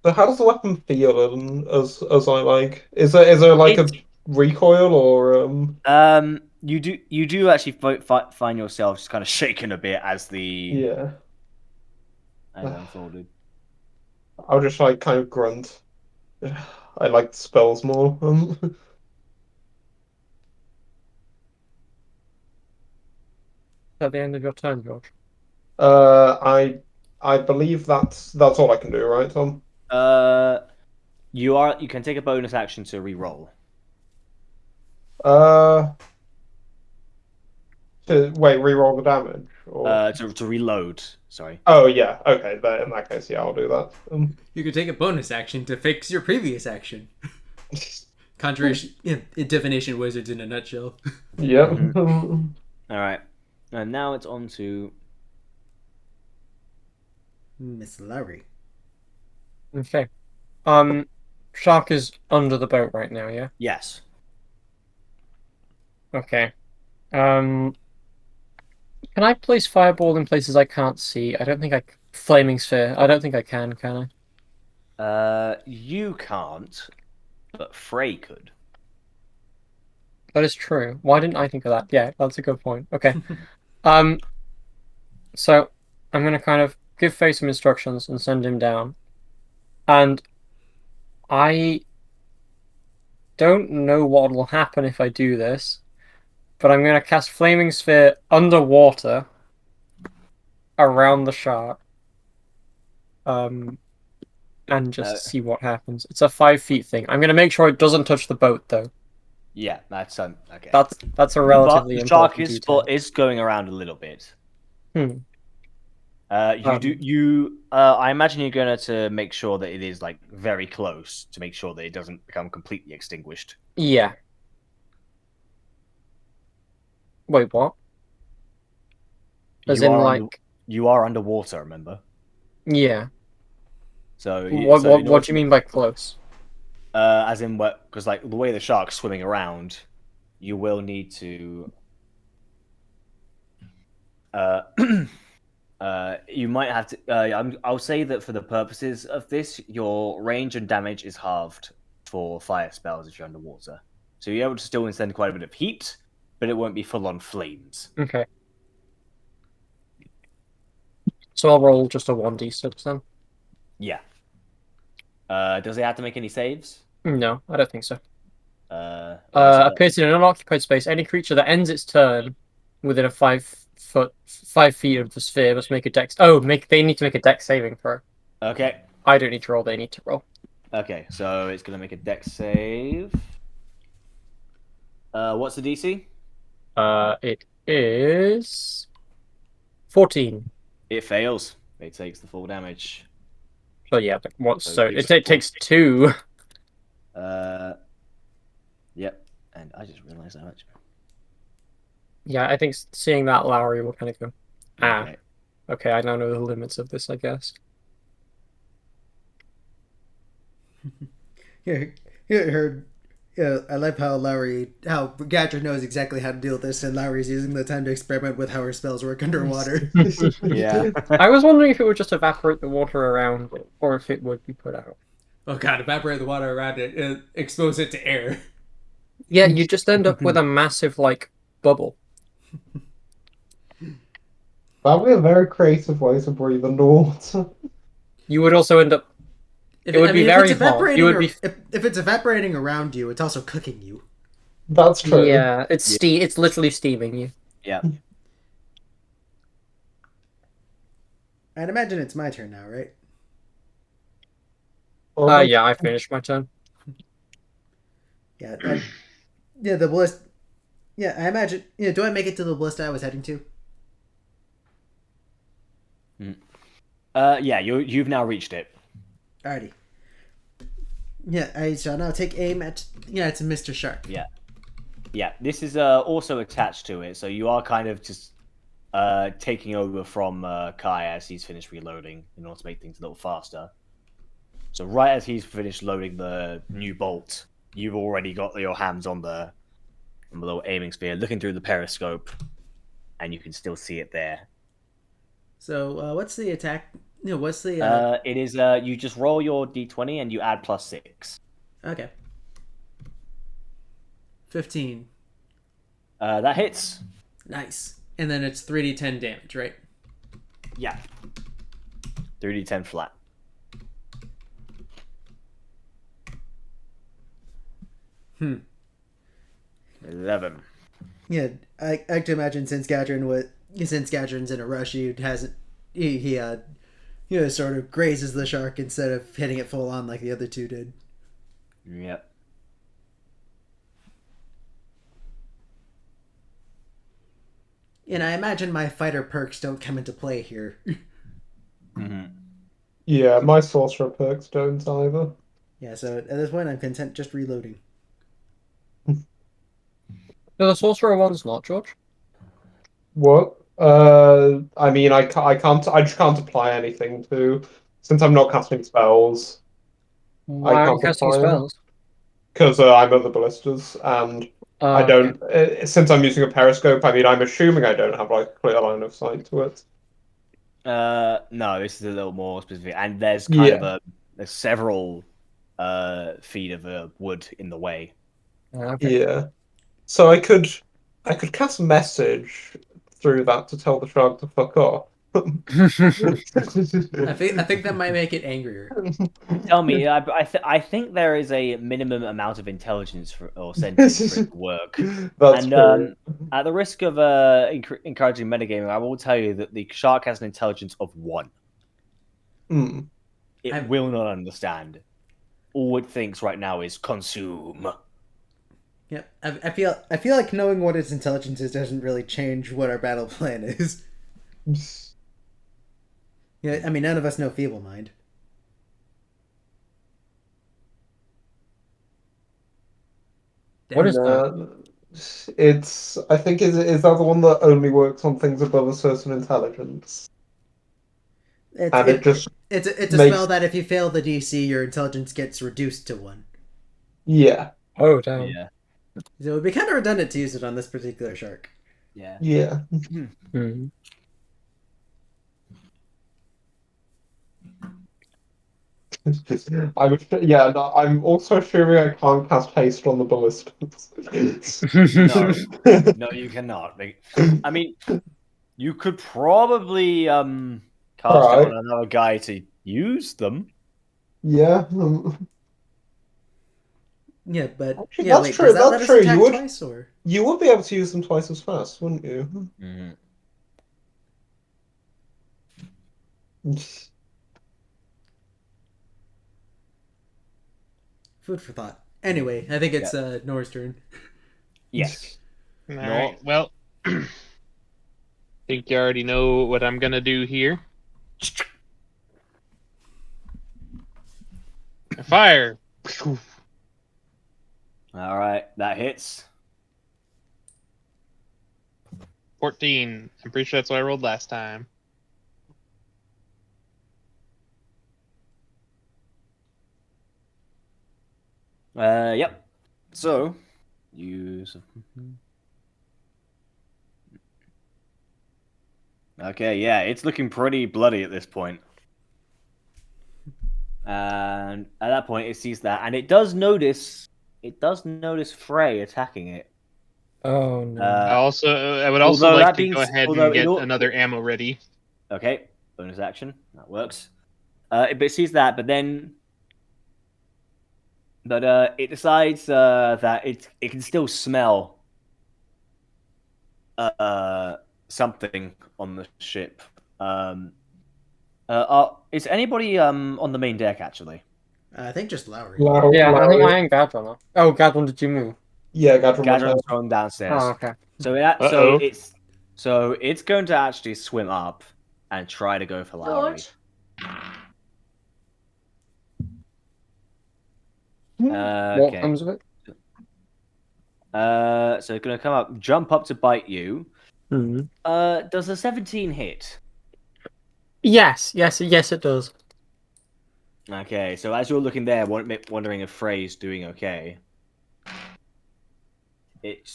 So how does the weapon feel as I like? Is there like a recoil or You do actually find yourself just kind of shaken a bit as yeah. as it unfolded. I'll just like kind of grunt. I like spells more. At the end of your turn, George. I believe that's all I can do, right, Tom? You can take a bonus action to re-roll. Wait, reroll the damage or To reload. Sorry. oh yeah, okay. In that case, yeah, I'll do that. You could take a bonus action to fix your previous action. Conjuration, divination wizards in a nutshell. Yep. All right. And now it's on to Miss Lowry. Okay. Shark is under the boat right now, yeah? yes. Okay. Um, can I place fireball in places I can't see? I don't think I... Flaming sphere. I don't think I can I? You can't, but Frey could. That is true. Why didn't I think of that? Yeah, that's a good point. Okay. Um, so I'm gonna kind of give Faye some instructions and send him down. And I don't know what will happen if I do this, but I'm gonna cast Flaming Sphere underwater around the shark. And just see what happens. It's a 5 feet thing. I'm gonna make sure it doesn't touch the boat though. Yeah, that's okay. That's a But relatively the shark important is detail. is going around a little bit. Hmm. I imagine you're going to make sure that it is like very close to make sure that it doesn't become completely extinguished. Yeah. Wait, what? As You in, are like, you are underwater, remember? yeah. So What do you mean by close? as in what? Because like the way the shark's swimming around, you will need to. You might have to. I'll say that for the purposes of this, your range and damage is halved for fire spells if you're underwater. So you're able to still send quite a bit of heat, but it won't be full on flames. Okay. So I'll roll just a 1d6 then. Yeah. Does it have to make any saves? No, I don't think so. Okay, Appears in an unoccupied space. Any creature that ends its turn within a 5 feet of the sphere must make a dex. Oh, they need to make a dex saving throw. okay. I don't need to roll. They need to roll. Okay, so it's gonna make a dex save. What's the DC? It is 14. It fails. It takes the full damage. So yeah, but what? So So it's it takes 2. Yep. And I just realized how much. Yeah, I think seeing that Lowry will kind of go. Ah, Okay. okay. I now know the limits of this, I guess. Yeah, heard. Yeah, I love how Gadget knows exactly how to deal with this, and Lowry's using the time to experiment with how her spells work underwater. Yeah. I was wondering if it would just evaporate the water around it, or if it would be put out. Oh god, evaporate the water around it, expose it to air. Yeah, you just end up with a massive like bubble. That'd be a very creative way to breathe underwater. You would also end up. It would be very hot. You would be. If it's evaporating around you, it's also cooking you. That's true. Yeah, it's It's literally steaming you. Yeah. I'd imagine it's my turn now, right? Yeah, I finished my turn. Yeah. Yeah, the ballista. Yeah, I imagine. Yeah, do I make it to the ballista I was heading to? Yeah. You've now reached it. Alrighty. Yeah, I shall now take aim at. Yeah, it's Mr. Shark. Yeah. Yeah. This is also attached to it, so you are kind of just taking over from Kai as he's finished reloading in order to make things a little faster. So right as he's finished loading the new bolt, you've already got your hands on the little aiming sphere, looking through the periscope, and you can still see it there. So, what's the attack? No, what's the? It is you just roll your d20 and you add +6. Okay. 15. That hits. Nice. And then it's 3d10 damage, right? Yeah. 3d10 flat. Hmm. 11. Yeah, I like to imagine since Gadrin's in a rush, he sort of grazes the shark instead of hitting it full on like the other two did. Yep. And I imagine my fighter perks don't come into play here. Mm-hmm. Yeah, my sorcerer perks don't either. Yeah, so at this point I'm content just reloading. No, the sorcerer one's not, George. What? I mean, I just can't apply anything to, since I'm not casting spells, I Why aren't you can't casting apply them. spells? Because I'm at the ballistas, and I Okay. don't, since I'm using a periscope, I mean, I'm assuming I don't have, like, a clear line of sight to it. No, this is a little more specific, and there's kind of Yeah, there's several feet of wood in the way. Okay. yeah. So I could cast message through that to tell the shark to fuck off. I think that might make it angrier. Tell me, I think there is a minimum amount of intelligence or sentience for it to work. That's And true. at the risk of encouraging metagaming, I will tell you that the shark has an intelligence of 1. Hmm. It will not understand. All it thinks right now is consume. Yeah, I feel like knowing what its intelligence is doesn't really change what our battle plan is. Yeah, I mean, none of us know Feeble Mind. What is that? I think is that the one that only works on things above a certain intelligence, It's and it it, just it's a spell makes that if you fail the DC, your intelligence gets reduced to 1. yeah, Oh, damn. Yeah, So it would be kind of redundant to use it on this particular shark. yeah. yeah. Hmm. I'm also assuming I can't cast haste on the ballistas. No, no, you cannot. I mean, you could probably cast it on Alright, another guy to use them. yeah. Yeah, but Actually, yeah, that's wait, does true. that let That's us true. You attack would twice or? you would be able to use them twice as fast, wouldn't you? Mhm. Food for thought. Anyway, I think it's Yeah. Nora's turn. Yes. All No. right. Well, think you already know what I'm gonna do here. Fire. All right, that hits. 14. I'm pretty sure that's what I rolled last time. Yep. So, use. Okay, yeah, it's looking pretty bloody at this point. And at that point, it sees that, and it does notice. It does notice Frey attacking it. Oh, no. I would also although like that to being go s- ahead although and it get al- another ammo ready. Okay, bonus action that works. But it sees that, but it decides that it can still smell something on the ship. Is anybody on the main deck actually? I think just Lowry. Yeah, I think Lowry. I ain't Gadron. Oh, Gadron, did you move? Yeah, Gadron went Gadron's down. going downstairs. Oh, okay. Uh-oh. So it's going to actually swim up and try to go for Lowry. What Okay. comes of it? So it's going to come up, jump up to bite you. Hmm. Does a 17 hit? Yes, it does. Okay, so as you're looking there, wondering if Frey's doing okay, it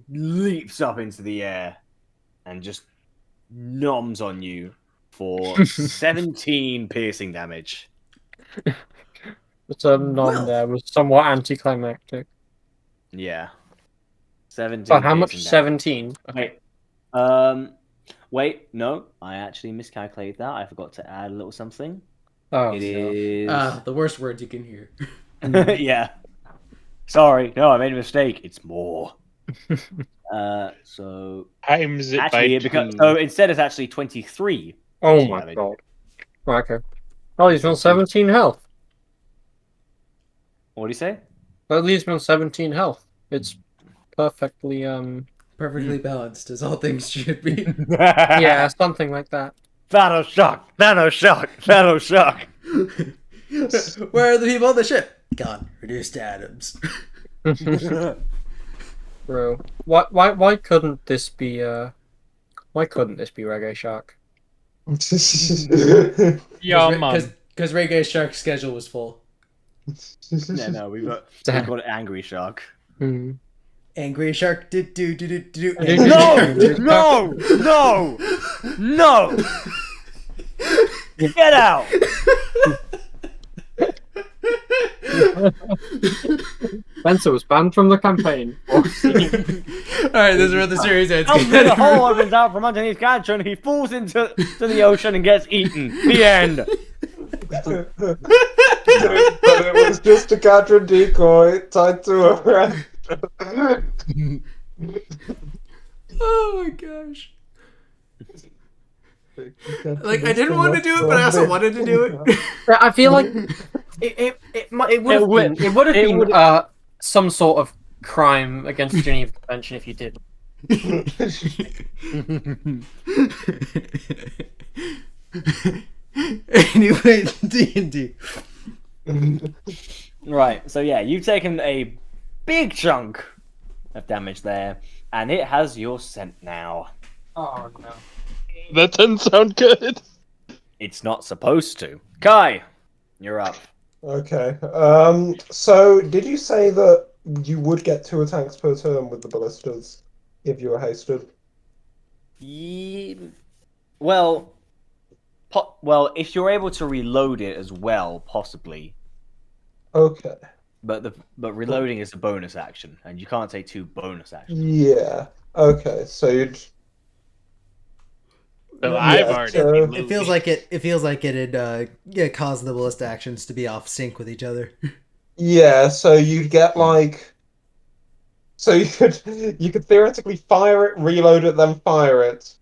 leaps up into the air and just noms on you for 17 piercing damage. The term nom Well. there was somewhat anticlimactic. Yeah. 17 But how much? piercing damage. 17? Wait. Wait, no, I actually miscalculated that. I forgot to add a little something. Oh, It no. is. The worst words you can hear. Yeah. Sorry, no, I made a mistake. It's more. So Times it actually, by 2. so instead it's actually 23. Oh piercing my damage. god. Right, okay. Oh, he's on 17 health. What do you say? That leaves me on 17 health. It's perfectly, Perfectly balanced, as all things should be. yeah, something like that. Thanos shock! Thanos shock! Thanos shock! Where are the people on the ship? Gone. Reduced to atoms. Bro, why couldn't this be Why couldn't this be Reggae Shark? Yeah, man. Because Reggae Shark's schedule was full. No, we've got Angry Shark. Hmm. Angry Shark. Do do do do do. No! No! No! Get out! Spencer was banned from the campaign. Alright, this is where the series ends. The hole opens out from underneath Gadron, he falls into the ocean and gets eaten. The end. But it was just a Quadruin decoy tied to a raft. Oh my gosh. Like, I didn't want to do it, but I also wanted to do it. I feel like it would have been some sort of crime against the Geneva Convention if you did. Anyway, D&D. Right, so yeah, you've taken a big chunk of damage there, and it has your scent now. Oh no. That doesn't sound good. It's not supposed to. Kai, you're up. Okay. So did you say that you would get 2 attacks per turn with the ballistas if you were hasted? Well, if you're able to reload it as well, possibly. Okay. But reloading is a bonus action, and you can't take 2 bonus actions. Yeah. Okay. So you'd. So I've already. It feels like it'd cause the ballista actions to be off sync with each other. Yeah. So you'd get like. So you could theoretically fire it, reload it, then fire it,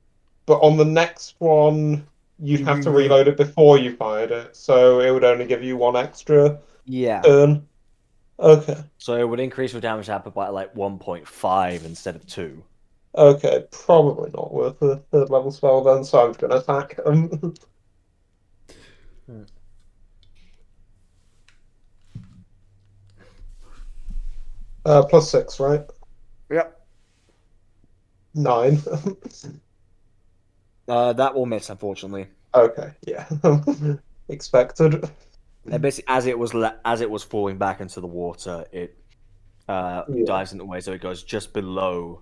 but on the next one you'd have to reload it before you fired it. So it would only give you 1 extra turn. Okay. So it would increase your damage output by like 1.5 instead of 2. Okay, probably not worth a 3rd level spell then, so I'm gonna attack. +6, right? Yep. 9. That will miss, unfortunately. Okay, yeah. Expected. And basically, as it was falling back into the water, it dives in the way, so it goes just below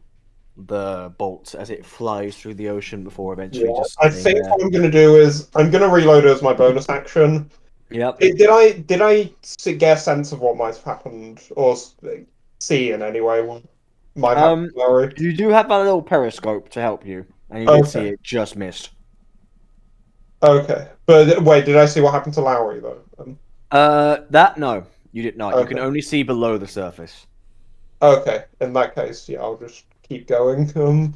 the bolt as it flies through the ocean before eventually just. I think what I'm gonna do is I'm gonna reload it as my bonus action. Yep. Did I get a sense of what might have happened, or see in any way what might happen? You do have a little periscope to help you, and you did see it just missed. Okay, but wait, did I see what happened to Lowry though? No, you did not. You can only see below the surface. Okay, in that case, yeah, I'll just keep going.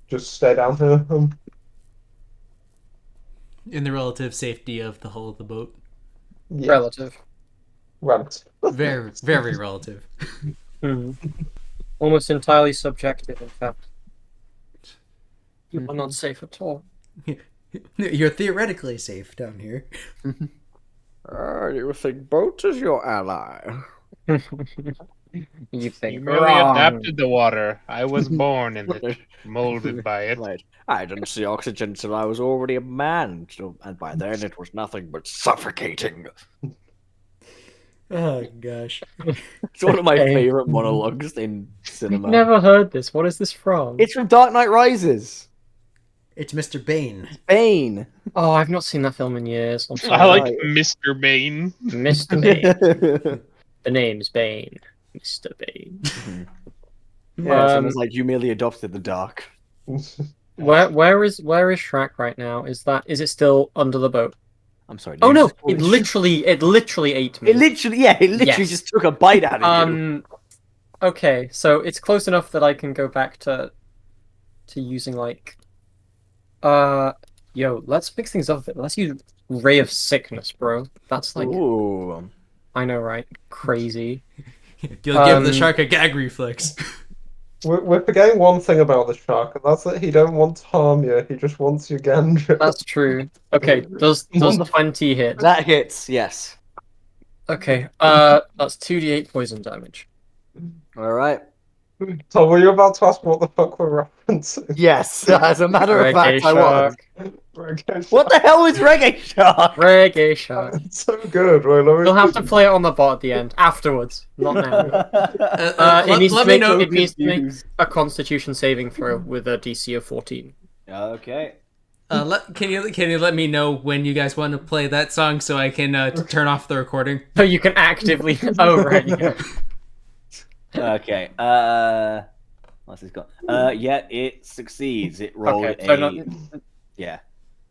Just stay down here. In the relative safety of the hull of the boat. Yeah. Relative. Very, very relative. Almost entirely subjective, in fact. You are not safe at all. You're theoretically safe down here. You think boat is your ally? You think You merely adapted the water. I was born in it, molded by it. Right. I didn't see oxygen till I was already a man, and by then it was nothing but suffocating. Oh gosh. It's one of my favorite monologues in cinema. I've never heard this. What is this from? It's from Dark Knight Rises. It's Mr. Bane. Bane. Oh, I've not seen that film in years. I'm sorry. I like Mr. Bane. Mr. Bane. The name's Bane. Mr. Bane. Yeah, so it's like you merely adopted the dark. Where is Shrek right now? Is it still under the boat? I'm sorry. Oh no! It literally ate me. It literally just took a bite out of you. Okay, so it's close enough that I can go back to using like yo, let's mix things up a bit. Let's use Ray of Sickness, bro. That's like Ooh. I know, right? Crazy. You'll give the shark a gag reflex. We're forgetting one thing about the shark, and that's that he don't want to harm you. He just wants your Gandra. That's true. Okay, does the 20 hit? That hits, yes. Okay, that's 2d8 poison damage. Alright. Tom, were you about to ask what the fuck we're referencing? Yes, as a matter of Reggae fact, I was. Shark. Reggae What the hell is Reggae Shark? Reggae Shark. It's so good. Wait, let me You'll have see. to play it on the bot at the end. Afterwards. Not now. It needs let to me make know. it needs to make confused. a Constitution saving throw with a DC of 14. Okay. Can you let me know when you guys want to play that song so I can turn off the recording? So you can actively. Oh right. Yeah. Okay. What's this got? Yeah, it succeeds. It rolled Okay. So yeah.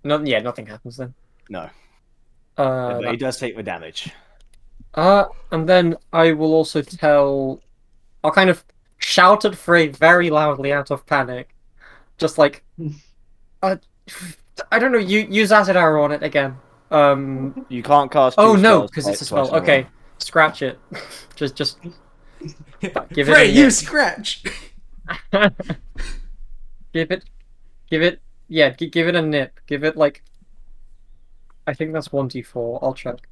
nothing happens then. No. Uh, But it does take the damage. and then I will also tell. I'll kind of shout at Frey very loudly out of panic, just like, I don't know. You use acid arrow on it again. You can't cast. Oh two no, spells because it's a twice spell. in a row. Okay, scratch it. just give it Frey, a you nip. scratch. give it. Yeah, give it a nip. Give it like. I think that's 1d4. I'll check.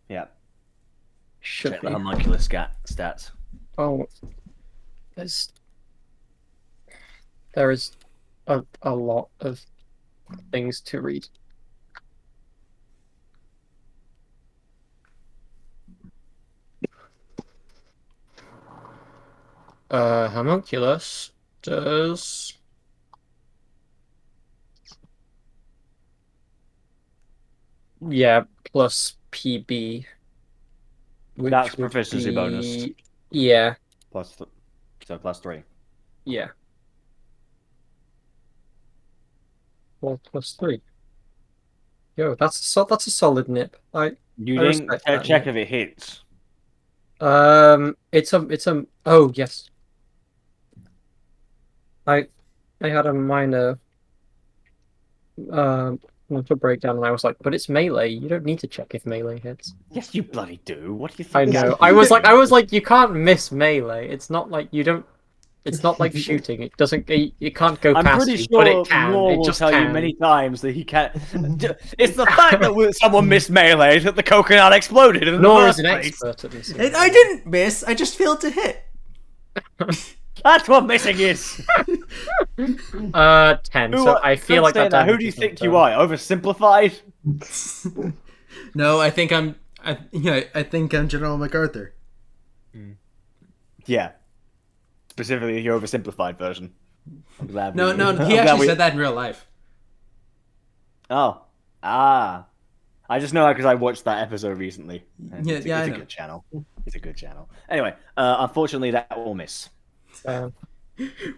Yeah. Should Check be. the homunculus stats. Oh, there is a lot of things to read. Homunculus does. Yeah, plus PB. Which That's would proficiency be... bonus. Yeah, So +3. yeah. Well, +3. Yo, that's a solid nip. I You didn't respect that check nip. if it hits. It's a. Oh yes. I had a minor mental breakdown, and I was like, but it's melee. You don't need to check if melee hits. Yes, you bloody do. What do you I think? know. I was like, you can't miss melee. It's not like you don't. It's not like shooting. It doesn't. It can't go I'm past pretty you, but sure it can. Nor It will just tell you can. many times that he can't. It's the fact that someone missed melee that the coconut exploded in the Nor is first an place. expert at this. I didn't miss. I just failed to hit. That's what missing is. 10. So I feel Don't like say that. Who do you think you are? Oversimplified? No, I think I'm. I think I'm General MacArthur. Yeah. Specifically, the oversimplified version. I'm glad. No, we- no, I'm he glad actually we- said that in real life. Oh, I just know that because I watched that episode recently. And Yeah, it's yeah, I a know. good channel. It's a good channel. Anyway, unfortunately, that will miss. We're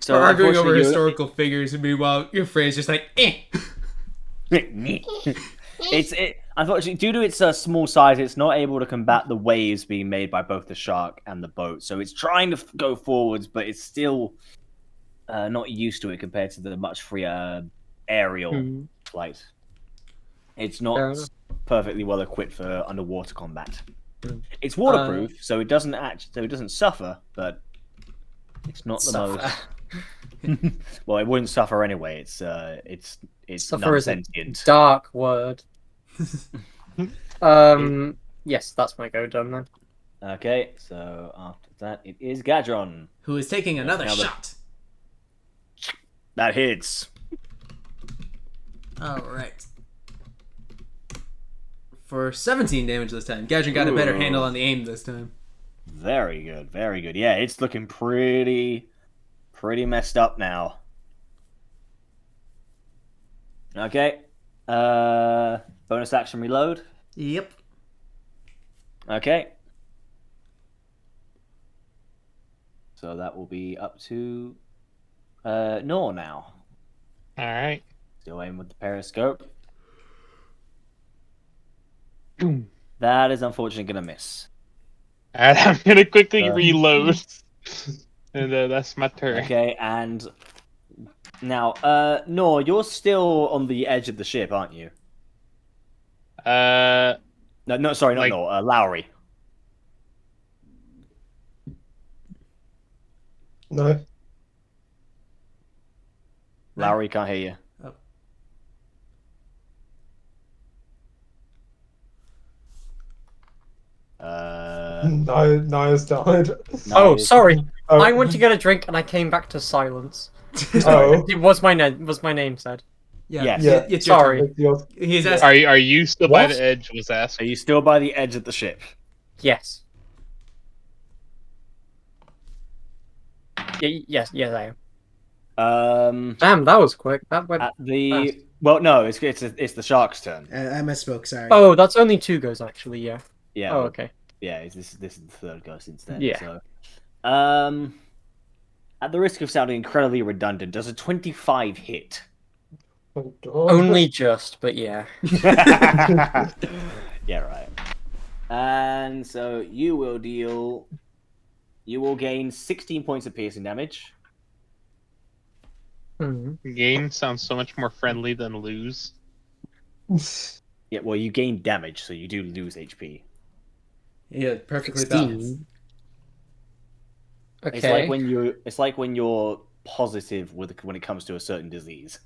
So arguing over unfortunately, historical figures, and meanwhile, your phrase just like, eh. Unfortunately, due to its small size, it's not able to combat the waves being made by both the shark and the boat. So it's trying to go forwards, but it's still not used to it compared to the much freer aerial flight. It's not perfectly well equipped for underwater combat. It's waterproof, so it doesn't suffer, but it's not the most. Well, it wouldn't suffer anyway. It's Suffer is a non-sentient. dark word. Yes, that's my go done then. Okay, so after that, it is Gadron. Who is taking another Now the- shot. That hits. Alright. For 17 damage this time. Gadget got a better Ooh. handle on the aim this time. Very good, very good. Yeah, it's looking pretty messed up now. Okay. Bonus action reload. Yep. Okay. So that will be up to Nor now. All right. Still aim with the periscope. That is unfortunately gonna miss. All right, I'm gonna quickly reload, and that's my turn. Okay, and now, Nor, you're still on the edge of the ship, aren't you? No, sorry, not like- Nor. Lowry. No. Lowry can't hear you. No, Naya's died. Oh, sorry. Oh. I went to get a drink and I came back to silence. Oh. It was my name. Was my name said? Yeah, Yes. Yeah. it's your Sorry. turn. It's yours. He's Yeah. asking. Are you still by What? the edge? Was asked. Are you still by the edge of the ship? Yes. Yes, I am. Damn, that was quick. That went. At the well, no, it's the shark's turn. I misspoke. Sorry. Oh, that's only 2 goes actually. Yeah. Yeah. Oh, okay. Yeah, this is the third go since then. Yeah. So, at the risk of sounding incredibly redundant, does a 25 hit? Oh, God. Only just, but yeah. Yeah, right. And so you will gain 16 points of piercing damage. Gain sounds so much more friendly than lose. Yeah, well, you gain damage, so you do lose HP. Yeah, perfectly balanced. 16. Okay. It's like when you're positive when it comes to a certain disease.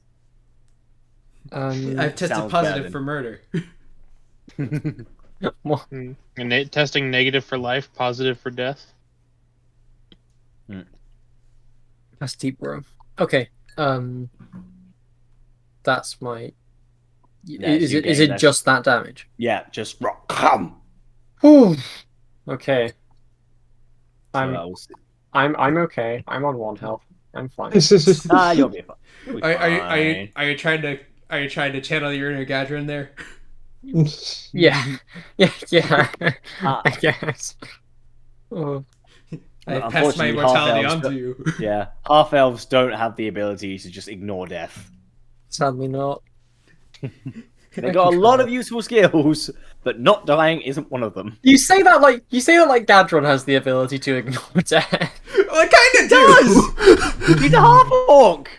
I've tested Sounds positive bad. for murder. Well, And testing negative for life, positive for death. that's deep, bro. Okay. That's my. Yeah, Is you it gain that. just that damage? Yeah, just rock. Come. Whew. Okay. So I'm okay. I'm on 1 health. I'm fine. you'll be fine. You'll be fine. Are you trying to channel your inner Gadron there? Yeah. Yeah. Ah. I guess. Oh. I passed my Unfortunately, immortality half-elves onto you. Yeah, half elves don't have the ability to just ignore death. Sadly not. They got a lot of useful skills, but not dying isn't one of them. You say that like Gadron has the ability to ignore death. Well, it kind of does. He's a half orc.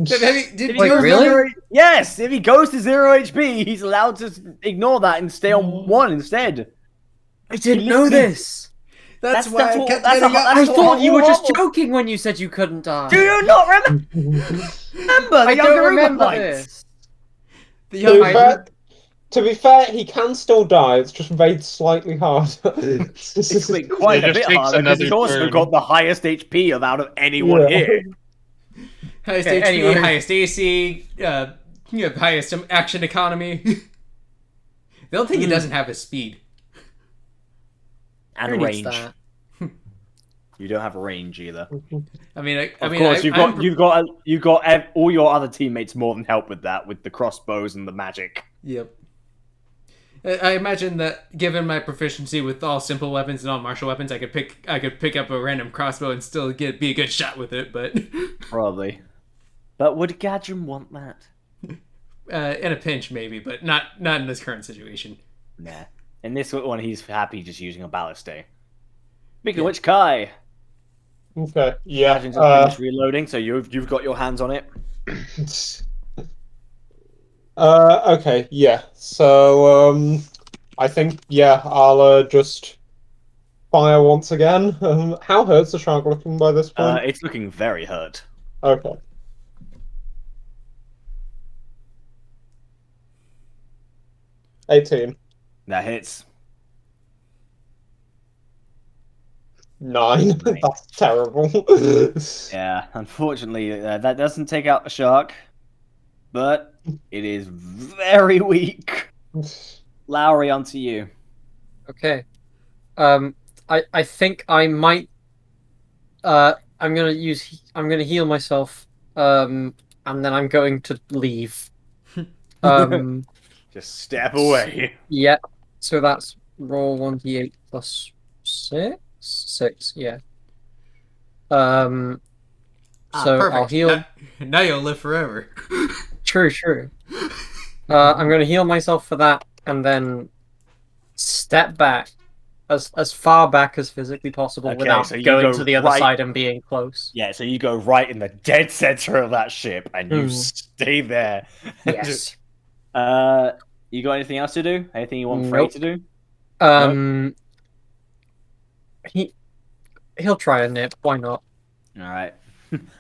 Did Wait, you really? Yes, if he goes to 0 HP, he's allowed to ignore that and stay on 1 instead. I didn't know this. That's That's why I what- kept that's getting a- up. I that's thought you were just horrible. joking when you said you couldn't die. Do you not remember? Remember I the don't younger remember Uberlites? this. The To young be fair, to be fair, he can still die. It's just made slightly harder. It's been quite It a just bit takes harder because he's another also turn. got the highest HP of out of anyone Yeah. here. highest Okay, HP, anyway. highest AC, highest action economy. The only thing he doesn't have is speed. And Who needs range. that? You don't have range either. I mean, Of course, you've got all your other teammates more than help with that, with the crossbows and the magic. Yep. I imagine that given my proficiency with all simple weapons and all martial weapons, I could pick up a random crossbow and still be a good shot with it. But Probably. But would Gadron want that? in a pinch, maybe, but not in this current situation. Nah. In this one, he's happy just using a balliste. Speaking of which, Kai, Okay, yeah. Gadron's just finished reloading, so you've got your hands on it. Okay, yeah. So, I think, yeah, I'll just fire once again. How hurt's the shark looking by this point? It's looking very hurt. Okay. $18. That hits. 9. That's terrible. Yeah, unfortunately, that doesn't take out the shark, but it is very weak. Lowry, onto you. Okay. I think I might. I'm gonna heal myself. And then I'm going to leave. Just step away. Yeah. So that's roll 1d8 plus 6. 6. Yeah. So perfect. I'll heal. Now you'll live forever. True. I'm gonna heal myself for that, and then step back as far back as physically possible Okay, without so you going go to the other right- side and being close. Yeah, so you go right in the dead center of that ship, and you stay there. Yes. You got anything else to do? Anything you want Frey Nope. to do? He'll try a nip. Why not? All right.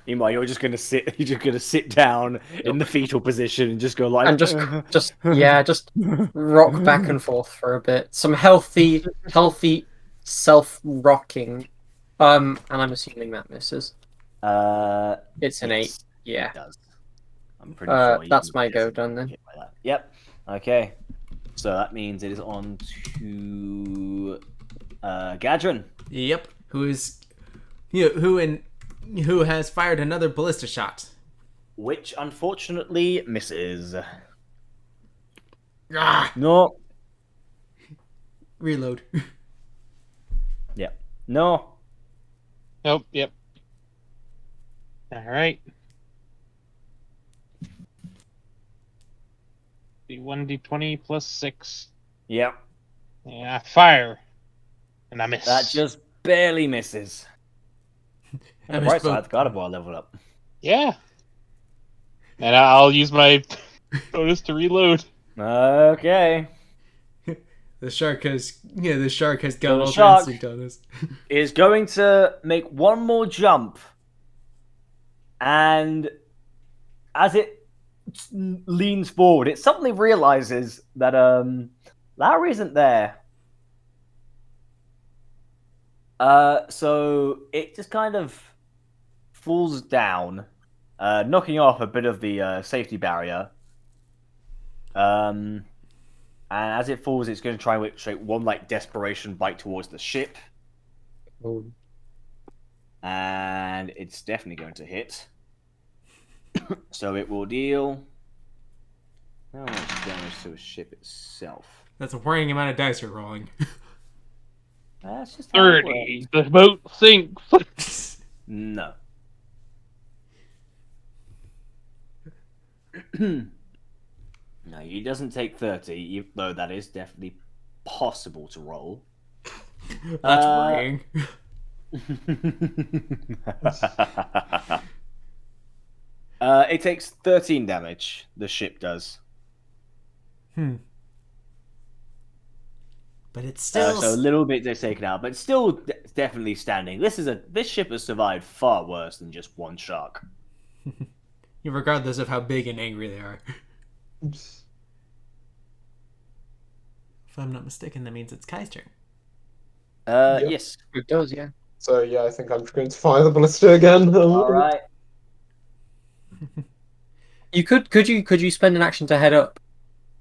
Meanwhile, you're just gonna sit down in the fetal position and just go like, And just rock back and forth for a bit. Some healthy self-rocking. And I'm assuming that misses. It's an Yes, 8. Yeah. it does. I'm pretty sure. That's my go done then. Hit by that. Yep. Okay. So that means it is on to Gadrin. Yep. Who has fired another ballista shot? Which unfortunately misses. Ah! No. Reload. Yep. No. Nope. Yep. All right. D1d20 plus 6. Yep. Yeah, fire. And I miss. That just barely misses. I On the missed bright both. side, the Gardevoir leveled up. Yeah. And I'll use my bonus to reload. Okay. The shark has gotten the ultra shark- instinct on us. Is going to make one more jump, and as it leans forward, it suddenly realizes that Larry isn't there. So it just kind of falls down, knocking off a bit of the safety barrier. And as it falls, it's going to try and take one desperation bite towards the ship. Oh. And it's definitely going to hit. So it will deal how much damage to a ship itself? That's a worrying amount of dice you're rolling. That's just how it 30. The boat sinks. No. No, he doesn't take 30, though that is definitely possible to roll. That's worrying. It takes 13 damage, the ship does. But it's still So a little bit they're taken out, but still definitely standing. This ship has survived far worse than just one shark. regardless of how big and angry they are. Oops. If I'm not mistaken, that means it's Kai's turn. Yep. Yes. It does, yeah. So yeah, I think I'm just going to fire the ballista again. All right. You could you spend an action to head up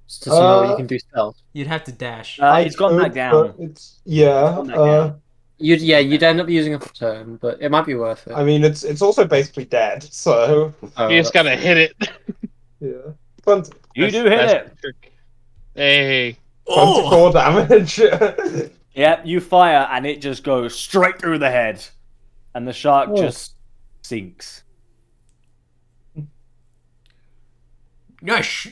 to see what you can do stealth? You'd have to dash. It's gone back could, down. but it's yeah. gone back down. You'd end up using a turn, but it might be worth it. I mean, it's also basically dead. So Oh, You just that's gotta true. hit it. yeah, 20, You do hit That's it. the trick. Hey. 24 damage. Yep, you fire and it just goes straight through the head, and the shark Oh. just sinks. Nice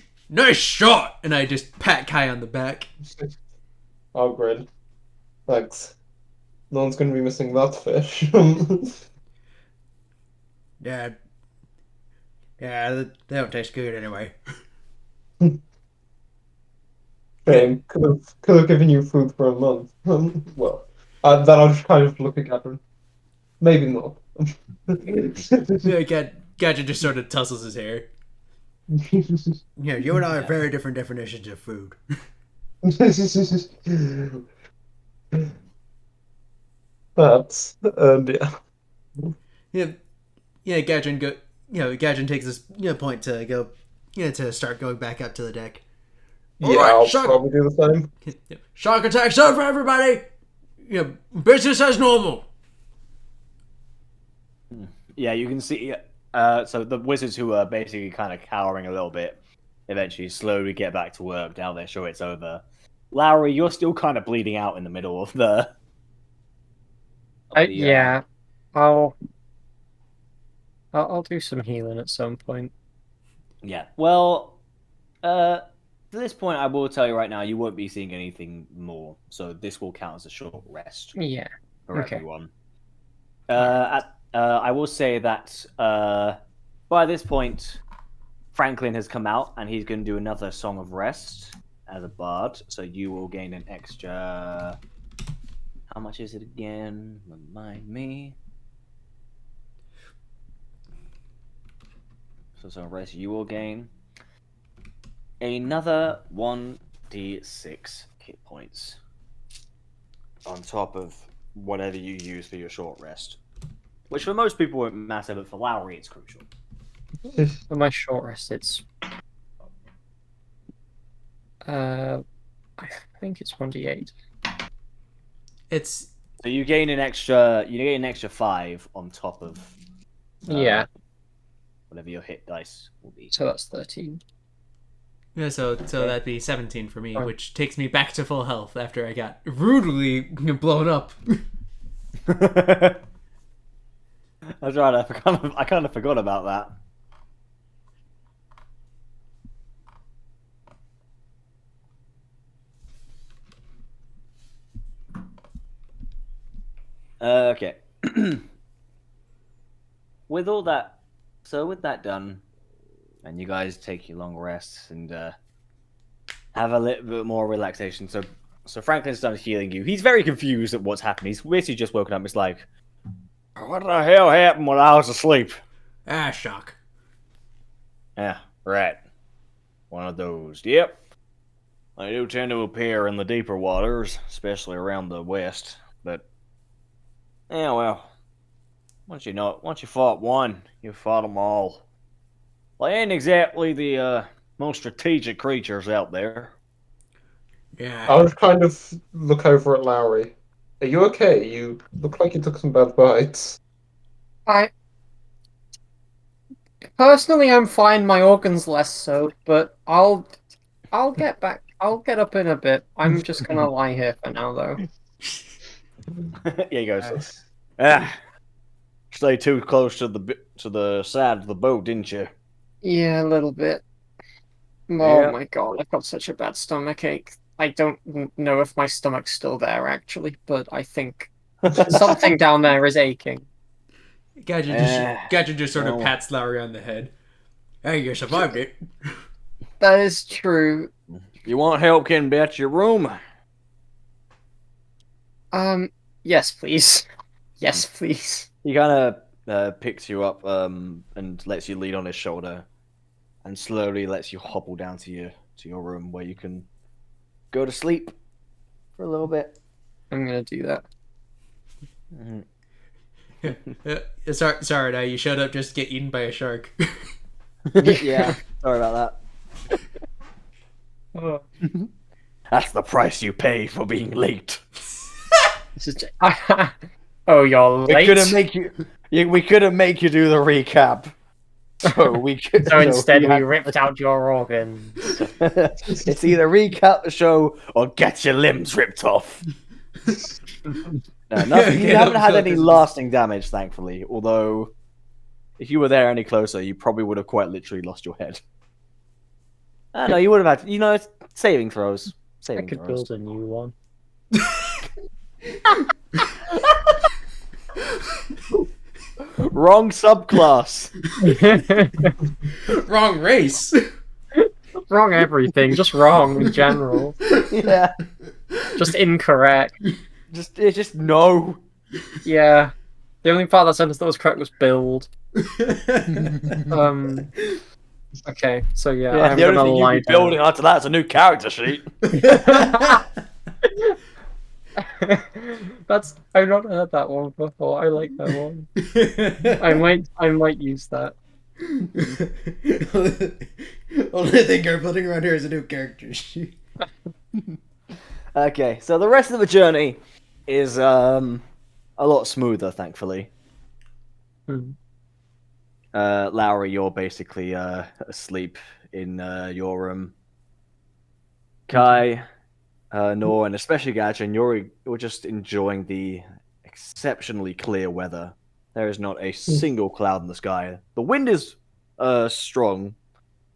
shot! And I just pat Kai on the back. Oh, grin. Thanks. No one's going to be missing that fish. Yeah, they don't taste good anyway. Shame. Could have given you food for a month. Well, then I'll just kind of look at Catherine. Maybe not. Yeah, Gadget just sort of tussles his hair. Yeah, you and I have very different definitions of food. That's yeah. Gadget Gadget takes this point to go, to start going back up to the deck. Yeah, Alright, I'll shark- probably do the same. Shark attack's over, everybody. Business as normal. Yeah, you can see. So the wizards who are basically kind of cowering a little bit, eventually slowly get back to work. Now they're sure it's over. Lowry, you're still kind of bleeding out in the middle of the. Yeah, I'll do some healing at some point. Yeah. Well, to this point, I will tell you right now, you won't be seeing anything more. So this will count as a short rest Yeah. for Okay. everyone. I will say that by this point, Franklin has come out and he's going to do another Song of Rest as a bard. So you will gain an extra. How much is it again? Remind me. So Song of Rest, you will gain another 1d6 hit points on top of whatever you use for your short rest. Which for most people won't matter, but for Lowry it's crucial. For my short rest, it's I think it's 1d8. It's So you gain an extra 5 on top of Yeah, whatever your hit dice will be. so that's 13. yeah, so that'd be 17 for me, Fine. which takes me back to full health after I got rudely blown up. That's right. I kind of forgot about that. Okay. With that done, and you guys take your long rests and have a little bit more relaxation. So Franklin's done healing you. He's very confused at what's happened. He's basically just woken up. He's like, "What the hell happened when I was asleep?" Ah, shock. Yeah, right. One of those. Yep. They do tend to appear in the deeper waters, especially around the west. But yeah, well, once you fought one, you fought them all. They ain't exactly the most strategic creatures out there. Yeah. I would kind of look over at Lowry. Are you okay? You look like you took some bad bites. I personally, I'm fine. My organs less so, but I'll get back. I'll get up in a bit. I'm just gonna lie here for now, though. Yeah, he goes. Ah, stay too close to the side of the boat, didn't you? Yeah, a little bit. Oh Yeah. my god, I've got such a bad stomach ache. I don't know if my stomach's still there actually, but I think something down there is aching. Gadget just sort of well. pats Larry on the head. Hey, you survived it. That is true. You want help getting back to your room? Yes, please. Yes, please. He kind of picks you up and lets you lean on his shoulder, and slowly lets you hobble down to your room where you can go to sleep for a little bit. I'm gonna do that. Sorry, now you showed up just to get eaten by a shark. Yeah, sorry about Oh, that. That's the price you pay for being late. this is oh, you're We late. couldn't make you. We couldn't make you do the recap. So we could. So instead, we had- ripped out your organs. It's either recap the show or get your limbs ripped off. No, nothing. You Yeah, haven't had any filters. lasting damage, thankfully. Although, if you were there any closer, you probably would have quite literally lost your head. I know you would have had. It's saving throws. I Saving could throws. build a new one. Wrong subclass. Wrong race. Wrong everything, just wrong in general. Yeah. Just incorrect. Just no. Yeah. The only part of that sentence that was correct was build. Okay, so yeah, Yeah, I'm the gonna only thing lie you'd be building after that is a new character sheet. I've not heard that one before. I like that one. I might use that. Only thing you're putting around here is a new character sheet. Okay, so the rest of the journey is a lot smoother, thankfully. Hmm. Lowry, you're basically asleep in your room. Kai, Nor, and especially Gadrin, you're just enjoying the exceptionally clear weather. There is not a single cloud in the sky. The wind is strong,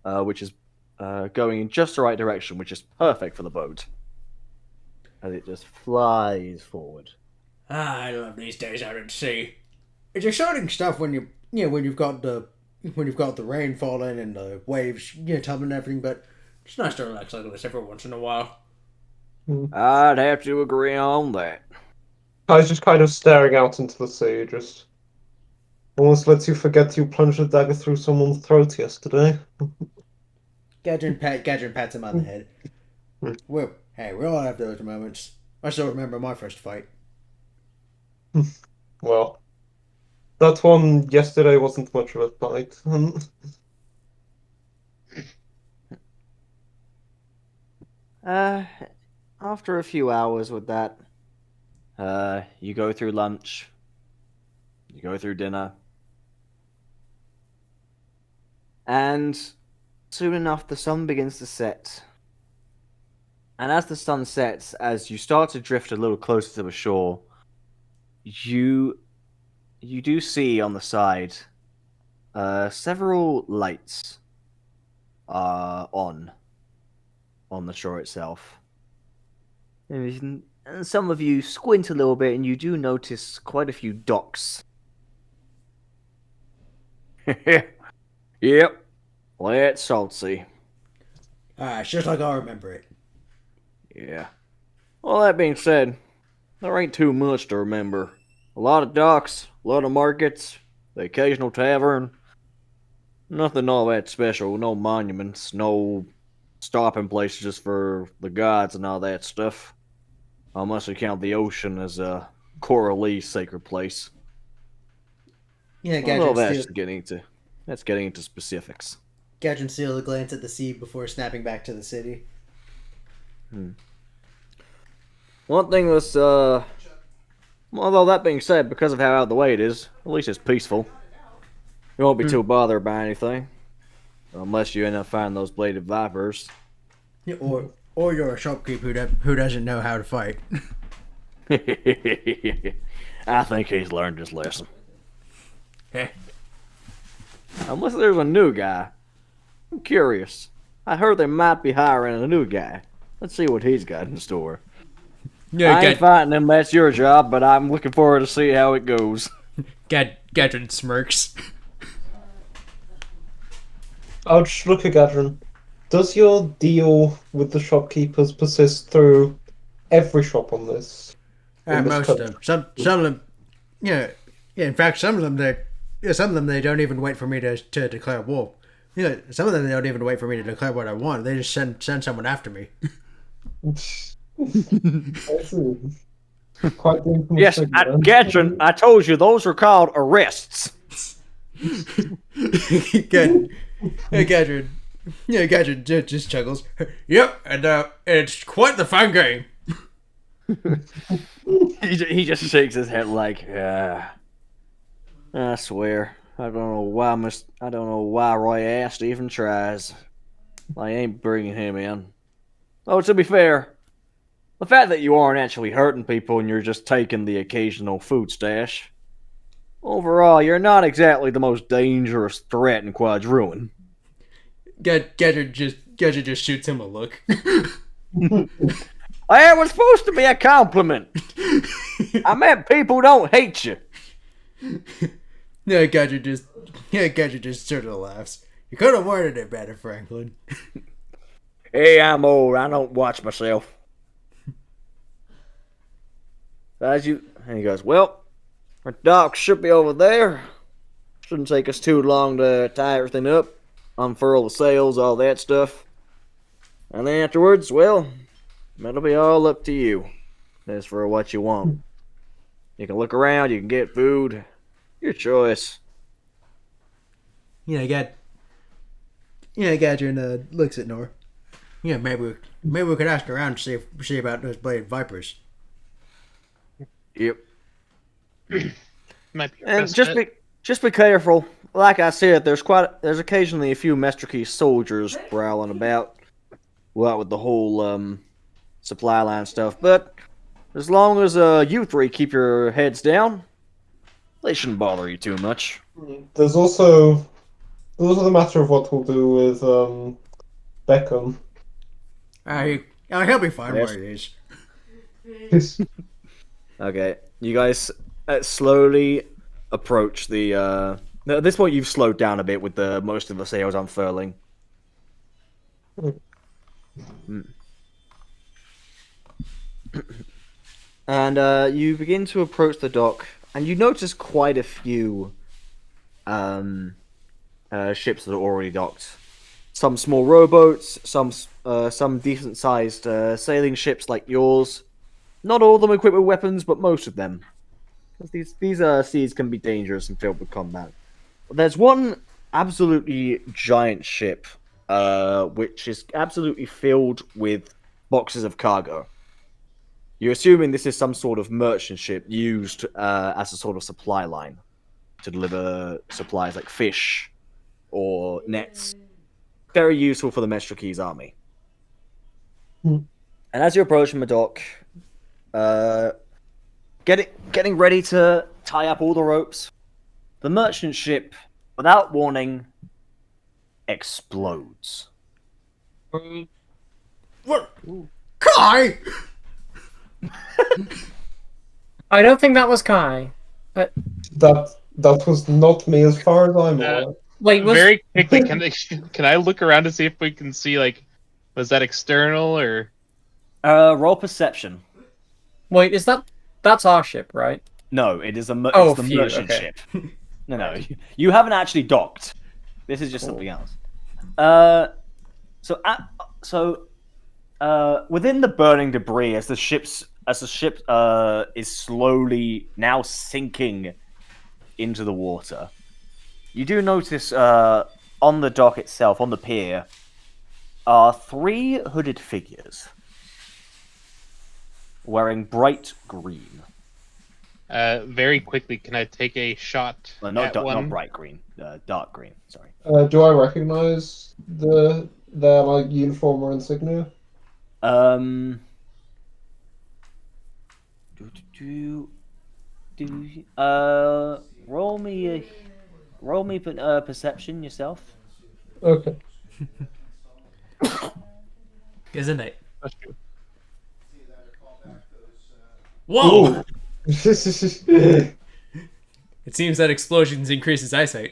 which is going in just the right direction, which is perfect for the boat. As it just flies forward. I love these days out at sea. It's exciting stuff when when you've got the rain falling and the waves tumbling and everything, but it's nice to relax like this every once in a while. I'd have to agree on that. I was just kind of staring out into the sea, just almost lets you forget you plunged a dagger through someone's throat yesterday. Gadrin pats him on the head. Well, hey, we all have those moments. I still remember my first fight. Well, that one yesterday wasn't much of a fight. Uh, After a few hours with that, you go through lunch, you go through dinner, and soon enough the sun begins to set. And as the sun sets, as you start to drift a little closer to the shore, you do see on the side several lights on the shore itself. And some of you squint a little bit, and you do notice quite a few docks. Yep, let's Saltsea. Ah, just like I remember it. Yeah. Well, that being said, there ain't too much to remember. A lot of docks, a lot of markets, the occasional tavern. Nothing all that special. No monuments, no stopping places just for the gods and all that stuff. Unless you count the ocean as a Quarrels sacred place. Yeah, Although that's getting into specifics. Gadget steal a glance at the sea before snapping back to the city. One thing was, although that being said, because of how out of the way it is, at least it's peaceful. You won't be too bothered by anything. Unless you end up finding those bladed vipers. Yeah, or you're a shopkeeper who doesn't know how to fight. I think he's learned his lesson. Unless there's a new guy. I'm curious. I heard they might be hiring a new guy. Let's see what he's got in store. Yeah, I ain't fighting him, that's your job, but I'm looking forward to see how it goes. Gadrin smirks. I'll just look at Gadrin. Does your deal with the shopkeepers persist through every shop on this? Most of them. Some of them. Yeah. In fact, some of them they don't even wait for me to declare war. Some of them they don't even wait for me to declare what I want. They just send someone after me. I see. Quite the Yes, Gadrin, I told you those are called arrests. Good. Hey, Gadrin. Yeah, Gadrin just chuckles. Yep, and it's quite the fun game. He just shakes his head like, I swear, I don't know why Roy Ast even tries. I ain't bringing him in. Oh, to be fair, the fact that you aren't actually hurting people and you're just taking the occasional food stash, overall, you're not exactly the most dangerous threat in Quadruin. Gadget just shoots him a look. It was supposed to be a compliment. I meant people don't hate you. Gadget just sort of laughs. You could have worded it better, Franklin. Hey, I'm old. I don't watch myself. And he goes, well, our dock should be over there. Shouldn't take us too long to tie everything up, unfurl the sails, all that stuff. And then afterwards, well, it'll be all up to you. As for what you want. You can look around, you can get food. Your choice. Gadrin looks at Nor. Yeah, maybe we could ask around to see about those bladed vipers. Yep. Might be your And best bet. just be careful. Like I said, there's occasionally a few Mestriki soldiers prowling about. What with the whole supply line stuff, but as long as you three keep your heads down, they shouldn't bother you too much. There's also the matter of what we'll do with Beckham. He'll be fine Yes. where he is. Okay, you guys slowly approach the. At this point, you've slowed down a bit with the most of the sails unfurling. And you begin to approach the dock, and you notice quite a few ships that are already docked. Some small rowboats, some decent-sized sailing ships like yours. Not all of them equipped with weapons, but most of them. because these seas can be dangerous and filled with combat. But there's one absolutely giant ship, which is absolutely filled with boxes of cargo. You're assuming this is some sort of merchant ship used as a sort of supply line to deliver supplies like fish or nets. Very useful for the Mestraki's army. Hmm. And as you're approaching the dock, getting ready to tie up all the ropes, the merchant ship, without warning, explodes. What? Kai! I don't think that was Kai. But That was not me as far as I'm aware. wait, was Very quickly, can I look around to see if we can see, like, was that external or? Roll perception. wait, that's our ship, right? No, it is Oh, it's the phew, merchant okay. ship. No, you haven't actually docked. This is just something else. Within the burning debris, as the ship is slowly now sinking into the water, you do notice on the dock itself, on the pier, are 3 hooded figures wearing bright green. Very quickly, can I take a shot Well, at one? not bright green, dark green. Sorry. Do I recognize their like uniform or insignia? Um. Roll me perception yourself. Okay. Isn't it? That's good. Whoa! Ooh. It seems that explosions increases eyesight.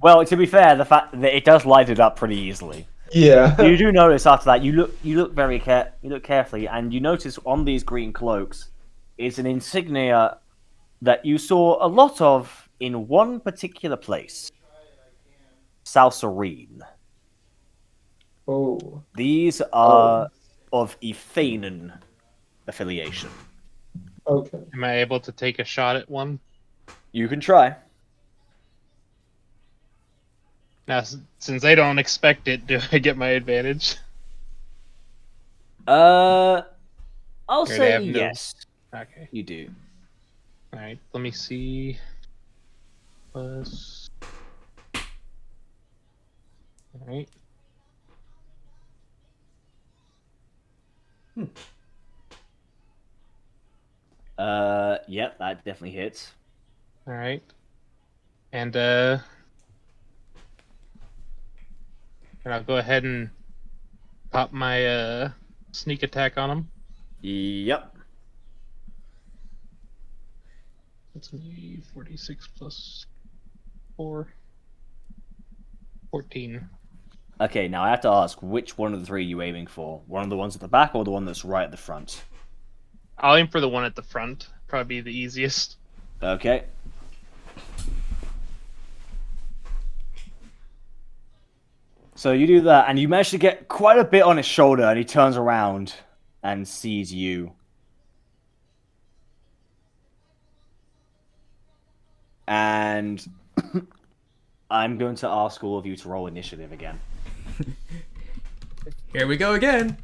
Well, to be fair, the fact that it does light it up pretty easily. Yeah. You do notice after that. You look very carefully, and you notice on these green cloaks is an insignia that you saw a lot of in one particular place, Saltsea. Oh. These are of Ethanan affiliation. Okay. Am I able to take a shot at one? You can try. Now, since they don't expect it, do I get my advantage? I'll Or they say have no- yes. Okay. You do. All right. Let me see. Plus. All right. Yep, that definitely hits. All right. And I'll go ahead and pop my sneak attack on them. Yep. That's gonna be 46 plus 4. 14. Okay, now I have to ask, which one of the 3 are you aiming for? One of the ones at the back or the one that's right at the front? I'll aim for the one at the front. Probably the easiest. Okay. So you do that, and you manage to get quite a bit on his shoulder, and he turns around and sees you. And I'm going to ask all of you to roll initiative again. Here we go again.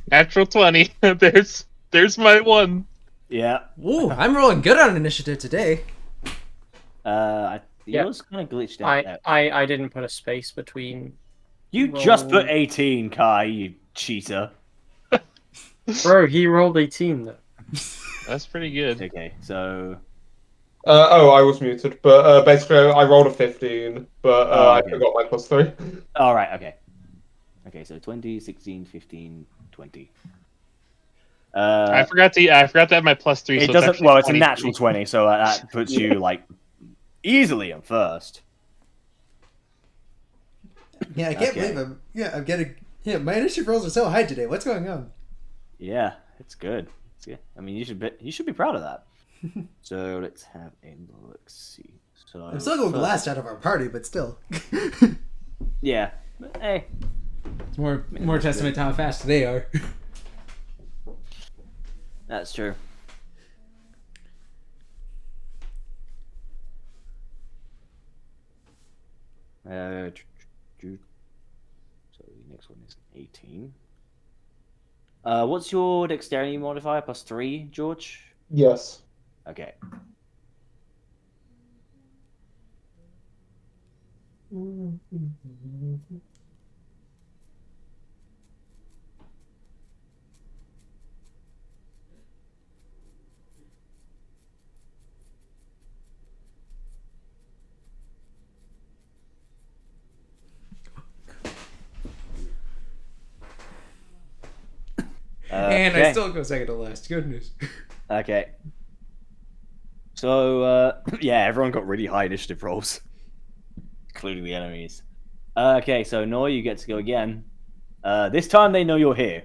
Natural 20. There's my one. Yeah. Ooh, I'm rolling good on initiative today. Yours kind of glitched out there. I didn't put a space between. You just put 18, Kai, you cheater. Bro, he rolled 18 though. That's pretty good. Okay, so... I was muted, but basically I rolled a 15, but I okay. forgot my plus 3. Alright, okay. Okay, so 20, 16, 15, 20. I forgot to have my plus 3. It so doesn't... it's Well, it's a 23. natural 20, so that puts you, like, easily in first. Yeah, I can't Okay. believe I'm getting. Yeah, my initiative rolls are so high today. What's going on? Yeah, it's good. It's good. I mean, you should be proud of that. So let's have a look. See. So I'm still going last out of our party, but still. Yeah. But, hey. It's more testament to how fast they are. That's true. So the next one is 18. What's your dexterity modifier? +3, George? Yes. Okay. And I Okay. still go second to last. Goodness. Okay. So, yeah, everyone got really high initiative rolls, including the enemies. Okay, so Noy, you get to go again. This time they know you're here,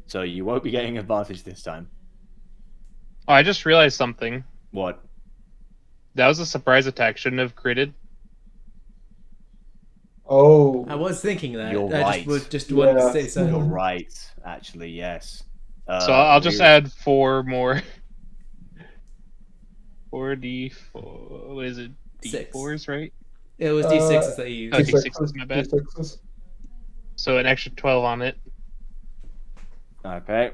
so you won't be getting advantage this time. Oh, I just realized something. What? That was a surprise attack. Shouldn't have critted. Oh. I was thinking that. You're I right. just wanted to say Yes. so. You're right, actually, yes. So I'll just add 4 more. 4d4. What is it? Six. D4s, right? It was D6s that you used. Okay, D6s, my bad. D6s. So an extra 12 on it. Okay.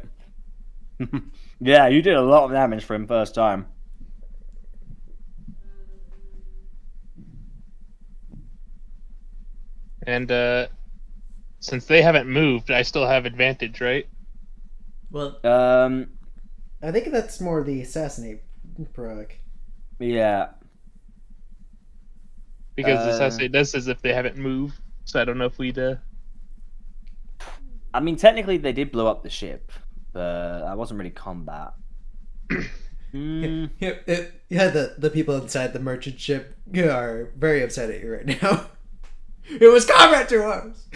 Yeah, you did a lot of damage for him first time. And since they haven't moved, I still have advantage, right? Well, Um, I think that's more the assassinate proc. yeah. Because the assassinate does as if they haven't moved. So I don't know if we'd. I mean, technically they did blow up the ship, but that wasn't really combat. Yeah, the people inside the merchant ship are very upset at you right now. It was combat to us.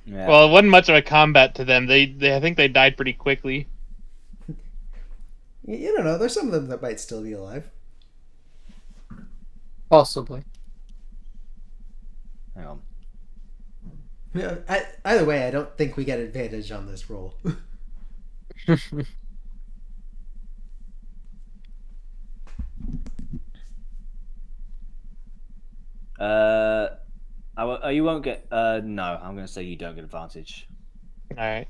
Yeah. Well, it wasn't much of a combat to them. They I think they died pretty quickly. You don't know. There's some of them that might still be alive. Possibly. Hang on. Yeah, either way, I don't think we get advantage on this roll. You won't get. No, I'm going to say you don't get advantage, All right.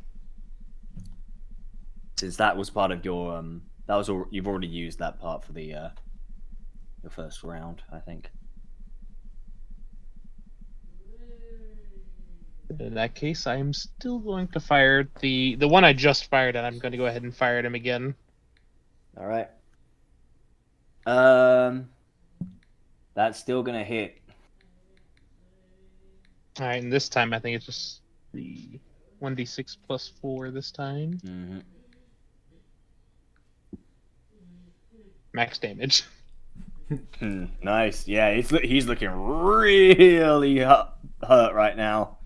since that was part of your That was all. You've already used that part for the your first round, I think. In that case, I'm still going to fire the one I just fired at. I'm going to go ahead and fire at him again. All right. That's still going to hit. All right, and this time I think it's just the 1d6 plus 4 this time. Mm-hmm. Max damage. Nice. Yeah, he's looking really hurt right now.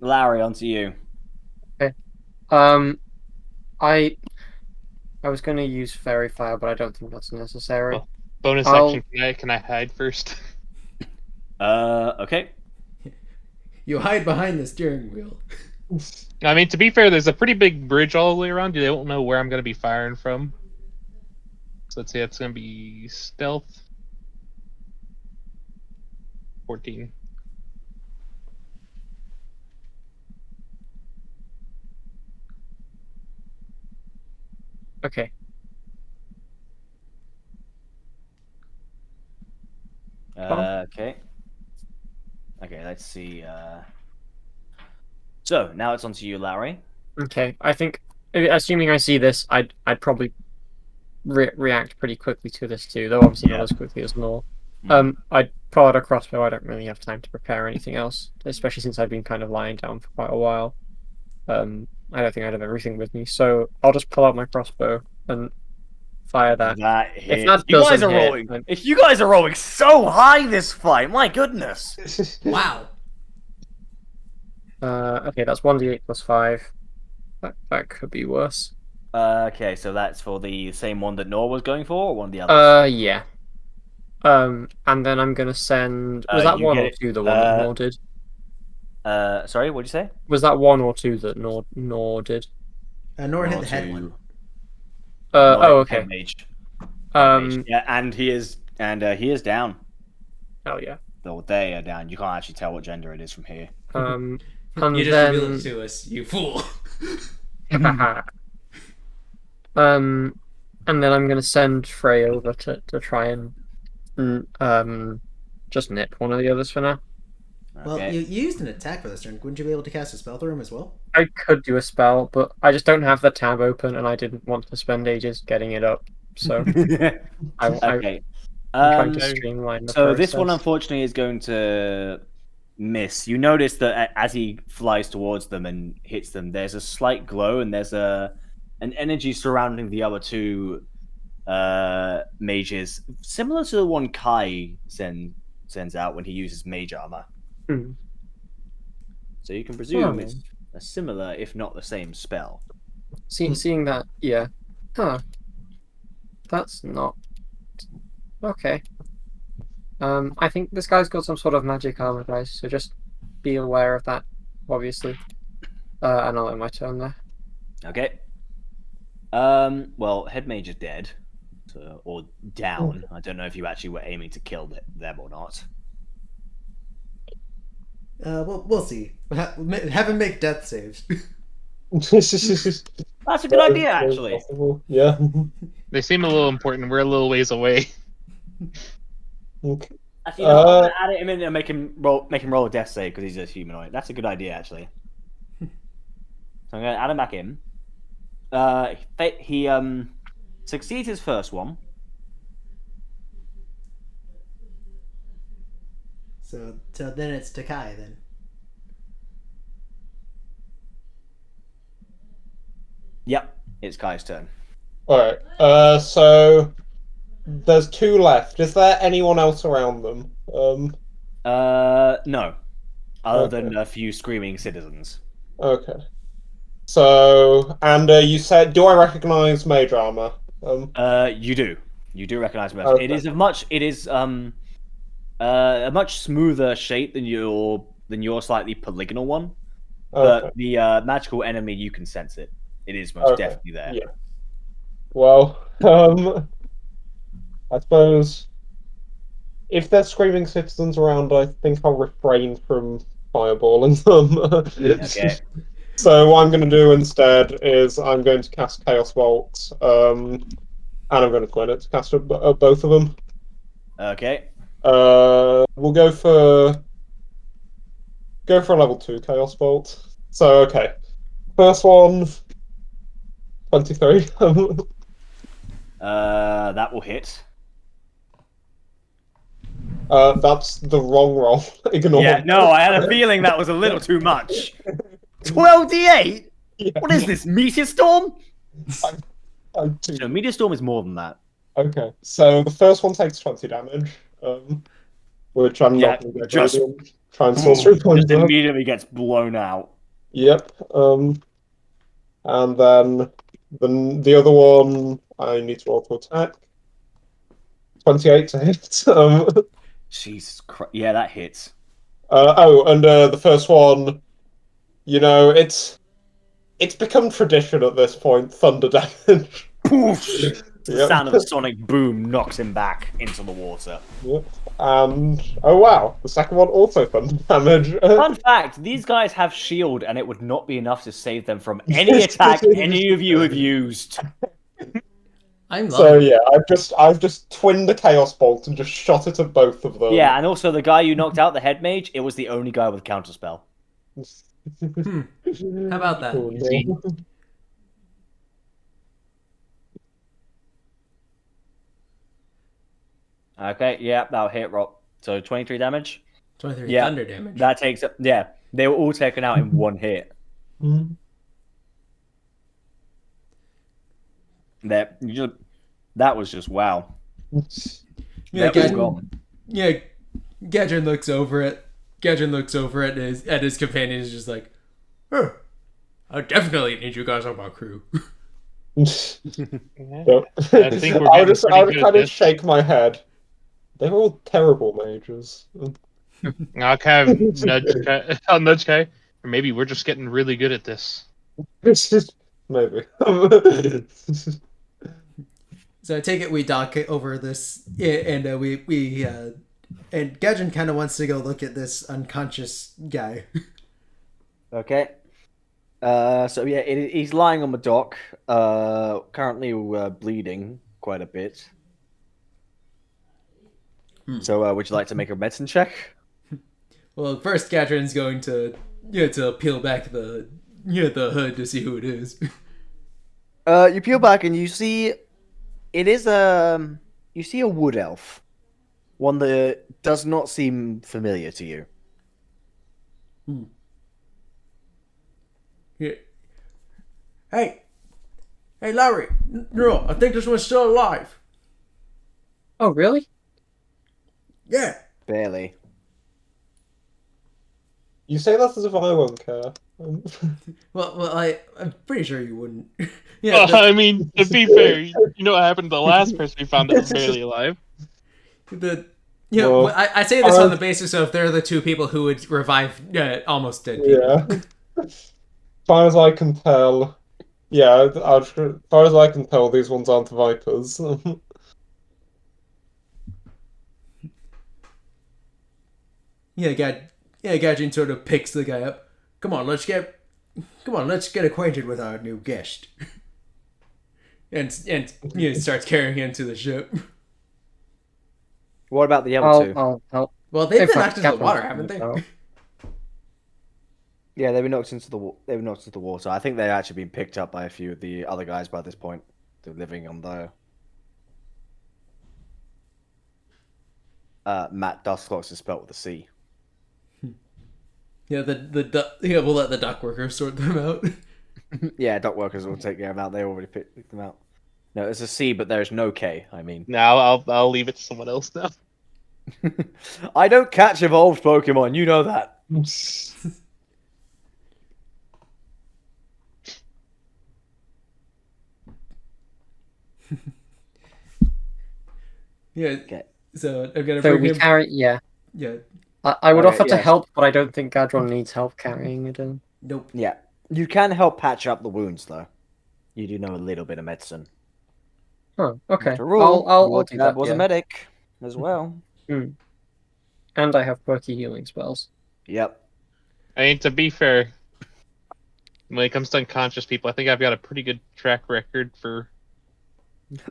Larry, onto you. I was going to use Fairy Fire, but I don't think that's necessary. Oh. Bonus I'll- action. Can I hide first? Okay. You hide behind the steering wheel. I mean, to be fair, there's a pretty big bridge all the way around. They don't know where I'm going to be firing from. So let's see, it's going to be stealth. 14. Okay. Okay. Okay, let's see. So now it's onto you, Larry. Okay. I think, assuming I see this, I'd probably react pretty quickly to this too, though obviously not as quickly as Nor. I'd pull out a crossbow. I don't really have time to prepare anything else, especially since I've been kind of lying down for quite a while. I don't think I'd have everything with me, so I'll just pull out my crossbow and fire that. That hit. If that You guys doesn't are hit, rolling. then- If you guys are rolling so high this fight, my goodness. Wow. Okay, that's 1d8 plus 5. That could be worse. Okay, so that's for the same one that Nor was going for, or one of the others? Yeah. And then I'm gonna send. Was that you one get or it. two? The one that Nor did. Sorry, what'd you say? Was that one or two that Nor did? Nor hit Nor the head to- one. nor hit Oh, the head okay. mage. Um, Yeah, and he is down. oh yeah. Though they are down. You can't actually tell what gender it is from here. And You just then, revealed it to us, you fool. and then I'm gonna send Frey over to try and just nip one of the others for now. Well, Okay. you used an attack for this turn. Wouldn't you be able to cast a spell through him as well? I could do a spell, but I just don't have the tab open, and I didn't want to spend ages getting it up. So Okay. I'm trying to streamline the So process. this one, unfortunately, is going to miss. You notice that as he flies towards them and hits them, there's a slight glow, and there's an energy surrounding the other two mages, similar to the one Kai sends out when he uses mage armor. Hmm. So you can presume Oh. it's a similar, if not the same, spell. Seeing that, yeah. Huh. That's not okay. I think this guy's got some sort of magic armor, guys. So just be aware of that, obviously. And I'll end my turn there. Okay. Well, head mage is dead, or down. I don't know if you actually were aiming to kill them or not. We'll see. Have him make death saves. That's a good idea, actually. Possible. Yeah. They seem a little important. We're a little ways away. Okay. Actually, no, I'm gonna add him in and make him roll a death save because he's a humanoid. That's a good idea, actually. So I'm gonna add him back in. He succeeds his first one. So then it's Takai then. Yep, it's Kai's turn. All right. So there's two left. Is there anyone else around them? No, other Okay. than a few screaming citizens. Okay. So, and you said, do I recognize mage armor? You do recognize him. Okay. It is a much smoother shape than your slightly polygonal one. Okay. But the magical enemy, you can sense it. It is most Okay, definitely there. yeah. Well, I suppose if there's screaming citizens around, I think I'll refrain from fireballing them. Okay. So what I'm going to do instead is I'm going to cast Chaos Bolt, and I'm going to twin it to cast both of them. Okay. We'll go for a level 2 Chaos Bolt. So okay, first one, 23. That will hit. That's the wrong roll. Ignore. Yeah, no, I had a feeling that was a little too much. 12d8? Yeah. What is this, Meteor Storm? I'm too- No, Meteor Storm is more than that. Okay, so the first one takes 20 damage, which I'm Yeah, not going to get just- greedy and try and sorcery points Just up. immediately gets blown out. Yep. And then the other one, I need to roll to attack. 28 to hit. Jesus Christ. Yeah, that hits. And the first one, it's become tradition at this point. Thunder damage. Poof! The Yep. sound of a sonic boom knocks him back into the water. Yep. And oh wow, the second one also thunder damage. Fun fact, these guys have shield and it would not be enough to save them from any attack any of you have used. I'm So loving it. yeah, I've just twinned the Chaos Bolt and just shot it at both of them. Yeah, and also the guy you knocked out, the head mage, it was the only guy with counterspell. How about that? Oh, no. Okay, yeah, that'll hit Rob. So 23 damage. 23 Yeah, thunder damage. That takes up. Yeah, they were all taken out in one hit. Mhm. That was just wow. Yeah, That was Gadrin, gone. Gadrin looks over it. Gadrin looks over at his companion is just like, huh, I definitely need you guys on my crew. Yep. I think we're I getting would pretty good at kind of this. shake my head. They're all terrible mages. I'll kind of nudge Kai, or maybe we're just getting really good at this. This is maybe. So I take it we dock over this, and and Gadget kind of wants to go look at this unconscious guy. Okay. So yeah, he's lying on the dock, currently bleeding quite a bit. So, would you like to make a medicine check? Well, first Gadget's going to to peel back the the hood to see who it is. You peel back and you see it is you see a wood elf, one that does not seem familiar to you. Yeah. Hey, Larry. No, I think this one's still alive. Oh, really? Yeah. Barely. You say that as if I won't care. Well, I'm pretty sure you wouldn't. I mean, to be fair, you know what happened to the last person we found that was barely alive. Well, I say this on the basis of they're the two people who would revive almost dead people. Yeah. As far as I can tell, yeah, as far as I can tell, these ones aren't vipers. Gadget sort of picks the guy up. Come on, let's get acquainted with our new guest. and starts carrying him to the ship. What about the other two? I'll help. Well, they've In been fact, knocked into the Catherine water, can haven't they? help. Yeah, they've been knocked into the water. I think they've actually been picked up by a few of the other guys by this point. They're living on the Matt Dustclocks is spelt with a C. Yeah, we'll let the dock workers sort them out. Yeah, dock workers will take care of that. They already picked them out. No, it's a C, but there's no K. I mean, Now I'll leave it to someone else now. I don't catch evolved Pokemon. You know that. Yeah. Okay. So I'm gonna So bring we him. carry, yeah. Yeah. I would Okay, offer to yes. help, but I don't think Gadron needs help carrying it in. Nope. Yeah, you can help patch up the wounds, though. You do know a little bit of medicine. Oh, okay. After all, I'll your do dad that. was Yeah. a medic as well. And I have quirky healing spells. Yep. I mean, to be fair, when it comes to unconscious people, I think I've got a pretty good track record for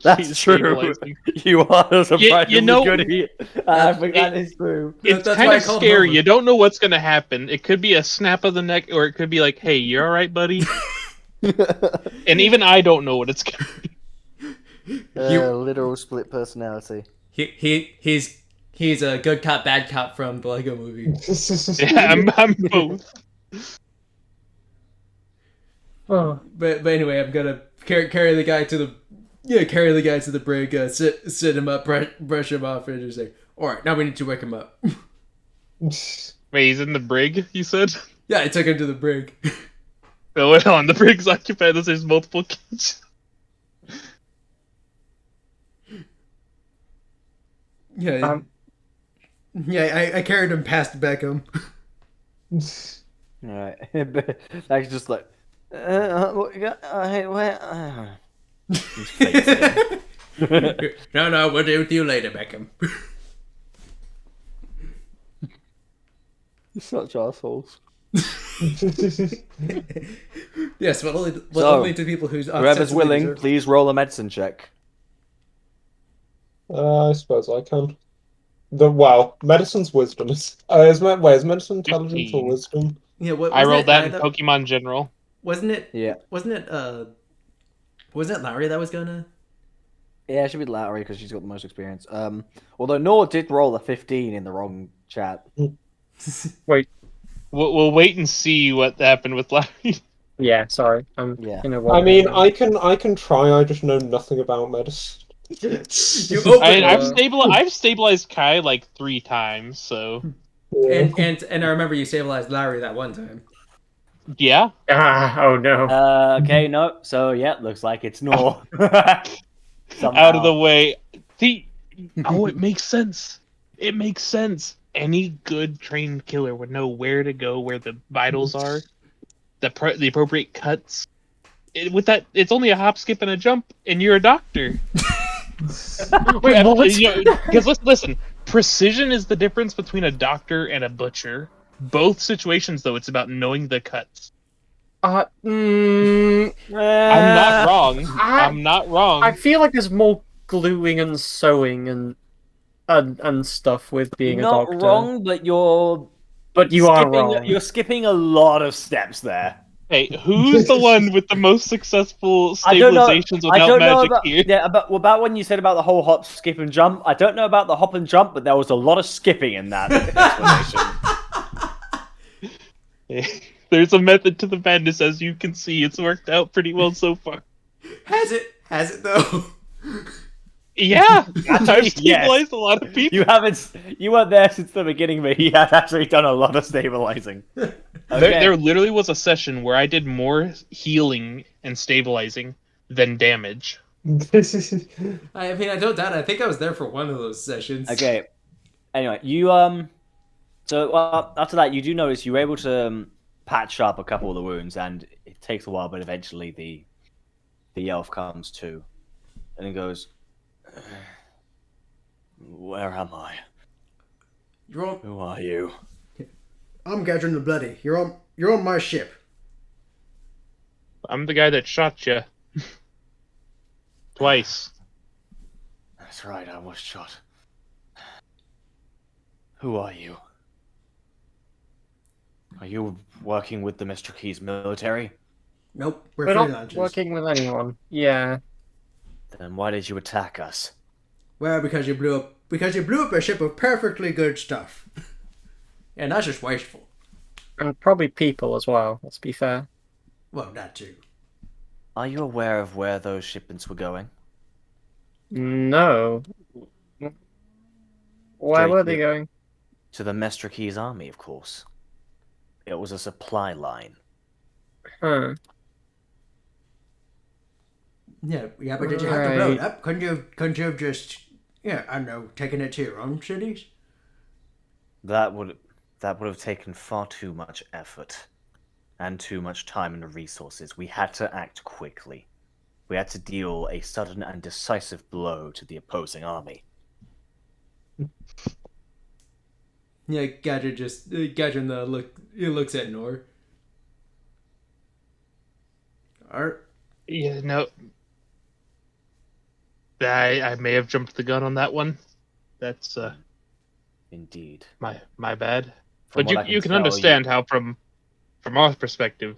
That's true. stabilizing. You are surprisingly you know- good here. I think that is true. It's That's kind why I of called him scary. over. You don't know what's going to happen. It could be a snap of the neck, or it could be like, "Hey, you all right, buddy?" And even I don't know what it's going to be. Literal split personality. He's a good cop, bad cop from the Lego Movie. Yeah, I'm both. Oh, But anyway, I'm gonna carry the guy to the brig, sit him up, brush him off, and just say, "All right, now we need to wake him up." Wait, he's in the brig, you said? Yeah, I took him to the brig. Oh, wait on. The brig's occupied. There's multiple cages. Yeah, I carried him past Beckham. Alright. That's just like. What you got? Hey, where? No, we'll deal with you later, Beckham. Such assholes. Yes, but only So, only to people who's Whoever's willing, deserve. please roll a medicine check. I suppose I can. Medicine's wisdom. Is medicine intelligence or 15. wisdom? Yeah, I rolled that in Pokemon General. Wasn't it? Yeah. Wasn't it Larry that was gonna? Yeah, it should be Lowry because she's got the most experience. Although Nor did roll a 15 in the wrong chat. wait. We'll wait and see what happened with Larry. Yeah, sorry. I'm Yeah. in a I mean, I can try. I just know nothing about medicine. You open I've stabilized Kai like 3 times, so Yeah. and I remember you stabilized Larry that one time. yeah. Oh no. Okay, no. So, yeah, looks like it's Nor. Out of the way. See, it makes sense. It makes sense. Any good trained killer would know where to go, where the vitals are, the appropriate cuts. with that, it's only a hop, skip, and a jump, and you're a doctor. Wait, what? Because listen, precision is the difference between a doctor and a butcher. Both situations, though, it's about knowing the cuts. I'm not wrong. I'm not wrong. I feel like there's more gluing and sewing and stuff with being a Not doctor. wrong, but But you are wrong. You're skipping a lot of steps there. Hey, who's the one with the most successful stabilizations without magic here? Yeah, about when you said about the whole hop, skip, and jump. I don't know about the hop and jump, but there was a lot of skipping in that explanation. There's a method to the madness, as you can see. It's worked out pretty well so far. Has it? Has it though? Yeah, I've Yes. stabilized a lot of people. You weren't there since the beginning, but he had actually done a lot of stabilizing. Okay. There literally was a session where I did more healing and stabilizing than damage. I mean, I don't doubt it. I think I was there for one of those sessions. Okay. Anyway, you so after that, you do notice you were able to patch up a couple of the wounds, and it takes a while, but eventually the elf comes to, and he goes, "Where am I? You're on. Who are you?" I'm Gadrin the Bloody. You're on my ship. I'm the guy that shot you. Twice. That's right, I was shot. Who are you? Are you working with the Mr. Key's military? Nope, we're We're not freelancers. working with anyone. Yeah. Then why did you attack us? Well, because you blew up a ship of perfectly good stuff. And that's just wasteful. And probably people as well, let's be fair. Well, that too. Are you aware of where those shipments were going? No. Where were they going? To the Mr. Key's army, of course. It was a supply line. Huh. Yeah, but did you have to blow it Right. up? Couldn't you have just, I don't know, taken it to your own cities? That would have taken far too much effort and too much time and resources. We had to act quickly. We had to deal a sudden and decisive blow to the opposing army. Yeah, Gadrin looks at Nor. Art. Yeah, no. I may have jumped the gun on that one. That's Indeed. my bad. From But what I you can tell, understand how from our perspective,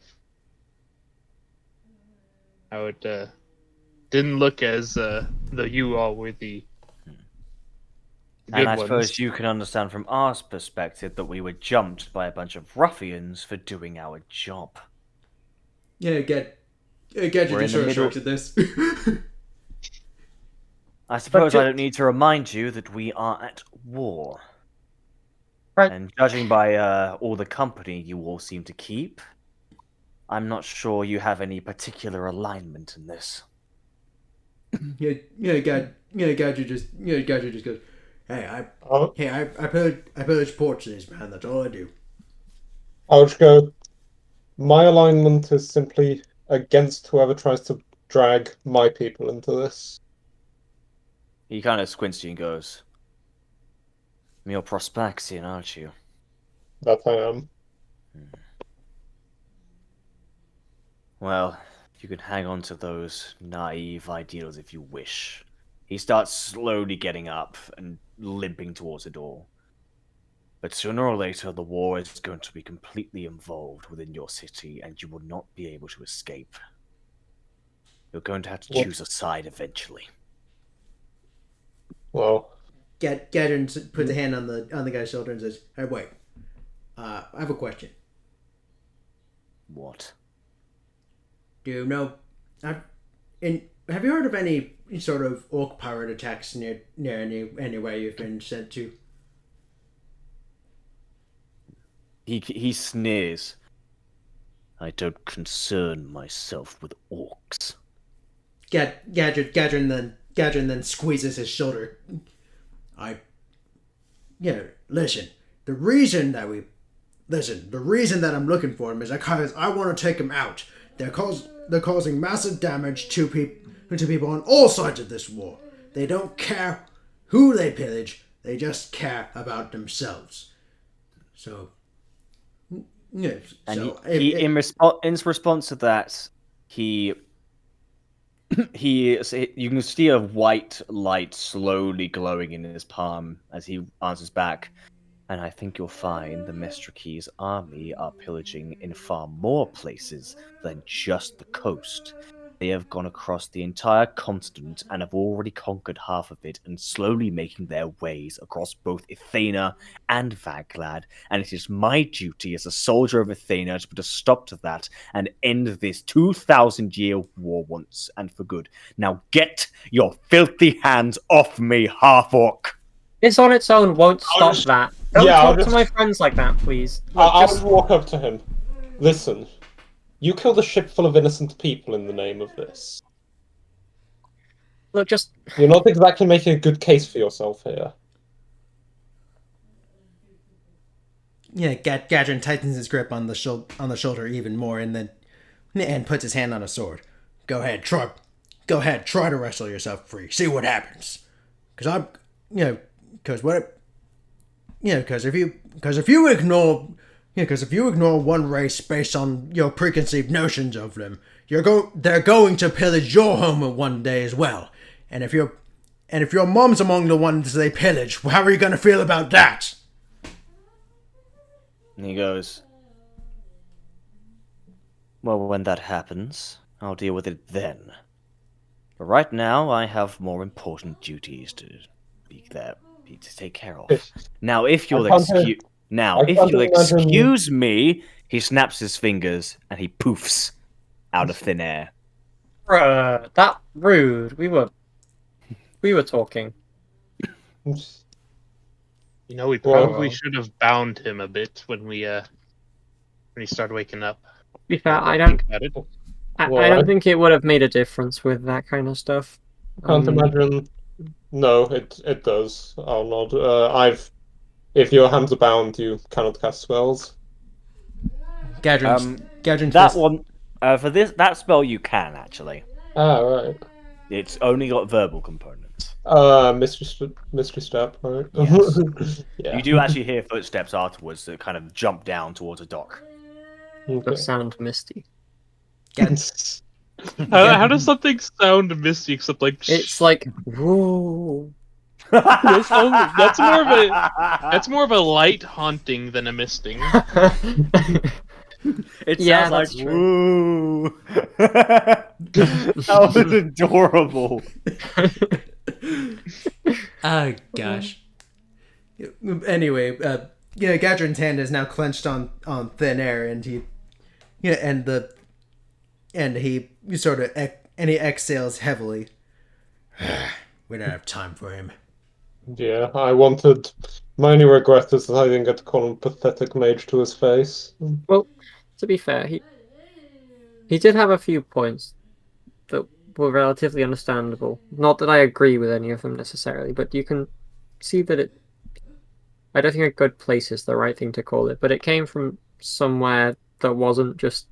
how it didn't look as though you all were the good And I ones. suppose you can understand from our perspective that we were jumped by a bunch of ruffians for doing our job. Yeah, Gadrin We're in just the sort of middle- shrugs at this. I suppose But I don't need to remind you that we are at war. Right. And judging by all the company you all seem to keep, I'm not sure you have any particular alignment in this. Gadrin just goes, I pillage porches, man. That's all I do. I'll just go. My alignment is simply against whoever tries to drag my people into this. He kind of squints at you and goes, "You're Prospaxian, aren't you?" That I am. Well, you can hang on to those naive ideals if you wish. He starts slowly getting up and limping towards the door. But sooner or later, the war is going to be completely involved within your city, and you will not be able to escape. You're going to have to What? choose a side eventually. Well, Gadrin puts a hand on the guy's shoulder and says, "Hey, wait. I have a question. What? Do you know? Have you heard of any sort of orc pirate attacks near anywhere you've been sent to?" He sneers. "I don't concern myself with orcs." Gadrin then squeezes his shoulder. Listen. The reason that I'm looking for him is because I want to take him out. they're causing massive damage to people on all sides of this war. They don't care who they pillage. They just care about themselves. So, yeah. And So in response to that, you can see a white light slowly glowing in his palm as he answers back. And I think you'll find the Mestraki's army are pillaging in far more places than just the coast. They have gone across the entire continent and have already conquered half of it and slowly making their ways across both Athena and Vaglad. And it is my duty as a soldier of Athena to put a stop to that and end this 2,000-year war once and for good. Now get your filthy hands off me, half-orc! This on its own won't stop that. Don't talk to my friends like that, please. Look, I'll just walk up to him. Listen, you killed a ship full of innocent people in the name of this. Look, just... You're not exactly making a good case for yourself here. Yeah, Gadrin tightens his grip on the shoulder even more, and puts his hand on a sword. Go ahead, try to wrestle yourself free. See what happens. Because if you ignore one race based on your preconceived notions of them, they're going to pillage your home one day as well. And if your mom's among the ones they pillage, how are you going to feel about that? And he goes, well, when that happens, I'll deal with it then. But right now, I have more important duties to take care of. Now, if you'll excuse me, he snaps his fingers and he poofs out of thin air. Bruh, that rude. We were talking. You know, we probably should have bound him a bit when he started waking up. To be fair, I don't think it would have made a difference with that kind of stuff. Can't imagine. No, it does. I'll nod. If your hands are bound, you cannot cast spells. Gadrin that one for that spell you can actually. Ah, right. It's only got verbal components. Mystery step, right? Yes. Yeah. You do actually hear footsteps afterwards that kind of jump down towards a dock. That sound misty. How does something sound misty except like? It's like woo. That's more of a light haunting than a misting. It Yeah, sounds like that's true. woo. That was adorable. Oh gosh. Anyway, Gadrin's hand is now clenched on thin air, and he exhales heavily. We don't have time for him. Yeah, my only regret is that I didn't get to call him pathetic mage to his face. Well, to be fair, he did have a few points that were relatively understandable. Not that I agree with any of them necessarily, but you can see that I don't think a good place is the right thing to call it, but it came from somewhere that wasn't just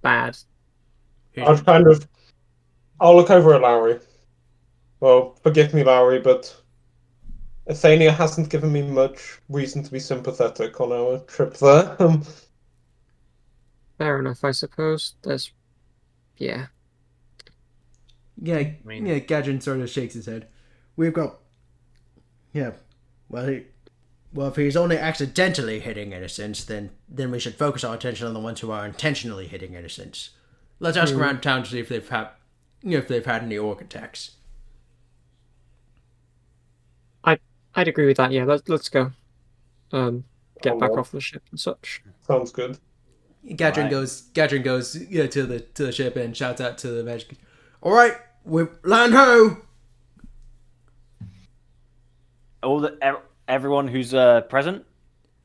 bad. I'll look over at Lowry. Well, forgive me, Lowry, but Athenia hasn't given me much reason to be sympathetic on our trip there. Fair enough, I suppose. Yeah. Yeah, Gadrin sort of shakes his head. We've got... Yeah, well, if he's only accidentally hitting innocents, then we should focus our attention on the ones who are intentionally hitting innocents. Let's ask around town to see if they've had any orc attacks. I'd agree with that. Yeah, let's go. Get back off the ship and such. Sounds good. Gadrin goes to the ship and shouts out to the magic. All right, we land ho. Everyone who's present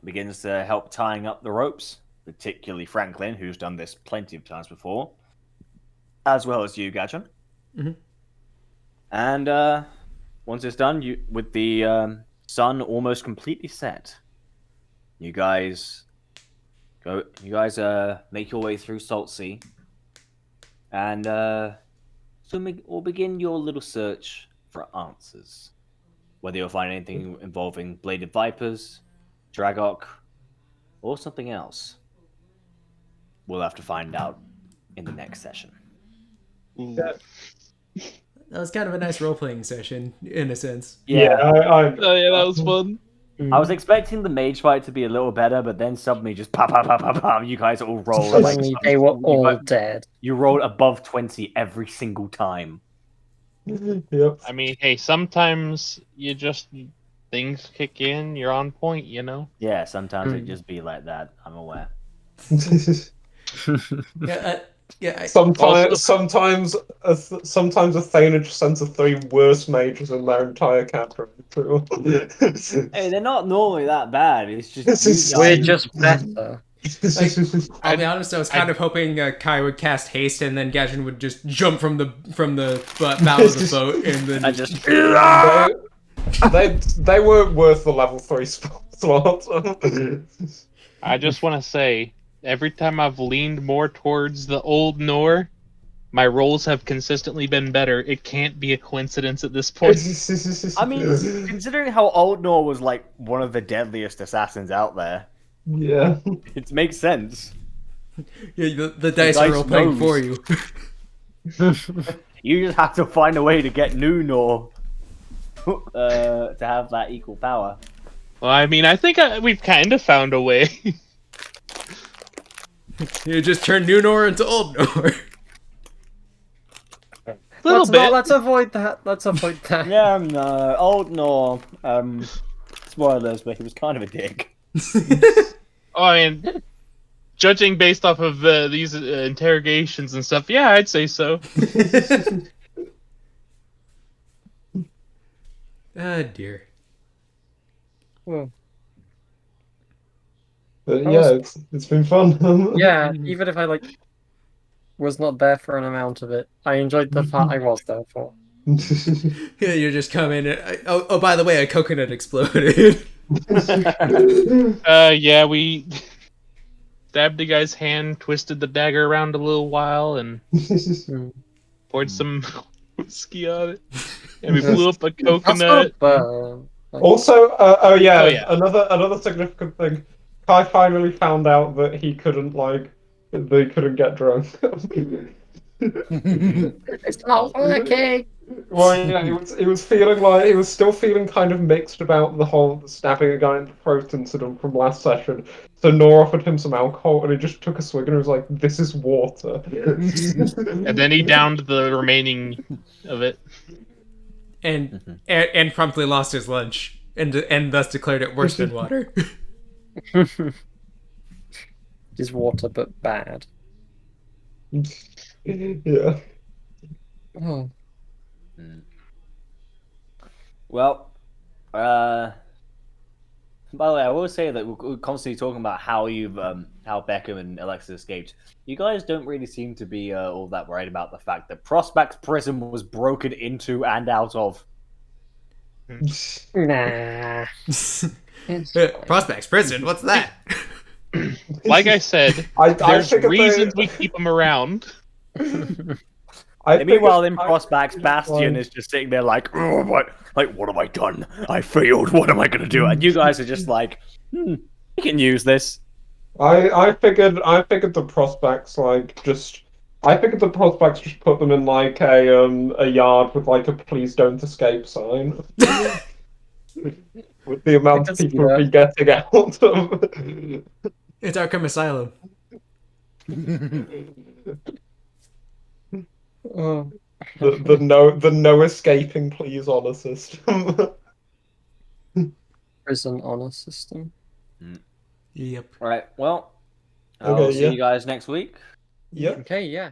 begins to help tying up the ropes, particularly Franklin, who's done this plenty of times before, as well as you, Gadrin. Mm-hmm. And once it's done, with the sun almost completely set, you guys make your way through Saltsea, And we'll begin your little search for answers. Whether you'll find anything involving bladed vipers, Dragok, or something else, we'll have to find out in the next session. Yeah, That was kind of a nice role playing session, in a sense. yeah, Oh yeah, that was fun. I was expecting the mage fight to be a little better, but then suddenly just pop, pop, pop, pop, pop. You guys all roll like Suddenly they were all dead. you roll above 20 every single time. Yep. I mean, hey, sometimes you just things kick in, you're on point, you know. Yeah, sometimes it just be like that. I'm aware. Yeah, Sometimes a Thana just sends the 3 worst mages in their entire campaign. Hey, they're not normally that bad. It's just We're just better. I'll be honest. I was kind of hoping Kai would cast haste, and then Gajin would just jump from the bow of the boat, and then I just they weren't worth the level 3 slot. I just want to say, every time I've leaned more towards the old Nor, my rolls have consistently been better. It can't be a coincidence at this point. I mean, considering how Old Nor was like one of the deadliest assassins out there, yeah. it makes sense. yeah, the dice are role playing for you. You just have to find a way to get new Nor to have that equal power. Well, I mean, I think we've kind of found a way. You just turn new Nor into old Nor. Let's avoid that. Let's avoid that. Yeah, no, Old Nor. Spoilers, but he was kind of a dick. Oh, I mean, judging based off of these interrogations and stuff, yeah, I'd say so. Ah, dear. Well, But yeah, it's been fun. yeah, even if I was not there for an amount of it, I enjoyed the part I was there for. Yeah, you just come in. And, oh, by the way, a coconut exploded. Yeah, we stabbed the guy's hand, twisted the dagger around a little while, and poured some whiskey on it. And we blew up a coconut. Also, another significant thing. Kai finally found out that he couldn't they couldn't get drunk. It's not working. Well, yeah, he was still feeling kind of mixed about the whole stabbing a guy in the throat incident from last session. So Nor offered him some alcohol, and he just took a swig and was like, "This is water." And then he downed the remaining of it. And promptly lost his lunch, and thus declared it worse than water. It's water, but bad. Yeah. Oh. Well, by the way, I will say that we're constantly talking about how how Beckham and Alexis escaped. You guys don't really seem to be all that worried about the fact that Prospect's prison was broken into and out of. Nah. Prospects prison. What's that? Like I said, there's reasons we keep them around. Meanwhile, in Prospect's Bastion is just sitting there like, oh, what have I done? I failed. What am I gonna do? And you guys are just like, you can use this. I figured the prospects just put them in a yard with a please don't escape sign. With the amount of people we'll be getting out. It's Arkham Asylum. The no escaping please honor system. Prison honor system. Yep. All right. Well, I'll see you guys next week. Yep. Okay, yeah.